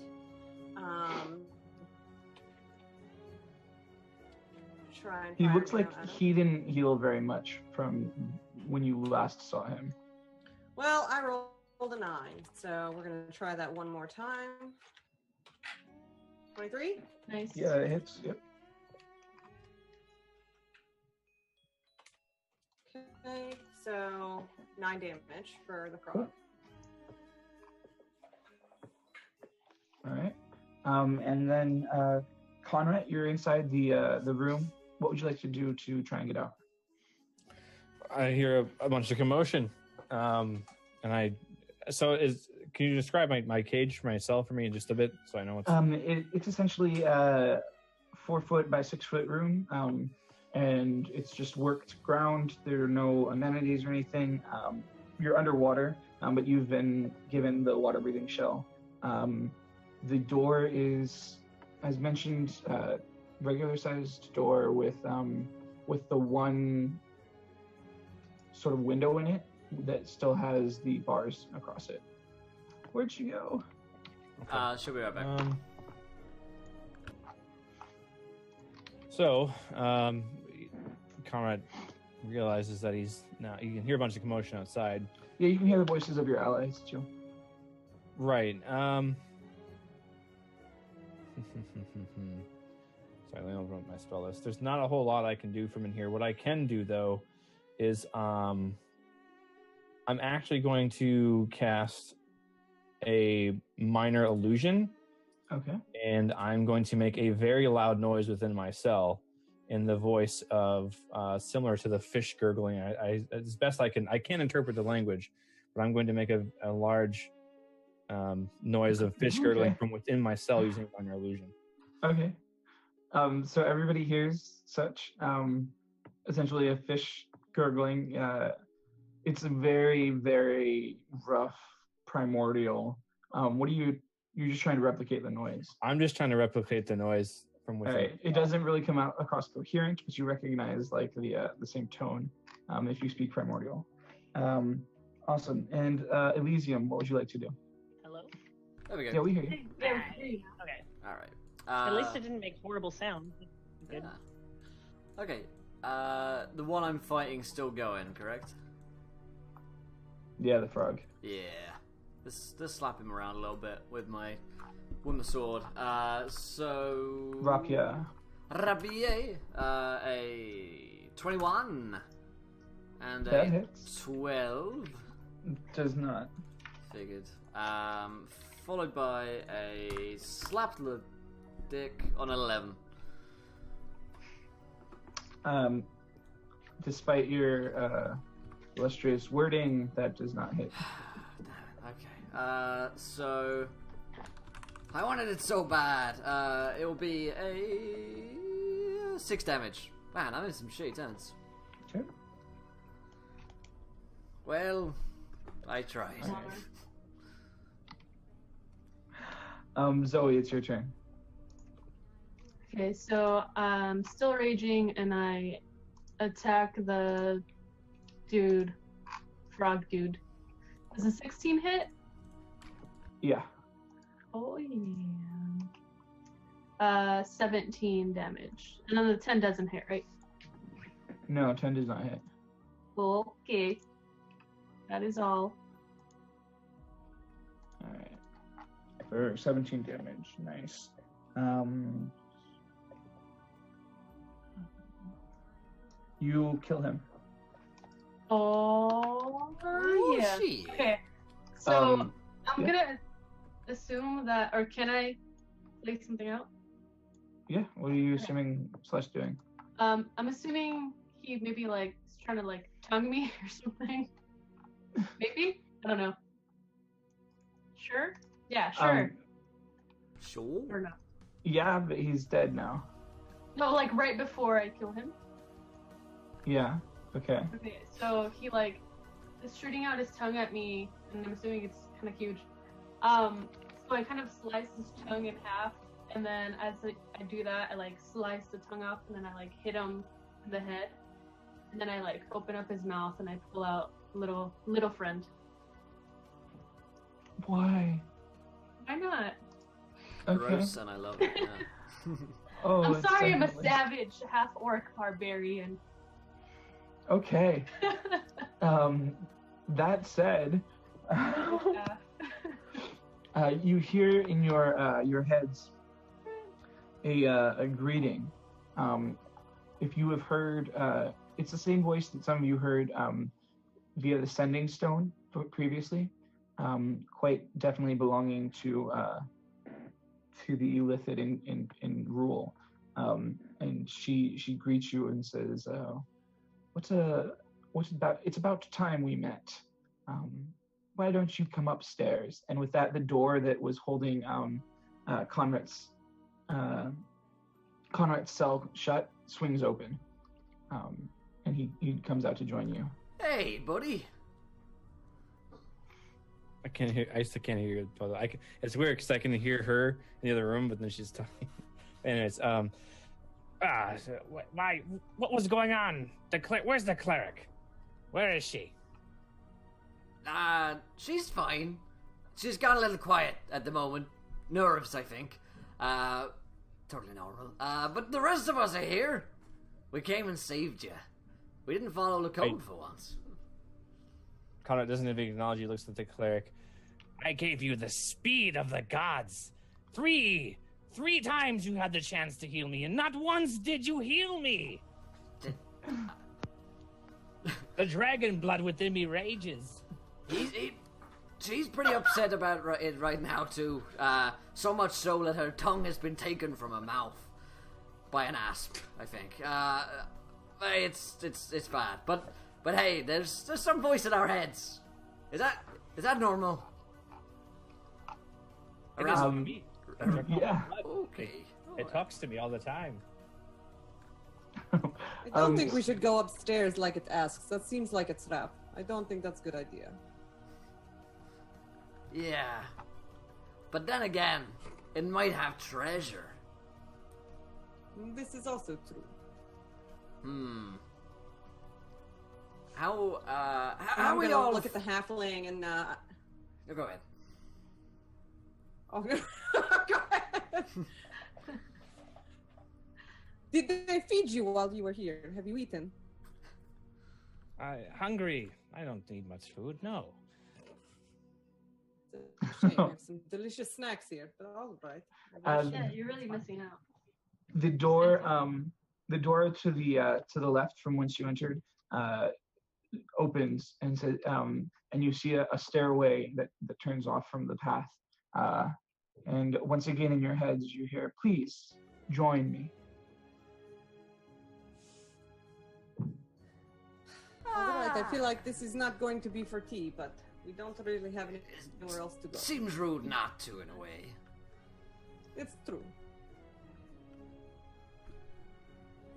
try and. He fire looks down like at him. he didn't heal very much from when you last saw him. Well, I rolled a 9, so we're gonna try that one more time. 23. Nice. Yeah, it hits. Yep. Okay, so 9 damage for the frog. Cool. All right. And then Conrad, you're inside the room what would you like to do to try and get out? I hear a bunch of commotion, and can you describe my cage for myself for me just a bit so I know what's... It's essentially 4 foot by 6 foot room, and it's just worked ground. There are no amenities or anything. You're underwater, but you've been given the water breathing shell. The door is, as mentioned, regular sized door with the one sort of window in it that still has the bars across it. Where'd she go? She'll be right back. Conrad realizes that you can hear a bunch of commotion outside. Yeah, you can hear the voices of your allies too. Right. Sorry, let me open up my spell list. There's not a whole lot I can do from in here. What I can do, though, is I'm actually going to cast a minor illusion. Okay. And I'm going to make a very loud noise within my cell in the voice of similar to the fish gurgling. I as best I can. I can't interpret the language, but I'm going to make a large noise of fish gurgling from within my cell using minor illusion. Okay. So everybody hears such essentially a fish gurgling. It's a very, very rough primordial. What are you're just trying to replicate the noise? I'm just trying to replicate the noise from within. Right. It doesn't really come out across coherent, but you recognize like the same tone if you speak primordial. Awesome. And Elysium, what would you like to do? Hello? There we go. Yeah, we hear you. Okay. All right. At least it didn't make horrible sound. Good. Yeah. Okay. The one I'm fighting still going, correct? Yeah, the frog. Yeah. Let's slap him around a little bit with my sword. So Rapier. Rapier. A 21 and That a hits. 12. Does not. Figured. Followed by a slap to the dick on 11. Despite your illustrious wording, that does not hit. Okay. So I wanted it so bad. It will be a 6 damage. Man, I'm in some shitty turns. Okay. Well, I tried. Zoe, it's your turn. Okay, so I'm still raging and I attack the frog dude. Does a 16 hit? Yeah. Oh yeah. 17 damage. And then the 10 doesn't hit, right? No, 10 does not hit. Okay. That is all. Alright. For 17 damage. Nice. You kill him. Oh, yeah. Shit. Okay. So I'm yeah. gonna assume that, or can I lay something out? Yeah, what are you assuming / doing? I'm assuming he maybe like is trying to like tongue me or something. Maybe? I don't know. Sure? Yeah, sure. Sure. Or no. Yeah, but he's dead now. No, like right before I kill him. Yeah, okay. Okay, so he like is shooting out his tongue at me, and I'm assuming it's kind of huge. So I kind of slice his tongue in half, and then as I do that, I like slice the tongue off, and then I like hit him in the head, and then I like open up his mouth and I pull out little friend. Why? Why not? Okay. Gross, and I love it. Yeah. Oh, I'm it's sorry, I'm a definitely- savage half-orc barbarian. Okay. That said, you hear in your heads a greeting. If you have heard, it's the same voice that some of you heard via the Sending Stone previously. Quite definitely belonging to the Illithid in rule. and she greets you and says, it's about time we met. Why don't you come upstairs? And with that, the door that was holding Conrad's cell shut swings open, and he comes out to join you. Hey, buddy. I still can't hear you. It's weird because I can hear her in the other room, but then she's talking. Anyways, what was going on? Where's the cleric? Where is she? She's fine. She's got a little quiet at the moment. Nerves, I think. Totally normal. But the rest of us are here. We came and saved you. We didn't follow the code for once. Conrad doesn't even acknowledge you, looks at the cleric. I gave you the speed of the gods. Three times you had the chance to heal me, and not once did you heal me. The dragon blood within me rages. She's pretty upset about it right now too. So much so that her tongue has been taken from her mouth by an asp, I think. It's bad. But hey, there's some voice in our heads. Is that normal? It is for me. Yeah. Okay. It talks to me all the time. I don't think we should go upstairs like it asks. That seems like a trap. I don't think that's a good idea. Yeah. But then again, it might have treasure. This is also true. How I'm we gonna all look at the halfling and No, go ahead. Oh, go ahead. Did they feed you while you were here? Have you eaten? Hungry. I don't need much food. No. It's a shame. We have some delicious snacks here, but all right. Yeah, you're really missing out. The door to the left from whence you entered opens and says, and you see a stairway that turns off from the path. And once again in your heads you hear, "Please join me." All right, I feel like this is not going to be for tea, but we don't really have anywhere else to go. Seems rude not to, in a way. It's true.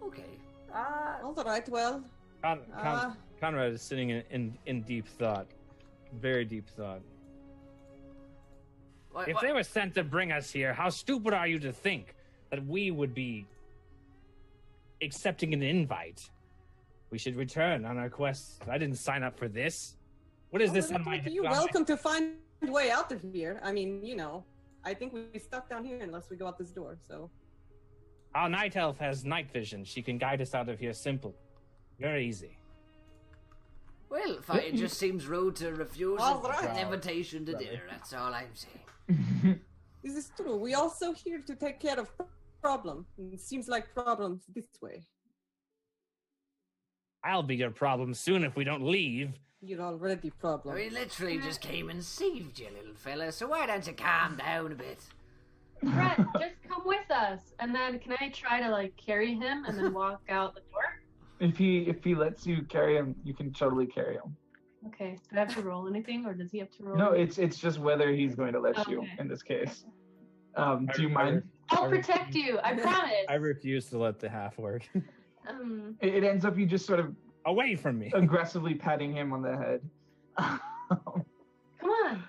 Okay. All right, well. Conrad is sitting in deep thought. Very deep thought. If they were sent to bring us here, how stupid are you to think that we would be accepting an invite? We should return on our quest. I didn't sign up for this. What is this on my head? You're welcome to find a way out of here. I mean, I think we're stuck down here unless we go out this door, so. Our night elf has night vision. She can guide us out of here simple. Very easy. Well, it just seems rude to refuse an invitation to dinner. That's all I'm saying. This is true. We also here to take care of problem. It seems like problems this way. I'll be your problem soon if we don't leave. You're already problem. We literally just came and saved you, little fella, so why don't you calm down a bit? Brett, just come with us, and then can I try to carry him and then walk out the door? If he lets you carry him, you can totally carry him. Okay. Do I have to roll anything, or does he have to roll? No, it's just whether he's going to let you Okay. in this case. Do you mind? I'll protect you. I promise. I refuse to let the half work. It ends up you just sort of away from me, aggressively patting him on the head. Come on.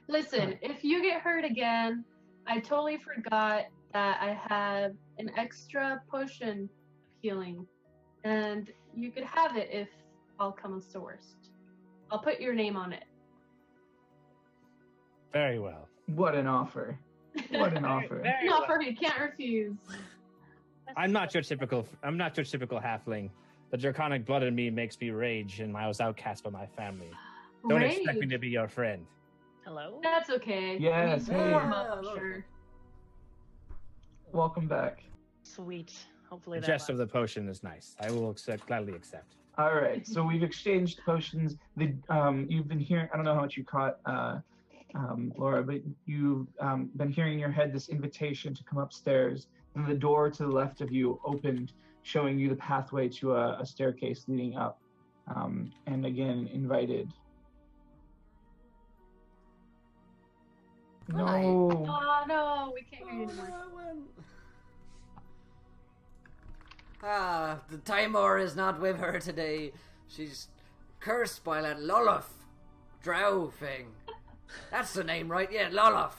Listen, if you get hurt again, I totally forgot that I have an extra potion healing, and you could have it if all comes to worst. I'll put your name on it. Very well. What an offer. What an offer. An offer you can't refuse. I'm not your typical halfling. The draconic blood in me makes me rage, and I was outcast by my family. Don't expect me to be your friend. Hello? That's okay. Yes, We hey. warm up, sure. Welcome back. Sweet. Hopefully The that jest of the potion is nice. I will gladly accept. All right, so we've exchanged potions. You've been hearing, I don't know how much you caught, Laura, but you've been hearing in your head this invitation to come upstairs. and the door to the left of you opened, showing you the pathway to a staircase leading up, and again invited. No. Oh no, we can't hear you anymore. The Timor is not with her today. She's cursed by that Loloth drow thing. That's the name, right? Yeah, Loloth.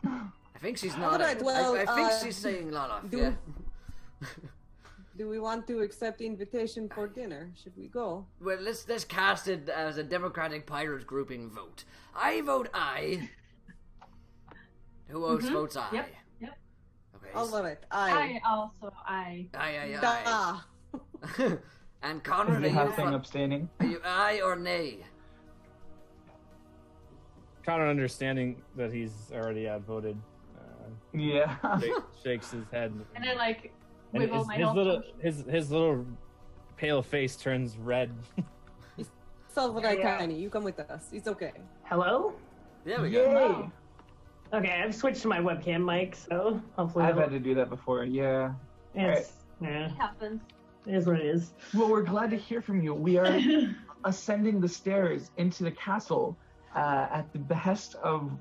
I think she's not. Alright, well, I think she's saying Loloth. Yeah. Do we want to accept the invitation for dinner? Should we go? Well, let's cast it as a Democratic Pirate grouping vote. I vote aye. Who else votes aye? Yep. Okay. All right. I also I. Aye. And Connor, Is are the halfling abstaining? are you aye or nay? Connor, understanding that he's already outvoted, Yeah. shakes his head. And I like And wiggle my health. his little pale face turns red. So right, Yeah. Tiny, you come with us. It's okay. Hello? There we Yay! go. Okay, I've switched to my webcam mic, so hopefully I've had to do that before. Yeah. it's yeah, It happens. it is what it is. Well, we're glad to hear from you. We are ascending the stairs into the castle at the behest of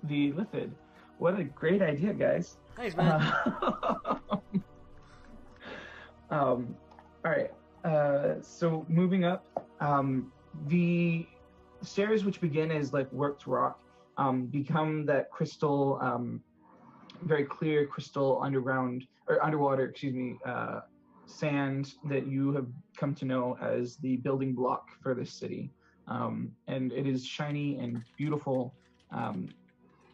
the Lithid. What a great idea, guys. Thanks, man. All right. So moving up, the stairs, which begin as like worked rock, become that crystal, very clear crystal underwater, sand that you have come to know as the building block for this city. And it is shiny and beautiful.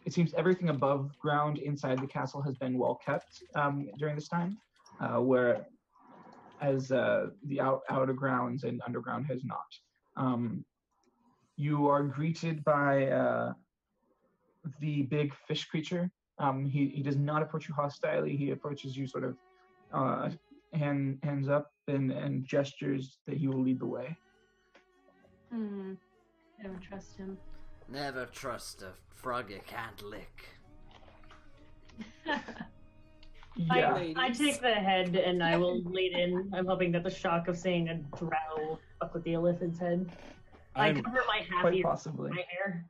It seems everything above ground inside the castle has been well kept during this time, whereas the outer grounds and underground has not. You are greeted by the big fish creature. He does not approach you hostilely. He approaches you sort of hands up and gestures that he will lead the way. Never trust him. Never trust a frog you can't lick. Yeah. I take the head and I will lead in. I'm hoping that the shock of seeing a drow up with the Illithid's head. I I'm- cover my half Quite ear possibly. with my hair.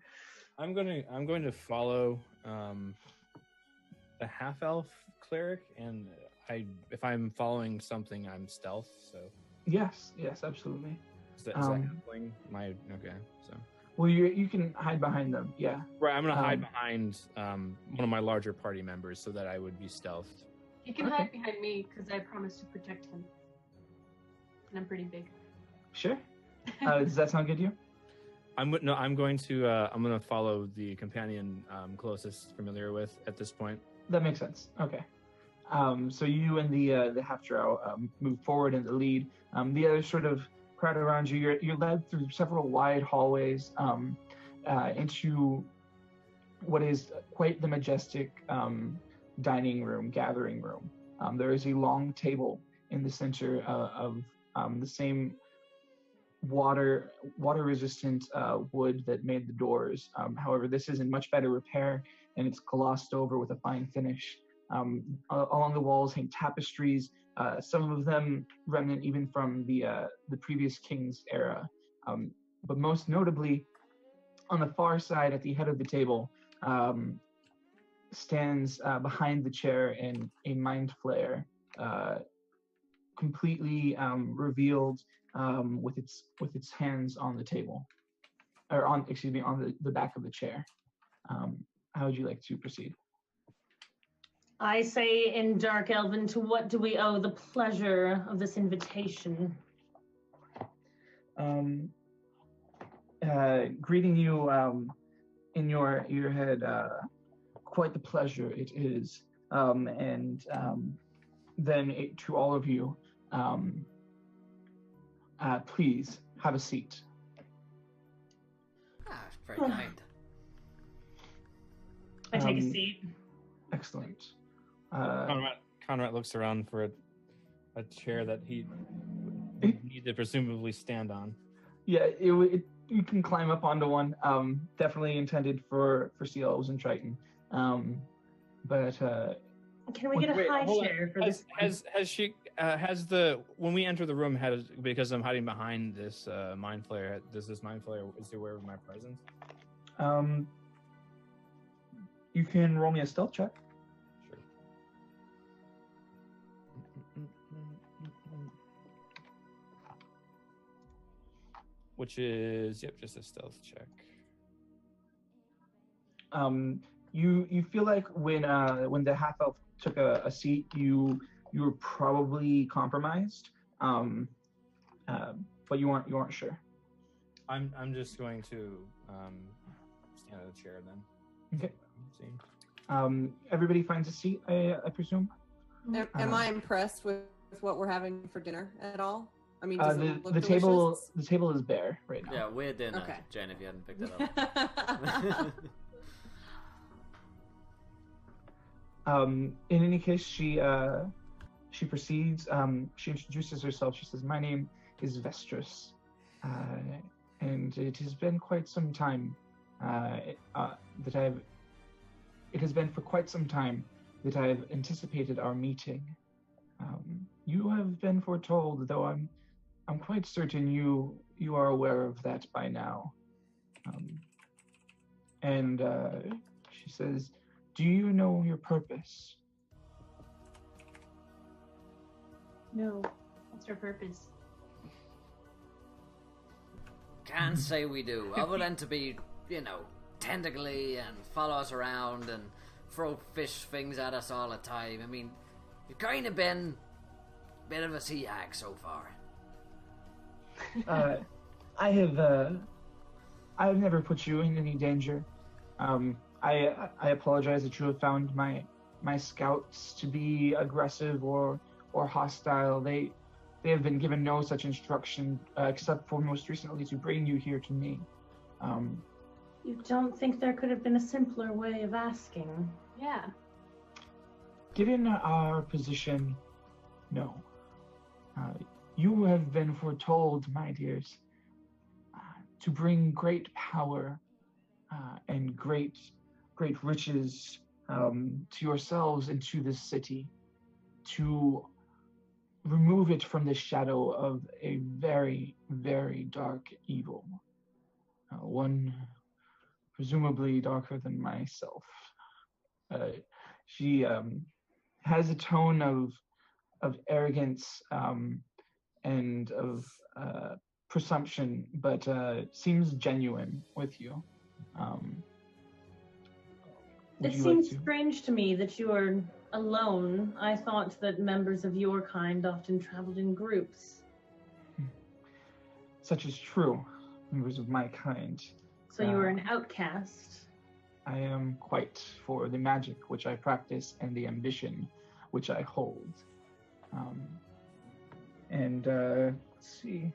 I'm going to follow the half elf cleric, and if I'm following something, I'm stealth. So Yes, absolutely. is that halfling? Okay. So Well, you can hide behind them. Yeah. right, I'm gonna hide behind one of my larger party members so that I would be stealthed. He can Okay. hide behind me because I promised to protect him. And I'm pretty big. Sure. Does that sound good to you? I'm going to follow the companion I'm closest familiar with at this point. That makes sense. Okay. So you and the half drow move forward in the lead. The other sort of crowd around you, you're led through several wide hallways into what is quite the majestic dining room, gathering room. There is a long table in the center of the same water resistant wood that made the doors. However, this is in much better repair and it's glossed over with a fine finish. Along the walls hang tapestries, some of them remnant even from the previous king's era. But most notably, on the far side at the head of the table stands behind the chair in a mind flare, completely revealed with its hands on the table, or on the back of the chair. How would you like to proceed? I say in Dark Elven, to what do we owe the pleasure of this invitation? Greeting you in your head, quite the pleasure it is. And then to all of you, please have a seat. Very kind. I take a seat. Excellent. Conrad looks around for a chair that he would need to presumably stand on. Yeah, you can climb up onto one. Definitely intended for sea elves and Triton. but Can we get a Wait, high hold on. share for this? Has the when we enter the room because I'm hiding behind this mind flayer? Does this mind flayer is he aware of my presence? You can roll me a stealth check. Sure. Which is just a stealth check. You feel like when the half elf took a seat, you were probably compromised, but you aren't sure. I'm just going to stand at a chair then. Okay. See. Everybody finds a seat, I presume. Am I impressed with what we're having for dinner at all? I mean, does it look the delicious? table is bare right now. Yeah, we're dinner, Okay. Jen, if you hadn't picked that up. In any case, she proceeds. She introduces herself. She says, "My name is Vestris, and it has been quite some time It has been for quite some time that I have anticipated our meeting. You have been foretold, though I'm quite certain you are aware of that by now." And she says, "Do you know your purpose?" No. What's her purpose? Can't say we do, other than to be, tentacly and follow us around and throw fish things at us all the time. I mean, you've kind of been a bit of a sea hag so far. I have never put you in any danger. I apologize that you have found my scouts to be aggressive or hostile. They have been given no such instruction, except for most recently to bring you here to me. You don't think there could have been a simpler way of asking? Yeah. Given our position, no. You have been foretold, my dears, to bring great power and great riches to yourselves and to this city, to remove it from the shadow of a very, very dark evil. One presumably darker than myself. She has a tone of arrogance and of presumption, but seems genuine with you. It seems strange to me that you are alone. I thought that members of your kind often traveled in groups. Such is true, members of my kind. So you are an outcast. I am quite for the magic which I practice and the ambition which I hold. Let's see.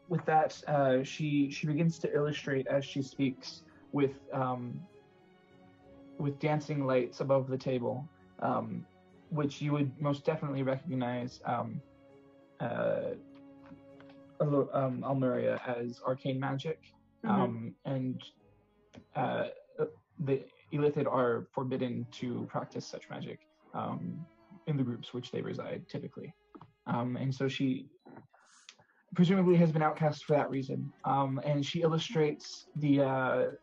With that, she begins to illustrate as she speaks with dancing lights above the table, which you would most definitely recognize Almeria as arcane magic, and the Illithid are forbidden to practice such magic in the groups which they reside typically, and so she presumably has been outcast for that reason. And she illustrates the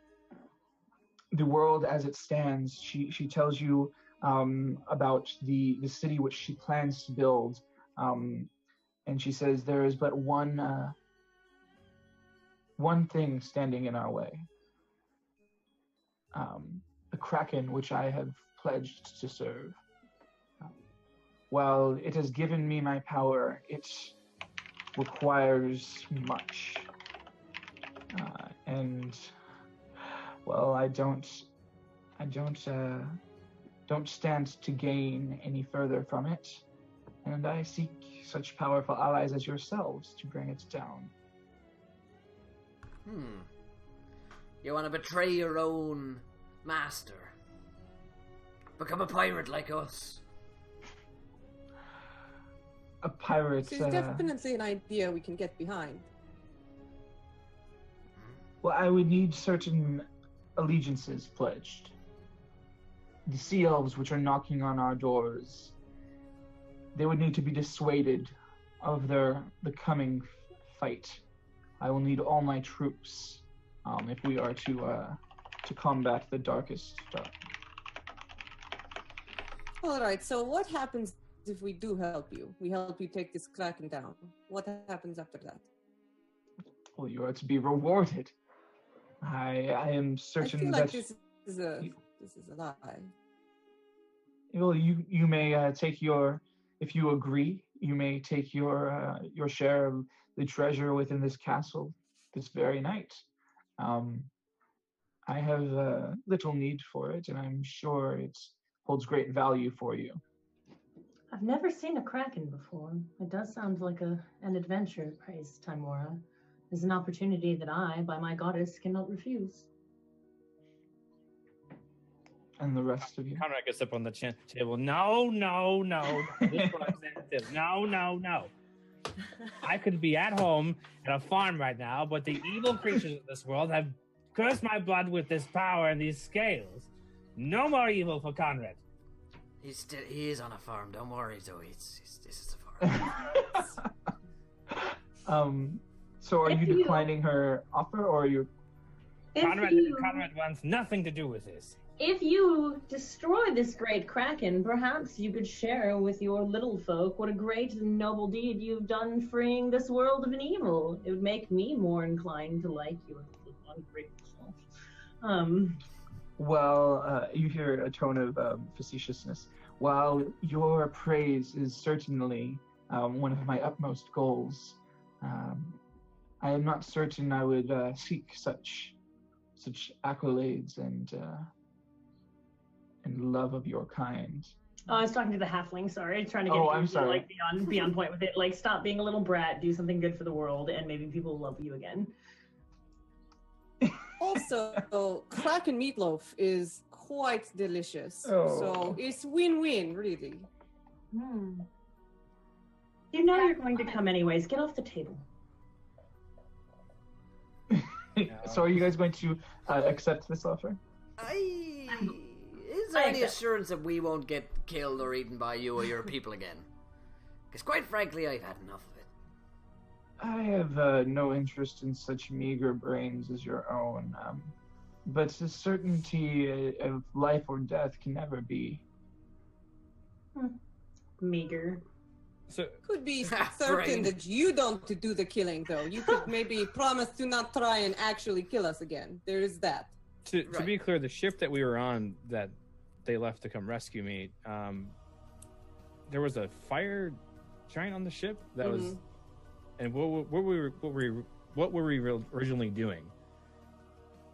world as it stands. She tells you about the city which she plans to build. And she says there is but one thing standing in our way. The Kraken, which I have pledged to serve. While it has given me my power, it requires much. And well, I don't stand to gain any further from it. And I seek such powerful allies as yourselves to bring it down. You want to betray your own master? Become a pirate like us? A pirate... It's definitely an idea we can get behind. Well, I would need certain allegiances pledged. the sea elves which are knocking on our doors, they would need to be dissuaded of the coming fight. I will need all my troops if we are to combat the darkest dark. All right, so what happens if we do help you? We help you take this Kraken down. What happens after that? Well, you are to be rewarded. I am certain I feel that like this is a lie. well, you may take your, if you agree, you may take your share of the treasure within this castle this very night. I have little need for it, and I'm sure it holds great value for you. I've never seen a kraken before. It does sound like an adventure, praise Timora. It's an opportunity that I, by my goddess, cannot refuse. And the rest of you? Conrad gets up on the table. No. This is what I'm saying. No. I could be at home at a farm right now, but the evil creatures of this world have cursed my blood with this power and these scales. No more evil for Conrad. He is on a farm. Don't worry, Zoe. This is a farm. So are you declining her offer, or are you? Conrad wants nothing to do with this. If you destroy this great kraken, perhaps you could share with your little folk what a great and noble deed you've done freeing this world of an evil. It would make me more inclined to like your ungrateful self. Well, you hear a tone of facetiousness. While your praise is certainly one of my utmost goals, I am not certain I would seek such accolades and love of your kind. Oh, I was talking to the halfling. Sorry, trying to get you to like be on point with it. Like, stop being a little brat, do something good for the world, and maybe people will love you again. Also, Kraken meatloaf is quite delicious. Oh. So it's win-win, really. You know you're going to come anyways. Get off the table. So are you guys going to accept this offer? Is there any assurance that we won't get killed or eaten by you or your people again? Because quite frankly, I've had enough of it. I have no interest in such meager brains as your own, but the certainty of life or death can never be. Meager. So could be certain that you don't do the killing, though. You could maybe promise to not try and actually kill us again. There is that. To be clear, the ship that we were on that they left to come rescue me, there was a fire giant on the ship that was. And what were we originally doing?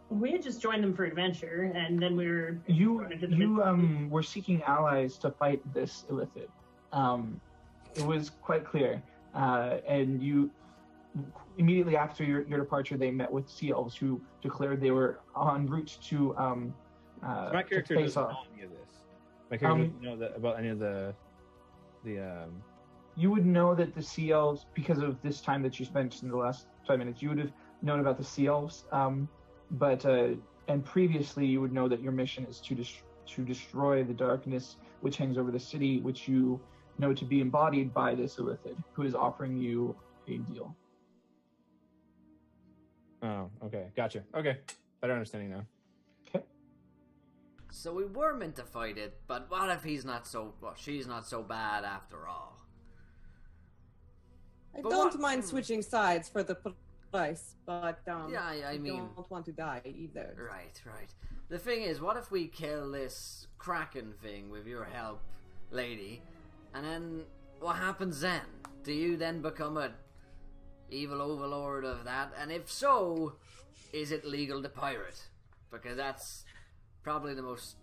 We had just joined them for adventure, and then we were. You were seeking allies to fight this illithid. It was quite clear, and you immediately after your departure, they met with sea elves who declared they were en route to. My character doesn't know any of this. My character doesn't know about any of the. You would know that the sea elves, because of this time that you spent in the last 5 minutes, you would have known about the sea elves. But previously, you would know that your mission is to destroy the darkness which hangs over the city, which you know to be embodied by this illithid, who is offering you a deal. Oh, okay, gotcha. Okay, better understanding now. Okay. So we were meant to fight it, but what if she's not so bad after all? I don't mind switching sides for the price, but I mean, don't want to die either. Right. The thing is, what if we kill this Kraken thing with your help, lady, and then what happens then? Do you then become a evil overlord of that? And if so, is it legal to pirate? Because that's probably the most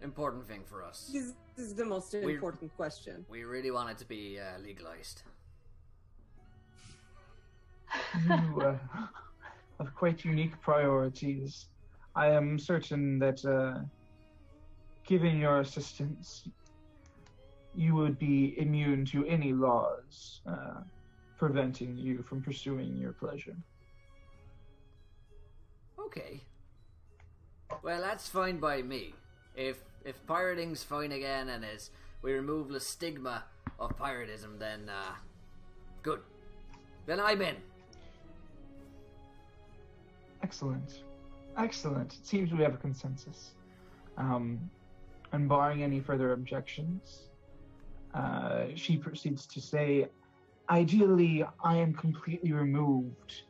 important thing for us. This is the most important question. We really want it to be legalized. You have quite unique priorities. I am certain that, given your assistance, you would be immune to any laws preventing you from pursuing your pleasure. Okay. Well, that's fine by me. If if pirating's fine again and we remove the stigma of piratism, then good. Then I'm in. Excellent. Excellent. It seems we have a consensus. And barring any further objections, she proceeds to say, ideally, I am completely removed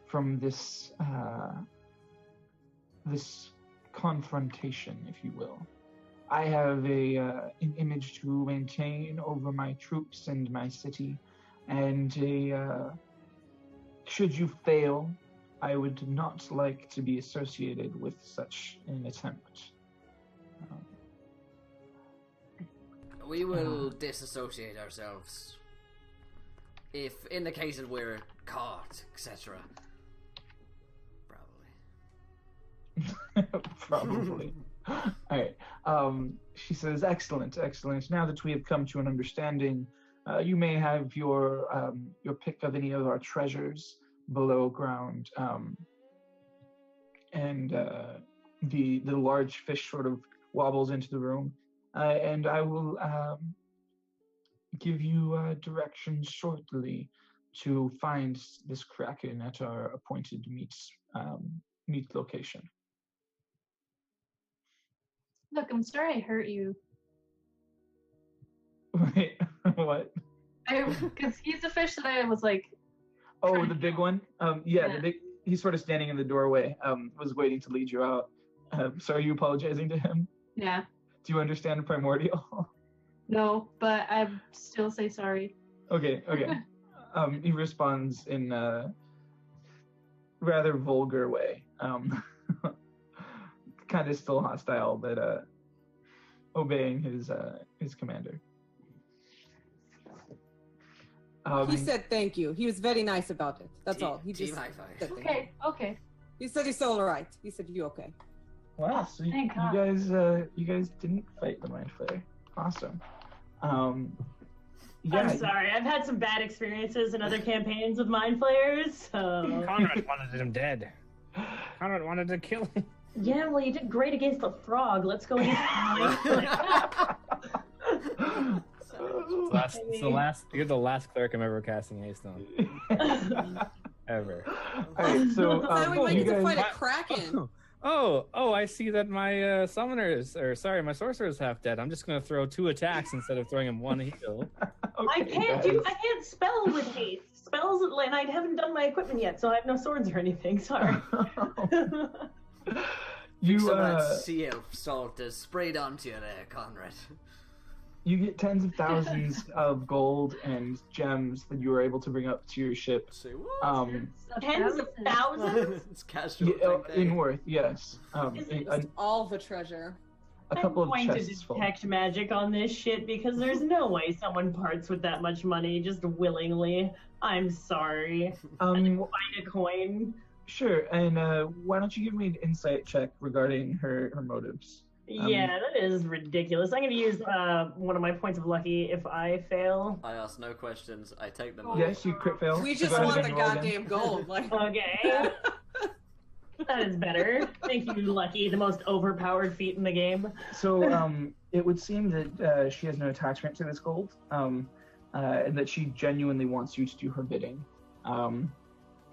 from this this confrontation, if you will. I have an image to maintain over my troops and my city, and should you fail, I would not like to be associated with such an attempt. We will disassociate ourselves if, in the case that we're caught, etc. Probably. All right. She says, excellent, excellent. Now that we have come to an understanding, you may have your pick of any of our treasures below ground. And the large fish sort of wobbles into the room. And I will give you directions shortly to find this kraken at our appointed meet location. Look, I'm sorry I hurt you. Wait, what? Because he's a fish that I was like. Oh, the big one? Yeah. The big. He's sort of standing in the doorway. Was waiting to lead you out. So are you apologizing to him? Yeah. Do you understand primordial? No, but I still say sorry. Okay. He responds in a rather vulgar way. Kind of still hostile, but obeying his commander. He said thank you. He was very nice about it. That's all. He just high five. said thank you. Okay. He said he's all right. He said you okay. Wow, so you Thank God. you guys didn't fight the Mind Flayer. Awesome. Yeah, I'm sorry. I've had some bad experiences in other campaigns with Mind Flayers, so... Conrad wanted him dead. Conrad wanted to kill him. Yeah, well, you did great against the frog. Let's go against You're the last cleric I'm ever casting haste on. Ever. Alright, so So we might need to guys- fight a kraken. Oh, I see that my my sorcerer's half dead. I'm just gonna throw 2 attacks instead of throwing him 1 heal. I can't spell with haste. Spells, and I haven't done my equipment yet, so I have no swords or anything. Sorry. You Some of that sea elf salt is sprayed onto you there, Conrad. you get tens of thousands of gold and gems that you were able to bring up to your ship. Say what? Tens of thousands? It's casual. In worth, yes. All the treasure. A couple I'm of going to chests full. detect magic on this shit because there's no way someone parts with that much money just willingly. I'm sorry. Find a coin. Sure, and why don't you give me an insight check regarding her motives? Yeah, that is ridiculous. I'm going to use one of my points of lucky if I fail. I ask no questions. I take them. Yes, you crit fail. We So just go ahead want the and roll again. goddamn gold. Like, Okay. That is better. Thank you, Lucky, the most overpowered feat in the game. So it would seem that she has no attachment to this gold, and that she genuinely wants you to do her bidding.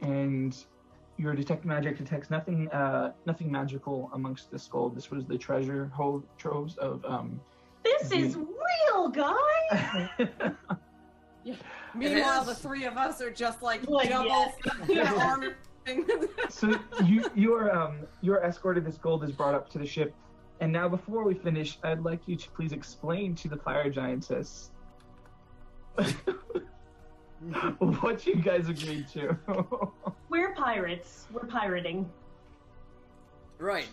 And your detect magic detects nothing magical amongst this gold. This was the treasure troves of This is real, guys! meanwhile, the 3 of us are just like Like, double yes. armor. So your escort of this gold is brought up to the ship, and now before we finish, I'd like you to please explain to the fire giantess what you guys agreed to. We're pirates. We're pirating. Right.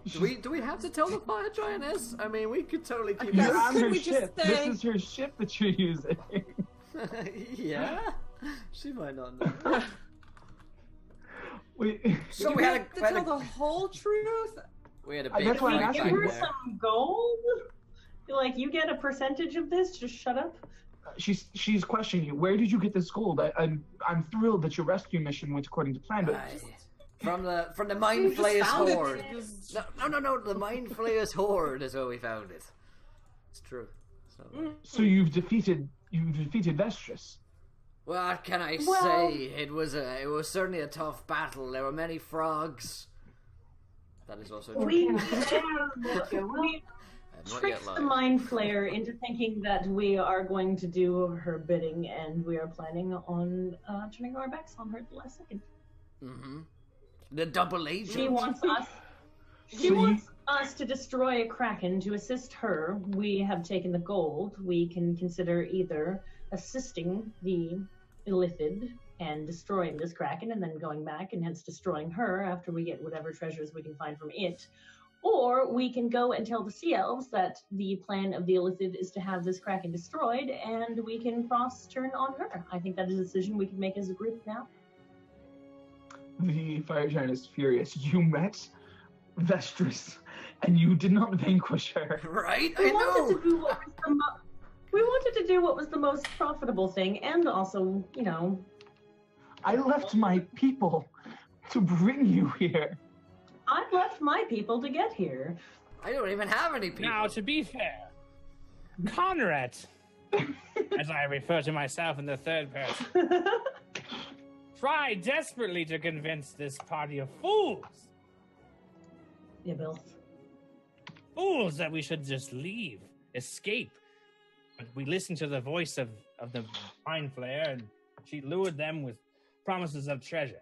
Do we have to tell the fire giantess? I mean, we could totally keep Yes. You're on Could her we just ship. say- This is her ship that you're using. Yeah? She might not know. So Do we have to tell the whole truth? We had a big That's why I'm fight asking. Give her there. some gold? Like, you get a percentage of this? Just shut up. She's questioning you. Where did you get this gold? I'm thrilled that your rescue mission went according to plan, but From the Mind Flayers found it. Horde. No, the Mind Flayers Horde is where we found it. It's true. So you've defeated Vestris. What can I Well- say? It was certainly a tough battle. There were many frogs. That is also true. We I've not tricked yet the lied. Mind Flayer into thinking that we are going to do her bidding, and we are planning on turning our backs on her at the last second. Mm-hmm. The double agent. She wants us. She wants us to destroy a kraken. To assist her, we have taken the gold. We can consider either assisting the illithid and destroying this kraken, and then going back and hence destroying her after we get whatever treasures we can find from it. Or we can go and tell the Sea Elves that the plan of the illithid is to have this kraken destroyed, and we can cross-turn on her. I think that is a decision we can make as a group now. The fire giant is furious. You met Vestris, and you did not vanquish her. Right? We I wanted know. to do what was the we wanted to do what was the most profitable thing, and also, you know, I left my people to bring you here. I left my people to get here. I don't even have any people. Now, to be fair, Conrad, as I refer to myself in the third person, tried desperately to convince this party of fools Yeah, Bill. that we should just leave, escape. But we listened to the voice of the Mind Flayer, and she lured them with promises of treasure.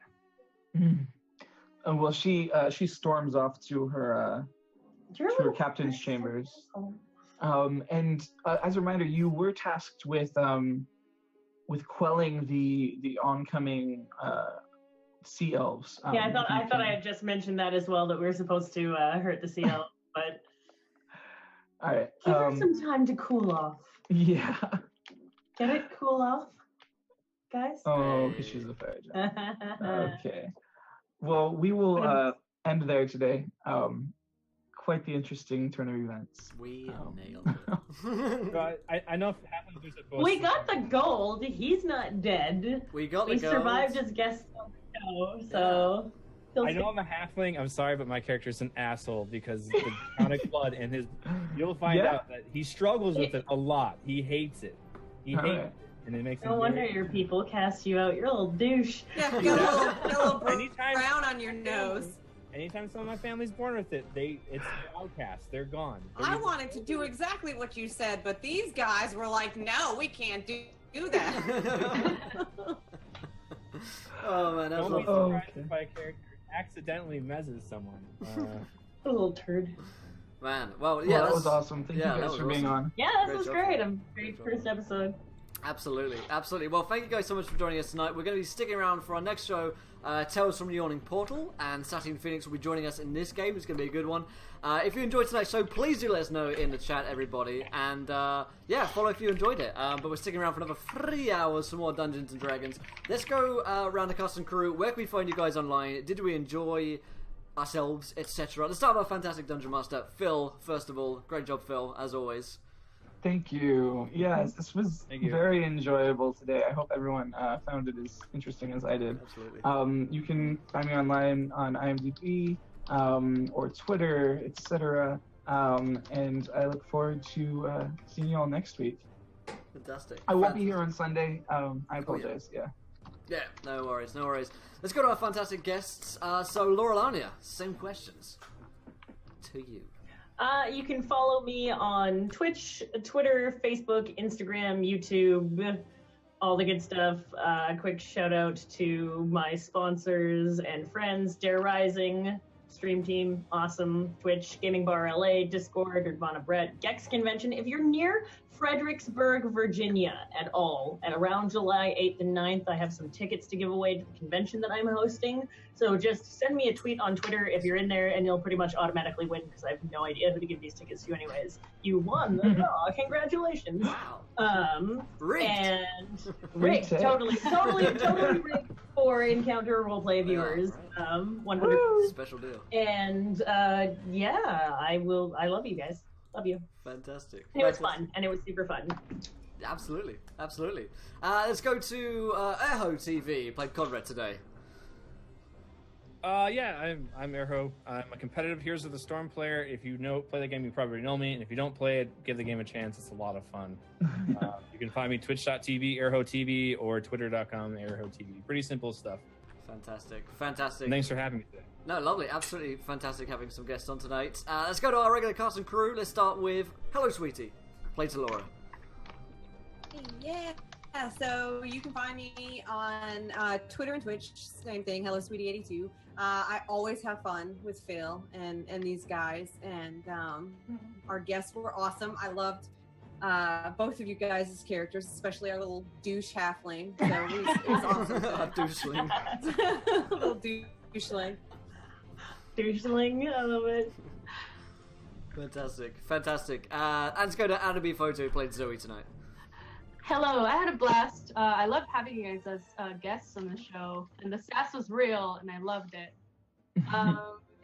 Well, she storms off to her captain's chambers. And as a reminder, you were tasked with quelling the oncoming sea elves. Yeah, I thought I had just mentioned that as well, that we were supposed to hurt the Sea Elf, but All right. give her some time to cool off. Yeah. Get it? Cool off, guys? Oh, because she's a fire giant. Okay. Well, we will end there today. Quite the interesting turn of events. We nailed it. So I know half of there's a We got the gold. He's not dead. We got the We gold. survived as guests on the show, so... I know I'm a halfling. I'm sorry, but my character's an asshole because the draconic blood and his. You'll find out that he struggles with it a lot. He hates it. He hates it, and it makes him. No wonder your people cast you out. You're a little douche. Yeah, you got a little Anytime- brown on your nose. Anytime some of my family's born with it, it's outcast. They're gone. I wanted to do exactly what you said, but these guys were like, "No, we can't do that." Oh man, that's Don't be awesome. surprised if my character accidentally messes someone. A little turd. Man, well, yeah, Well, that that's was awesome. Thank you that guys was for being awesome. on. Yeah, this Great was job. great. Great first episode. Absolutely, absolutely. Well, thank you guys so much for joining us tonight. We're going to be sticking around for our next show, Tales from the Yawning Portal, and Satin Phoenix will be joining us in this game. It's going to be a good one. If you enjoyed tonight's show, please do let us know in the chat, everybody. And yeah, follow if you enjoyed it. But we're sticking around for another 3 hours for more Dungeons and Dragons. Let's go around the cast and crew. Where can we find you guys online? Did we enjoy ourselves, etc.? Let's start with our fantastic Dungeon Master, Phil, first of all. Great job, Phil, as always. Thank you. Yes, this was Thank you. very enjoyable today. I hope everyone found it as interesting as I did. Absolutely. You can find me online on IMDb or Twitter, etc. And I look forward to seeing you all next week. Fantastic. I won't be here on Sunday. I apologize. Yeah. Yeah, no worries, no worries. Let's go to our fantastic guests. So, Laura Lania, same questions to you. You can follow me on Twitch, Twitter, Facebook, Instagram, YouTube, all the good stuff. Quick shout out to my sponsors and friends, Dare Rising, Stream Team, awesome, Twitch, Gaming Bar LA, Discord, Urbana Brett, Gex Convention. If you're near Fredericksburg, Virginia at all, at around July 8th and 9th, I have some tickets to give away to the convention that I'm hosting. So just send me a tweet on Twitter if you're in there, and you'll pretty much automatically win because I have no idea who to give these tickets to anyways. You won the draw. Congratulations. Wow. Rigged. And rigged. Totally rigged for Encounter Roleplay viewers. 100. Special deal. And yeah, I love you guys. Love you. Fantastic. And it was fun, and it was super fun. Absolutely, absolutely. Let's go to Airho TV. Played Conrad today. Yeah, I'm Erho. I'm a competitive Heroes of the Storm player. If you play the game, you probably know me. And if you don't play it, give the game a chance. It's a lot of fun. You can find me twitch.tv, ErhoTV, or twitter.com, ErhoTV. Pretty simple stuff. Fantastic. And thanks for having me today. No, lovely. Absolutely fantastic having some guests on tonight. Let's go to our regular cast and crew. Let's start with Hello, Sweetie. Play to Laura. Yeah. So you can find me on Twitter and Twitch. Same thing. Hello, Sweetie82. I always have fun with Phil and these guys, and our guests were awesome. I loved both of you guys' characters, especially our little douche halfling. So it was awesome. Doucheling. Little doucheling. Doucheling, I love it. Fantastic. And let's go to Anna Photo, who played Zoe tonight. Hello, I had a blast. I love having you guys as guests on the show, and the sass was real, and I loved it. And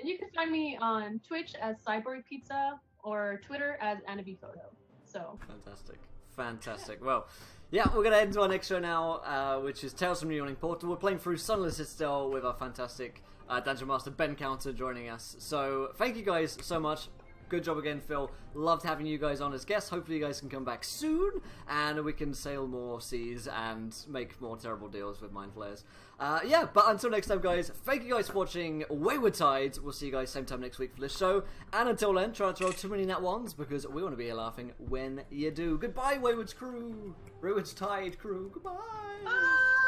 you can find me on Twitch as Cyborg Pizza or Twitter as Anna Photo. So Fantastic. Well, yeah, we're going to end our next show now, which is Tales from New Yawning Portal. We're playing through Sunless Citadel with our fantastic Dungeon Master Ben Counter joining us. So thank you guys so much. Good job again, Phil. Loved having you guys on as guests. Hopefully you guys can come back soon, and we can sail more seas and make more terrible deals with Mind Flayers. Yeah, but until next time, guys, thank you guys for watching Wayward Tides. We'll see you guys same time next week for this show. And until then, try not to roll too many nat ones, because we want to be here laughing when you do. Goodbye, Wayward's crew. Wayward's Tide crew. Goodbye. Bye.